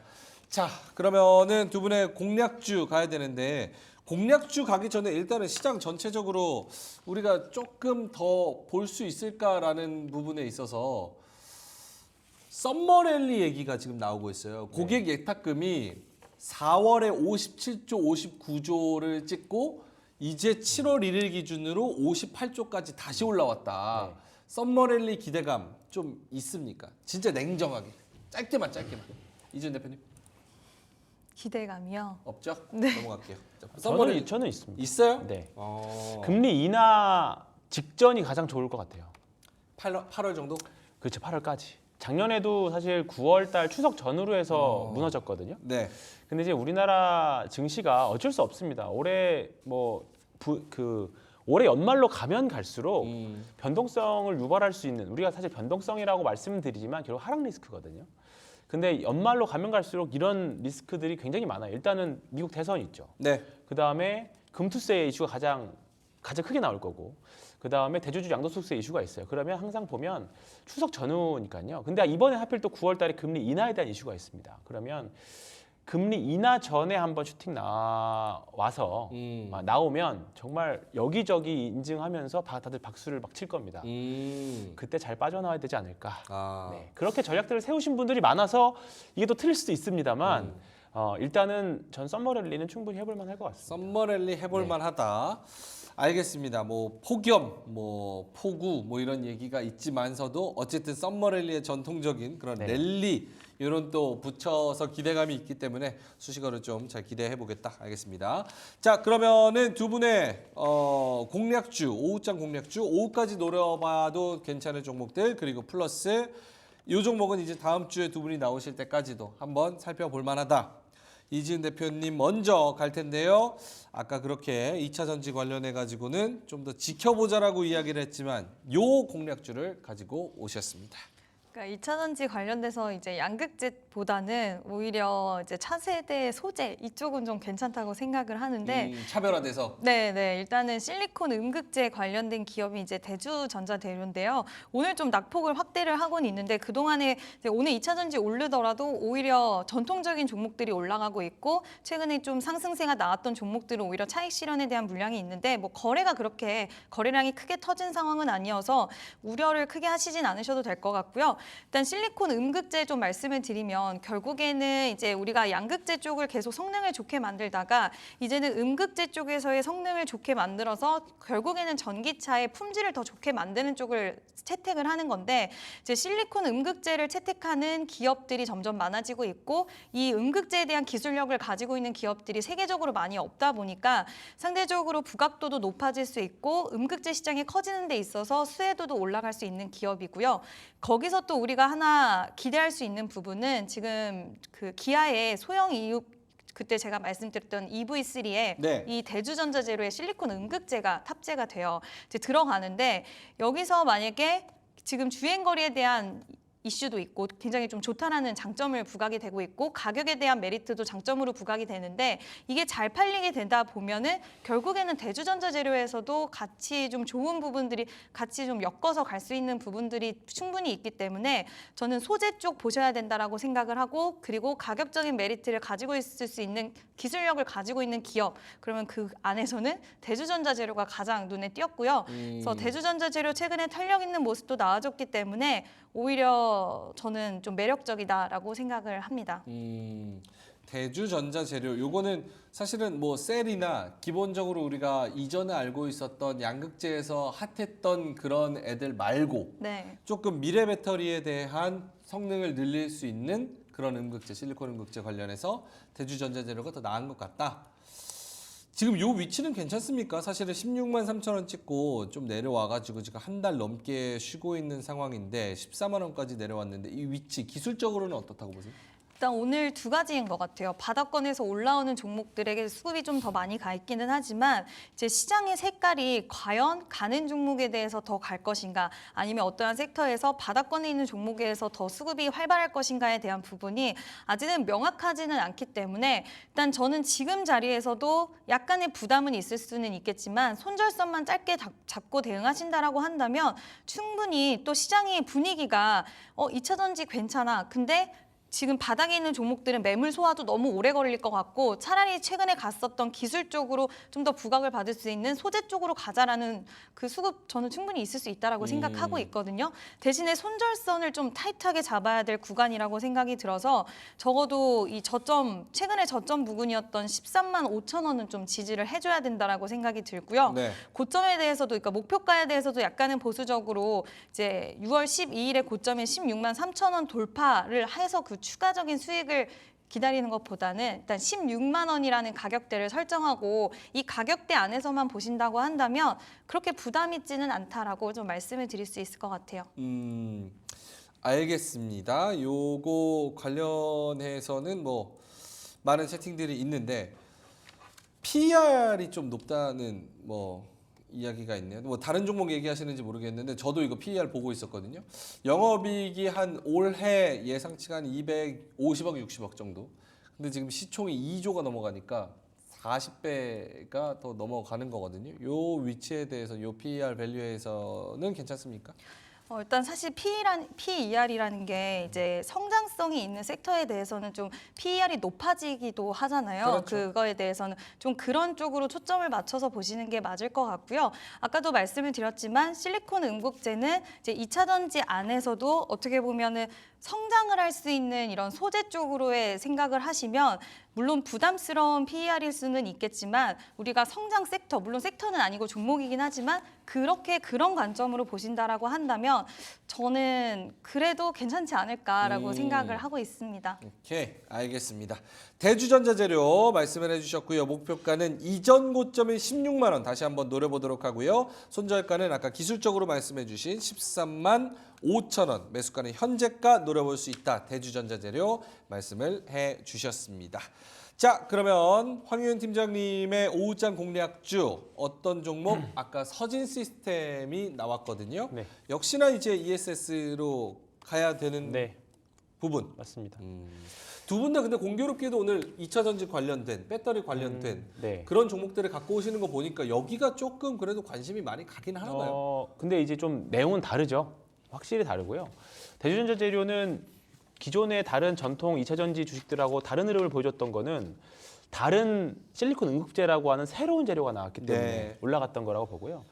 Speaker 1: 자, 그러면은 두 분의 공략주 가야 되는데 공략주 가기 전에 일단은 시장 전체적으로 우리가 조금 더 볼 수 있을까라는 부분에 있어서 썸머랠리 얘기가 지금 나오고 있어요. 고객 예탁금이 4월에 57조, 59조를 찍고 이제 7월 1일 기준으로 58조까지 다시 올라왔다. 썸머랠리 기대감 좀 있습니까? 진짜 냉정하게. 짧게만. 이준 대표님
Speaker 6: 기대감이요.
Speaker 1: 없죠?
Speaker 6: 네.
Speaker 1: 넘어갈게요. 자, 썸머랠리
Speaker 5: 저는 있습니다.
Speaker 1: 있어요?
Speaker 5: 네.
Speaker 1: 어.
Speaker 5: 금리 인하 직전이 가장 좋을 것 같아요.
Speaker 1: 8월 정도?
Speaker 5: 그렇죠. 8월까지. 작년에도 사실 9월 달 추석 전후로 해서 무너졌거든요.
Speaker 1: 네.
Speaker 5: 근데 이제 우리나라 증시가 어쩔 수 없습니다. 올해 올해 연말로 가면 갈수록 변동성을 유발할 수 있는 우리가 사실 변동성이라고 말씀드리지만 결국 하락 리스크거든요. 근데 연말로 가면 갈수록 이런 리스크들이 굉장히 많아요. 일단은 미국 대선이 있죠.
Speaker 1: 네.
Speaker 5: 그다음에 금투세 이슈가 가장 가장 크게 나올 거고 그 다음에 대주주 양도소득세 이슈가 있어요. 그러면 항상 보면 추석 전후니까요. 근데 이번에 하필 또 9월달에 금리 인하에 대한 이슈가 있습니다. 그러면 금리 인하 전에 한번 슈팅 나와서 나오면 정말 여기저기 인증하면서 다들 박수를 막 칠 겁니다. 그때 잘 빠져나와야 되지 않을까.
Speaker 1: 아.
Speaker 5: 네, 그렇게 전략들을 세우신 분들이 많아서 이게 또 틀릴 수도 있습니다만 일단은 전 썸머랠리는 충분히 해볼 만할 것 같습니다.
Speaker 1: 썸머랠리 해볼
Speaker 5: 네.
Speaker 1: 만하다. 알겠습니다. 뭐 폭염, 뭐 폭우, 뭐 이런 얘기가 있지만서도 어쨌든 썸머랠리의 전통적인 그런
Speaker 5: 네.
Speaker 1: 랠리 이런 또 붙여서 기대감이 있기 때문에 수식어를 좀 잘 기대해 보겠다. 알겠습니다. 자, 그러면은 두 분의 공략주, 오후장 공략주, 오후까지 노려봐도 괜찮은 종목들 그리고 플러스 이 종목은 이제 다음 주에 두 분이 나오실 때까지도 한번 살펴볼 만하다. 이지은 대표님 먼저 갈 텐데요. 아까 그렇게 2차 전지 관련해 가지고는 좀 더 지켜보자라고 이야기를 했지만 요 공략주를 가지고 오셨습니다.
Speaker 6: 그러니까 2차 전지 관련돼서 이제 양극재보다는 오히려 이제 차세대 소재 이쪽은 좀 괜찮다고 생각을 하는데
Speaker 1: 차별화돼서
Speaker 6: 네, 일단은 실리콘 음극재 관련된 기업이 이제 대주전자대료인데요. 오늘 좀 낙폭을 확대를 하고는 있는데 그동안에 이제 오늘 2차 전지 오르더라도 오히려 전통적인 종목들이 올라가고 있고 최근에 좀 상승세가 나왔던 종목들은 오히려 차익 실현에 대한 물량이 있는데 뭐 거래가 그렇게 거래량이 크게 터진 상황은 아니어서 우려를 크게 하시진 않으셔도 될 것 같고요. 일단 실리콘 음극재 좀 말씀을 드리면 결국에는 이제 우리가 양극재 쪽을 계속 성능을 좋게 만들다가 이제는 음극재 쪽에서의 성능을 좋게 만들어서 결국에는 전기차의 품질을 더 좋게 만드는 쪽을 채택을 하는 건데 이제 실리콘 음극재를 채택하는 기업들이 점점 많아지고 있고 이 음극재에 대한 기술력을 가지고 있는 기업들이 세계적으로 많이 없다 보니까 상대적으로 부각도도 높아질 수 있고 음극재 시장이 커지는 데 있어서 수혜도도 올라갈 수 있는 기업이고요. 거기서 또 우리가 하나 기대할 수 있는 부분은 지금 그 기아의 소형 이륙 그때 제가 말씀드렸던 EV3에
Speaker 1: 네.
Speaker 6: 이 대주전자재료의 실리콘 음극재가 탑재가 되어 이제 들어가는데 여기서 만약에 지금 주행거리에 대한 이슈도 있고 굉장히 좀 좋다라는 장점을 부각이 되고 있고 가격에 대한 메리트도 장점으로 부각이 되는데 이게 잘 팔리게 되다 보면은 결국에는 대주전자재료에서도 같이 좀 좋은 부분들이 같이 좀 엮어서 갈 수 있는 부분들이 충분히 있기 때문에 저는 소재 쪽 보셔야 된다라고 생각을 하고 그리고 가격적인 메리트를 가지고 있을 수 있는 기술력을 가지고 있는 기업 그러면 그 안에서는 대주전자재료가 가장 눈에 띄었고요. 그래서 대주전자재료 최근에 탄력 있는 모습도 나와줬기 때문에 오히려 저는 좀 매력적이다라고 생각을 합니다.
Speaker 1: 대주전자 재료 요거는 사실은 뭐 셀이나 기본적으로 우리가 이전에 알고 있었던 양극재에서 핫했던 그런 애들 말고
Speaker 6: 네.
Speaker 1: 조금 미래 배터리에 대한 성능을 늘릴 수 있는 그런 음극재, 실리콘 음극재 관련해서 대주전자 재료가 더 나은 것 같다. 지금 요 위치는 괜찮습니까? 사실은 16만 3천 원 찍고 좀 내려와가지고 지금 한 달 넘게 쉬고 있는 상황인데 14만 원까지 내려왔는데 이 위치 기술적으로는 어떻다고 보세요?
Speaker 6: 일단 오늘 두 가지인 것 같아요. 바닥권에서 올라오는 종목들에게 수급이 좀 더 많이 가 있기는 하지만 이제 시장의 색깔이 과연 가는 종목에 대해서 더 갈 것인가 아니면 어떠한 섹터에서 바닥권에 있는 종목에서 더 수급이 활발할 것인가에 대한 부분이 아직은 명확하지는 않기 때문에 일단 저는 지금 자리에서도 약간의 부담은 있을 수는 있겠지만 손절선만 짧게 잡고 대응하신다라고 한다면 충분히 또 시장의 분위기가 2차 전지 괜찮아. 근데 지금 바닥에 있는 종목들은 매물 소화도 너무 오래 걸릴 것 같고 차라리 최근에 갔었던 기술 쪽으로 좀 더 부각을 받을 수 있는 소재 쪽으로 가자라는 그 수급 저는 충분히 있을 수 있다라고 생각하고 있거든요. 대신에 손절선을 좀 타이트하게 잡아야 될 구간이라고 생각이 들어서 적어도 이 최근에 저점 부근이었던 13만 5천 원은 좀 지지를 해줘야 된다라고 생각이 들고요.
Speaker 1: 네.
Speaker 6: 고점에 대해서도 그러니까 목표가에 대해서도 약간은 보수적으로 이제 6월 12일에 고점인 16만 3천 원 돌파를 해서 그 추가적인 수익을 기다리는 것보다는 일단 16만 원이라는 가격대를 설정하고 이 가격대 안에서만 보신다고 한다면 그렇게 부담 있지는 않다라고 좀 말씀을 드릴 수 있을 것 같아요.
Speaker 1: 알겠습니다. 요거 관련해서는 뭐 많은 채팅들이 있는데 PER이 좀 높다는 뭐 이야기가 있네요. 뭐 다른 종목 얘기하시는지 모르겠는데 저도 이거 PER 보고 있었거든요. 영업이익이 한 올해 예상치가 한 250억, 60억 정도. 근데 지금 시총이 2조가 넘어가니까 40배가 더 넘어가는 거거든요. 요 위치에 대해서 요 PER 밸류에서는 괜찮습니까?
Speaker 6: 일단 사실 PER이라는 게 이제 성장성이 있는 섹터에 대해서는 좀 PER이 높아지기도 하잖아요.
Speaker 1: 그렇죠.
Speaker 6: 그거에 대해서는 좀 그런 쪽으로 초점을 맞춰서 보시는 게 맞을 것 같고요. 아까도 말씀을 드렸지만 실리콘 응급제는 이제 2차 전지 안에서도 어떻게 보면은 성장을 할 수 있는 이런 소재 쪽으로의 생각을 하시면 물론 부담스러운 PER일 수는 있겠지만 우리가 성장 섹터, 물론 섹터는 아니고 종목이긴 하지만 그런 관점으로 보신다라고 한다면 저는 그래도 괜찮지 않을까라고 생각을 하고 있습니다.
Speaker 1: 오케이, 알겠습니다. 대주전자재료 말씀을 해주셨고요. 목표가는 이전 고점인 16만 원 다시 한번 노려보도록 하고요. 손절가는 아까 기술적으로 말씀해주신 13만 5천 원, 매수가는 현재가 노려볼 수 있다. 대주전자재료 말씀을 해주셨습니다. 자, 그러면 황윤 팀장님의 오후장 공략주 어떤 종목? 아까 서진 시스템이 나왔거든요.
Speaker 5: 네.
Speaker 1: 역시나 이제 ESS로 가야 되는
Speaker 5: 네,
Speaker 1: 부분.
Speaker 5: 맞습니다.
Speaker 1: 두 분 다 근데 공교롭게도 오늘 2차 전지 관련된 배터리 관련된
Speaker 5: 네.
Speaker 1: 그런 종목들을 갖고 오시는 거 보니까 여기가 조금 그래도 관심이 많이 가긴 하나 봐요.
Speaker 5: 근데 이제 좀 내용은 다르죠. 확실히 다르고요. 대주전자재료는 기존의 다른 전통 2차 전지 주식들하고 다른 흐름을 보여줬던 거는 다른 실리콘 응급제라고 하는 새로운 재료가 나왔기 때문에
Speaker 1: 네.
Speaker 5: 올라갔던 거라고 보고요.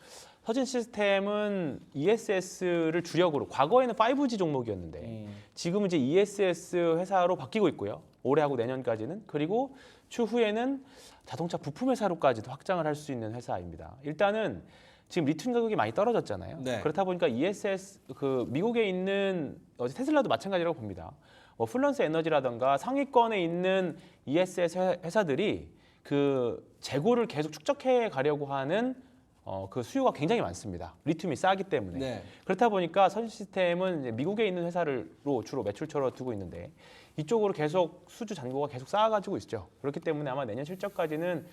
Speaker 5: 서진 시스템은 ESS를 주력으로 과거에는 5G 종목이었는데 지금은 이제 ESS 회사로 바뀌고 있고요. 올해하고 내년까지는. 그리고 추후에는 자동차 부품 회사로까지도 확장을 할 수 있는 회사입니다. 일단은 지금 리튬 가격이 많이 떨어졌잖아요.
Speaker 1: 네.
Speaker 5: 그렇다 보니까 ESS 미국에 있는 테슬라도 마찬가지라고 봅니다. 플런스 에너지라든가 상위권에 있는 ESS 회사들이 그 재고를 계속 축적해 가려고 하는 그 수요가 굉장히 많습니다. 리튬이 싸기 때문에.
Speaker 1: 네.
Speaker 5: 그렇다 보니까 서진 시스템은 이제 미국에 있는 회사로 주로 매출처로 두고 있는데 이쪽으로 계속 수주 잔고가 계속 쌓아가지고 있죠. 그렇기 때문에 아마 내년 실적까지는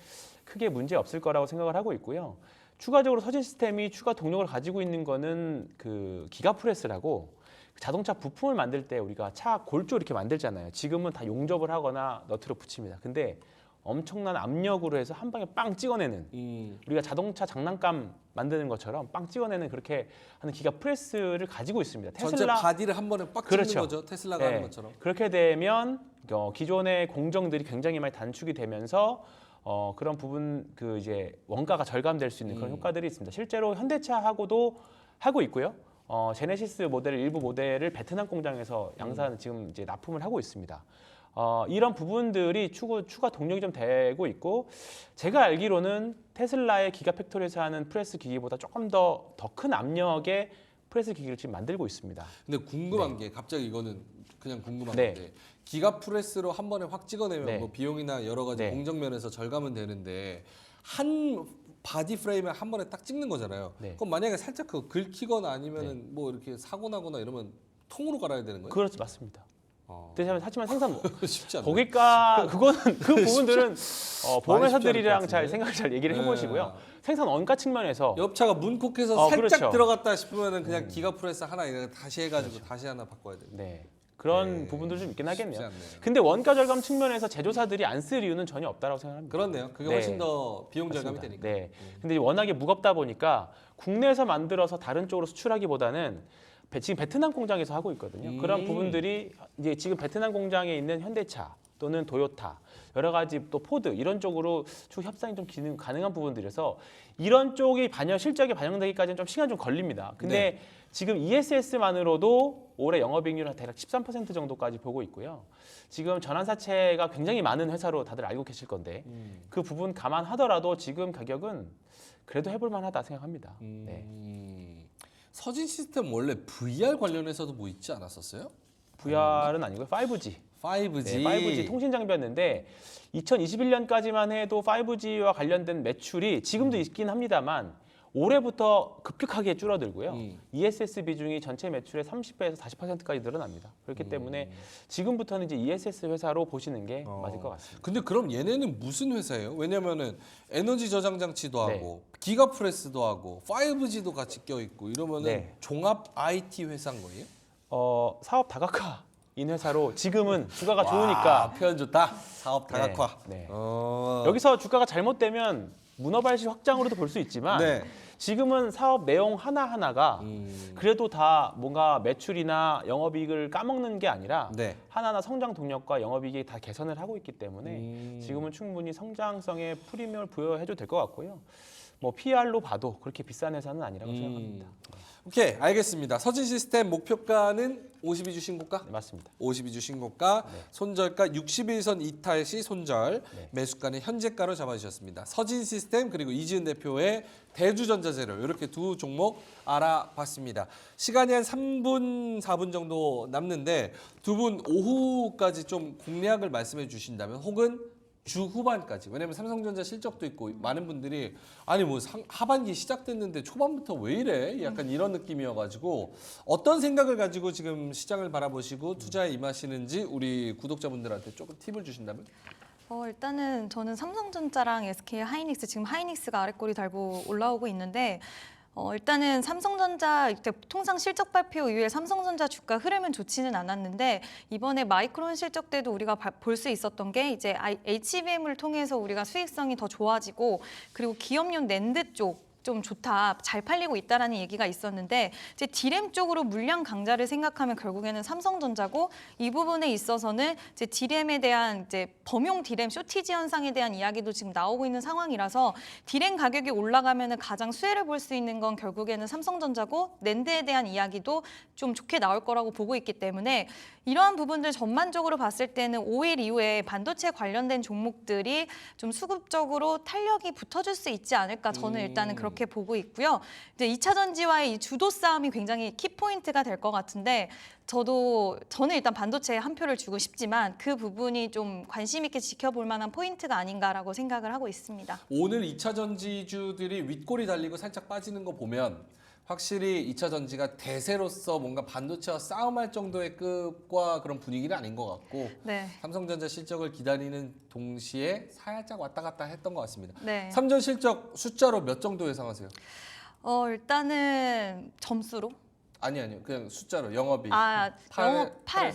Speaker 5: 크게 문제 없을 거라고 생각을 하고 있고요. 추가적으로 서진 시스템이 추가 동력을 가지고 있는 거는 그 기가프레스라고 자동차 부품을 만들 때 우리가 차 골조 이렇게 만들잖아요. 지금은 다 용접을 하거나 너트로 붙입니다. 근데 엄청난 압력으로 해서 한 방에 빵 찍어내는 우리가 자동차 장난감 만드는 것처럼 빵 찍어내는 그렇게 하는 기가프레스를 가지고 있습니다.
Speaker 1: 전체
Speaker 5: 테슬라
Speaker 1: 바디를 한 번에 빡
Speaker 5: 그렇죠.
Speaker 1: 찍는 거죠. 테슬라가 하는
Speaker 5: 네.
Speaker 1: 것처럼.
Speaker 5: 그렇게 되면 기존의 공정들이 굉장히 많이 단축이 되면서 그런 부분 그 이제 원가가 절감될 수 있는 그런 효과들이 있습니다. 실제로 현대차하고도 하고 있고요. 제네시스 모델 일부 모델을 베트남 공장에서 양산 지금 이제 납품을 하고 있습니다. 이런 부분들이 추가 동력이 좀 되고 있고 제가 알기로는 테슬라의 기가팩토리에서 하는 프레스 기기보다 조금 더 큰 압력의 프레스 기기를 지금 만들고 있습니다.
Speaker 1: 근데 궁금한 게 갑자기 이거는 그냥 궁금한
Speaker 5: 네.
Speaker 1: 건데 기가 프레스로 한 번에 확 찍어내면
Speaker 5: 네.
Speaker 1: 뭐 비용이나 여러 가지
Speaker 5: 네.
Speaker 1: 공정 면에서 절감은 되는데 한 바디 프레임에 한 번에 딱 찍는 거잖아요.
Speaker 5: 네.
Speaker 1: 그럼 만약에 살짝 그 긁히거나 아니면은 뭐 이렇게 사고 나거나 이러면 통으로 갈아야 되는 거예요?
Speaker 5: 그렇지 맞습니다. 하지만 생산
Speaker 1: 쉽지 않아요.
Speaker 5: 고객가 그거는 그 부분들은 보험회사들이랑
Speaker 1: 많이 쉽지 않을 것
Speaker 5: 잘
Speaker 1: 같은데?
Speaker 5: 생각을 잘 얘기를
Speaker 1: 네.
Speaker 5: 해보시고요. 생산 원가 측면에서
Speaker 1: 옆차가 문콕해서 살짝
Speaker 5: 그렇죠.
Speaker 1: 들어갔다 싶으면은 그냥 기가 프레스 하나 이렇게 다시 해가지고 다시 하나 바꿔야 돼요.
Speaker 5: 네 그런
Speaker 1: 네.
Speaker 5: 부분들 좀 있긴
Speaker 1: 쉽지
Speaker 5: 하겠네요.
Speaker 1: 않네요.
Speaker 5: 근데 원가 절감 측면에서 제조사들이 안 쓸 이유는 전혀 없다라고 생각합니다.
Speaker 1: 그렇네요. 그게
Speaker 5: 네.
Speaker 1: 훨씬 더 비용 절감이
Speaker 5: 맞습니다.
Speaker 1: 되니까.
Speaker 5: 네. 근데 워낙에 무겁다 보니까 국내에서 만들어서 다른 쪽으로 수출하기보다는 지금 베트남 공장에서 하고 있거든요. 그런 부분들이 이제 지금 베트남 공장에 있는 현대차 또는 도요타 여러 가지 또 포드 이런 쪽으로 추후 협상이 좀 가능한 부분들이라서 이런 쪽이 실적에 반영되기까지는 좀 시간 좀 걸립니다. 근데 지금 ESS만으로도 올해 영업이익률 대략 13% 정도까지 보고 있고요. 지금 전환사채가 굉장히 많은 회사로 다들 알고 계실 건데 그 부분 감안하더라도 지금 가격은 그래도 해볼 만하다 생각합니다. 네.
Speaker 1: 서진 시스템 원래 VR 관련해서도 뭐 있지 않았었어요?
Speaker 5: VR은 아니고요. 5G.
Speaker 1: 5G.
Speaker 5: 네, 5G 통신 장비였는데 2021년까지만 해도 5G와 관련된 매출이 지금도 있긴 합니다만 올해부터 급격하게 줄어들고요. ESS 비중이 전체 매출의 30배에서 40%까지 늘어납니다. 그렇기 때문에 지금부터는 이제 ESS 회사로 보시는 게 맞을 것 같습니다.
Speaker 1: 근데 그럼 얘네는 무슨 회사예요? 왜냐면은 에너지 저장 장치도
Speaker 5: 네.
Speaker 1: 하고 기가 프레스도 하고 5G도 같이 껴 있고 이러면은
Speaker 5: 네.
Speaker 1: 종합 IT 회사인 거예요?
Speaker 5: 사업 다각화 회사로 지금은 주가가
Speaker 1: 와,
Speaker 5: 좋으니까
Speaker 1: 표현 좋다. 사업 다각화.
Speaker 5: 네.
Speaker 1: 어.
Speaker 5: 여기서 주가가 잘못되면 문어발식 확장으로도 볼 수 있지만
Speaker 1: 네.
Speaker 5: 지금은 사업 내용 하나하나가
Speaker 1: 음.
Speaker 5: 그래도 다 뭔가 매출이나 영업이익을 까먹는 게 아니라
Speaker 1: 네.
Speaker 5: 하나하나 성장 동력과 영업이익이 다 개선을 하고 있기 때문에 지금은 충분히 성장성에 프리미엄을 부여해도 될 것 같고요. 뭐 PR로 봐도 그렇게 비싼 회사는 아니라고 생각합니다.
Speaker 1: 오케이, 알겠습니다. 서진 시스템 목표가는 52주 신고가?
Speaker 5: 네, 맞습니다.
Speaker 1: 52주 신고가, 손절가 61선 이탈 시 손절,
Speaker 5: 네.
Speaker 1: 매수가는 현재가로 잡아주셨습니다. 서진 시스템 그리고 이지은 대표의 대주전자재료 이렇게 두 종목 알아봤습니다. 시간이 한 3분, 4분 정도 남는데 두 분 오후까지 좀 공략을 말씀해 주신다면 혹은 주 후반까지 왜냐면 삼성전자 실적도 있고 많은 분들이 아니 뭐 하반기 시작됐는데 초반부터 왜 이래 약간 이런 느낌이어가지고 어떤 생각을 가지고 지금 시장을 바라보시고 투자에 임하시는지 우리 구독자분들한테 조금 팁을 주신다면
Speaker 6: 일단은 저는 삼성전자랑 SK 하이닉스 지금 하이닉스가 아랫꼬리 달고 올라오고 있는데 일단은 삼성전자 이제 통상 실적 발표 이후에 삼성전자 주가 흐름은 좋지는 않았는데 이번에 마이크론 실적 때도 우리가 볼 수 있었던 게 이제 HBM을 통해서 우리가 수익성이 더 좋아지고 그리고 기업용 낸드 쪽 좀 좋다, 잘 팔리고 있다라는 얘기가 있었는데 이제 디램 쪽으로 물량 강자를 생각하면 결국에는 삼성전자고 이 부분에 있어서는 이제 디램에 대한 이제 범용 디램 쇼티지 현상에 대한 이야기도 지금 나오고 있는 상황이라서 디램 가격이 올라가면은 가장 수혜를 볼 수 있는 건 결국에는 삼성전자고 낸드에 대한 이야기도 좀 좋게 나올 거라고 보고 있기 때문에 이러한 부분들 전반적으로 봤을 때는 5일 이후에 반도체 관련된 종목들이 좀 수급적으로 탄력이 붙어줄 수 있지 않을까 저는 일단은 그렇게 보고 있고요. 이제 2차 전지와의 이 주도 싸움이 굉장히 키포인트가 될 것 같은데 저는 일단 반도체에 한 표를 주고 싶지만 그 부분이 좀 관심 있게 지켜볼 만한 포인트가 아닌가라고 생각을 하고 있습니다.
Speaker 1: 오늘 2차 전지주들이 윗골이 달리고 살짝 빠지는 거 보면 확실히 2차 전지가 대세로서 뭔가 반도체와 싸움할 정도의 급과 그런 분위기는 아닌 것 같고
Speaker 6: 네.
Speaker 1: 삼성전자 실적을 기다리는 동시에 살짝 왔다 갔다 했던 것 같습니다.
Speaker 6: 네.
Speaker 1: 삼전 실적 숫자로 몇 정도 예상하세요?
Speaker 6: 일단은 점수로
Speaker 1: 아니요. 그냥 숫자로 영업이.
Speaker 6: 영업 8.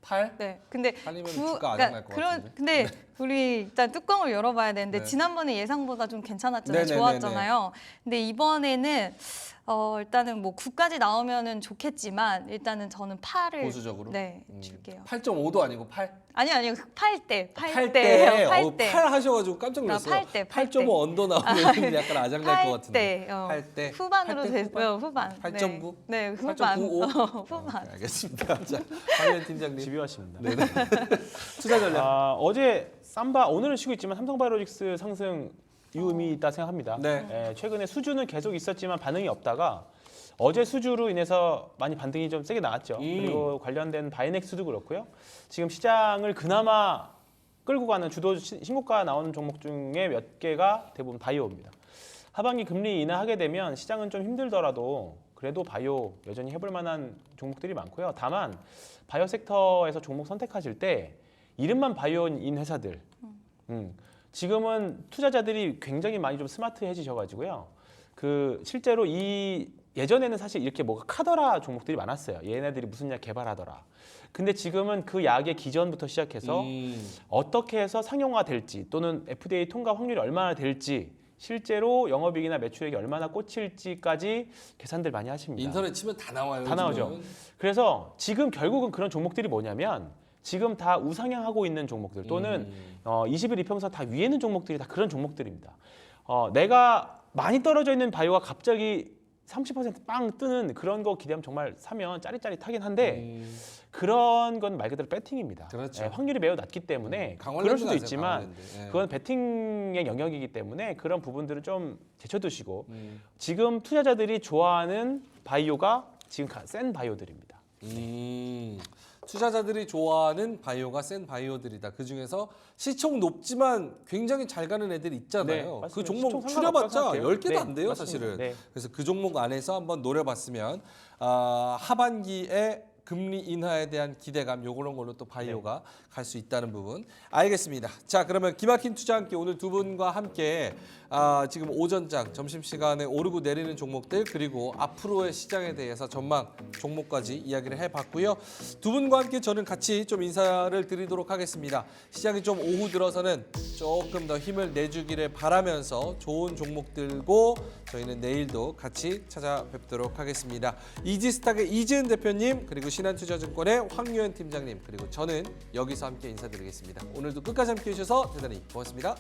Speaker 1: 8?
Speaker 6: 네. 근데
Speaker 1: 8이면 주가 아작날 것 같은데.
Speaker 6: 근데 우리 일단 뚜껑을 열어봐야 되는데
Speaker 1: 네.
Speaker 6: 지난번에 예상보다 좀 괜찮았잖아요.
Speaker 1: 네네네네.
Speaker 6: 좋았잖아요. 근데 이번에는 일단은 뭐 9까지 나오면은 좋겠지만 일단은 저는 8을
Speaker 1: 보수적으로?
Speaker 6: 네 줄게요.
Speaker 1: 8.5도 아니고 8?
Speaker 6: 아니요 8대
Speaker 1: 8대.
Speaker 6: 8대
Speaker 1: 8 하셔가지고 깜짝 놀랐어요.
Speaker 6: 8대.
Speaker 1: 8.5 언더 나오면 약간 아작날 것 같은데.
Speaker 6: 8대
Speaker 1: 8대.
Speaker 6: 후반으로
Speaker 1: 8대
Speaker 6: 됐고요. 후반.
Speaker 1: 8.9?
Speaker 6: 네 후반.
Speaker 1: 8.95?
Speaker 6: 후반.
Speaker 1: 알겠습니다. 자, 황현 팀장님.
Speaker 5: 집요하십니다.
Speaker 1: 네네. 투자 전략.
Speaker 5: 어제 삼바 오늘은 쉬고 있지만 삼성바이오로직스 상승 의미 있다 생각합니다.
Speaker 1: 네.
Speaker 5: 최근에 수주는 계속 있었지만 반응이 없다가 어제 수주로 인해서 많이 반등이 좀 세게 나왔죠. 그리고 관련된 바이넥스도 그렇고요. 지금 시장을 그나마 끌고 가는 주도 신고가 나오는 종목 중에 몇 개가 대부분 바이오입니다. 하반기 금리 인하하게 되면 시장은 좀 힘들더라도 그래도 바이오 여전히 해볼 만한 종목들이 많고요. 다만 바이오 섹터에서 종목 선택하실 때 이름만 바이오인 회사들 지금은 투자자들이 굉장히 많이 좀 스마트해지셔가지고요. 실제로 예전에는 사실 이렇게 뭐가 카더라 종목들이 많았어요. 얘네들이 무슨 약 개발하더라. 근데 지금은 그 약의 기전부터 시작해서 어떻게 해서 상용화 될지 또는 FDA 통과 확률이 얼마나 될지 실제로 영업이익이나 매출액이 얼마나 꽂힐지까지 계산들 많이 하십니다.
Speaker 1: 인터넷 치면 다 나와요.
Speaker 5: 다 나오죠.
Speaker 1: 요즘은.
Speaker 5: 그래서 지금 결국은 그런 종목들이 뭐냐면 지금 다 우상향하고 있는 종목들 또는 20일 이평선 다 위에 있는 종목들이 다 그런 종목들입니다. 내가 많이 떨어져 있는 바이오가 갑자기 30%빵 뜨는 그런 거 기대하면 정말 사면 짜릿짜릿하긴 한데 그런 건 말 그대로 배팅입니다.
Speaker 1: 그렇죠.
Speaker 5: 확률이 매우 낮기 때문에
Speaker 1: 강원랜드
Speaker 5: 그럴 수도
Speaker 1: 가세요,
Speaker 5: 있지만
Speaker 1: 강원랜드. 예.
Speaker 5: 그건 배팅의 영역이기 때문에 그런 부분들을 좀 제쳐두시고 지금 투자자들이 좋아하는 바이오가 지금 센 바이오들입니다.
Speaker 1: 투자자들이 좋아하는 바이오가 센 바이오들이다. 그 중에서 시총 높지만 굉장히 잘 가는 애들 있잖아요.
Speaker 5: 네, 맞습니다.
Speaker 1: 그 종목
Speaker 5: 시총 상관없다고
Speaker 1: 추려봤자
Speaker 5: 생각해요.
Speaker 1: 10개도
Speaker 5: 네,
Speaker 1: 안 돼요,
Speaker 5: 맞습니다.
Speaker 1: 사실은.
Speaker 5: 네.
Speaker 1: 그래서 그 종목 안에서 한번 노려봤으면 하반기에 금리 인하에 대한 기대감 요런 걸로 또 바이오가 갈 수 있다는 부분 알겠습니다. 자, 그러면 기막힌 투자 함께 오늘 두 분과 함께 지금 오전장 점심시간에 오르고 내리는 종목들 그리고 앞으로의 시장에 대해서 전망 종목까지 이야기를 해봤고요. 두 분과 함께 저는 같이 좀 인사를 드리도록 하겠습니다. 시장이 좀 오후 들어서는 조금 더 힘을 내주기를 바라면서 좋은 종목 들고 저희는 내일도 같이 찾아뵙도록 하겠습니다. 이지스탁의 이지은 대표님 그리고 신한투자증권의 황유현 팀장님 그리고 저는 여기서 함께 인사드리겠습니다. 오늘도 끝까지 함께해 주셔서 대단히 고맙습니다.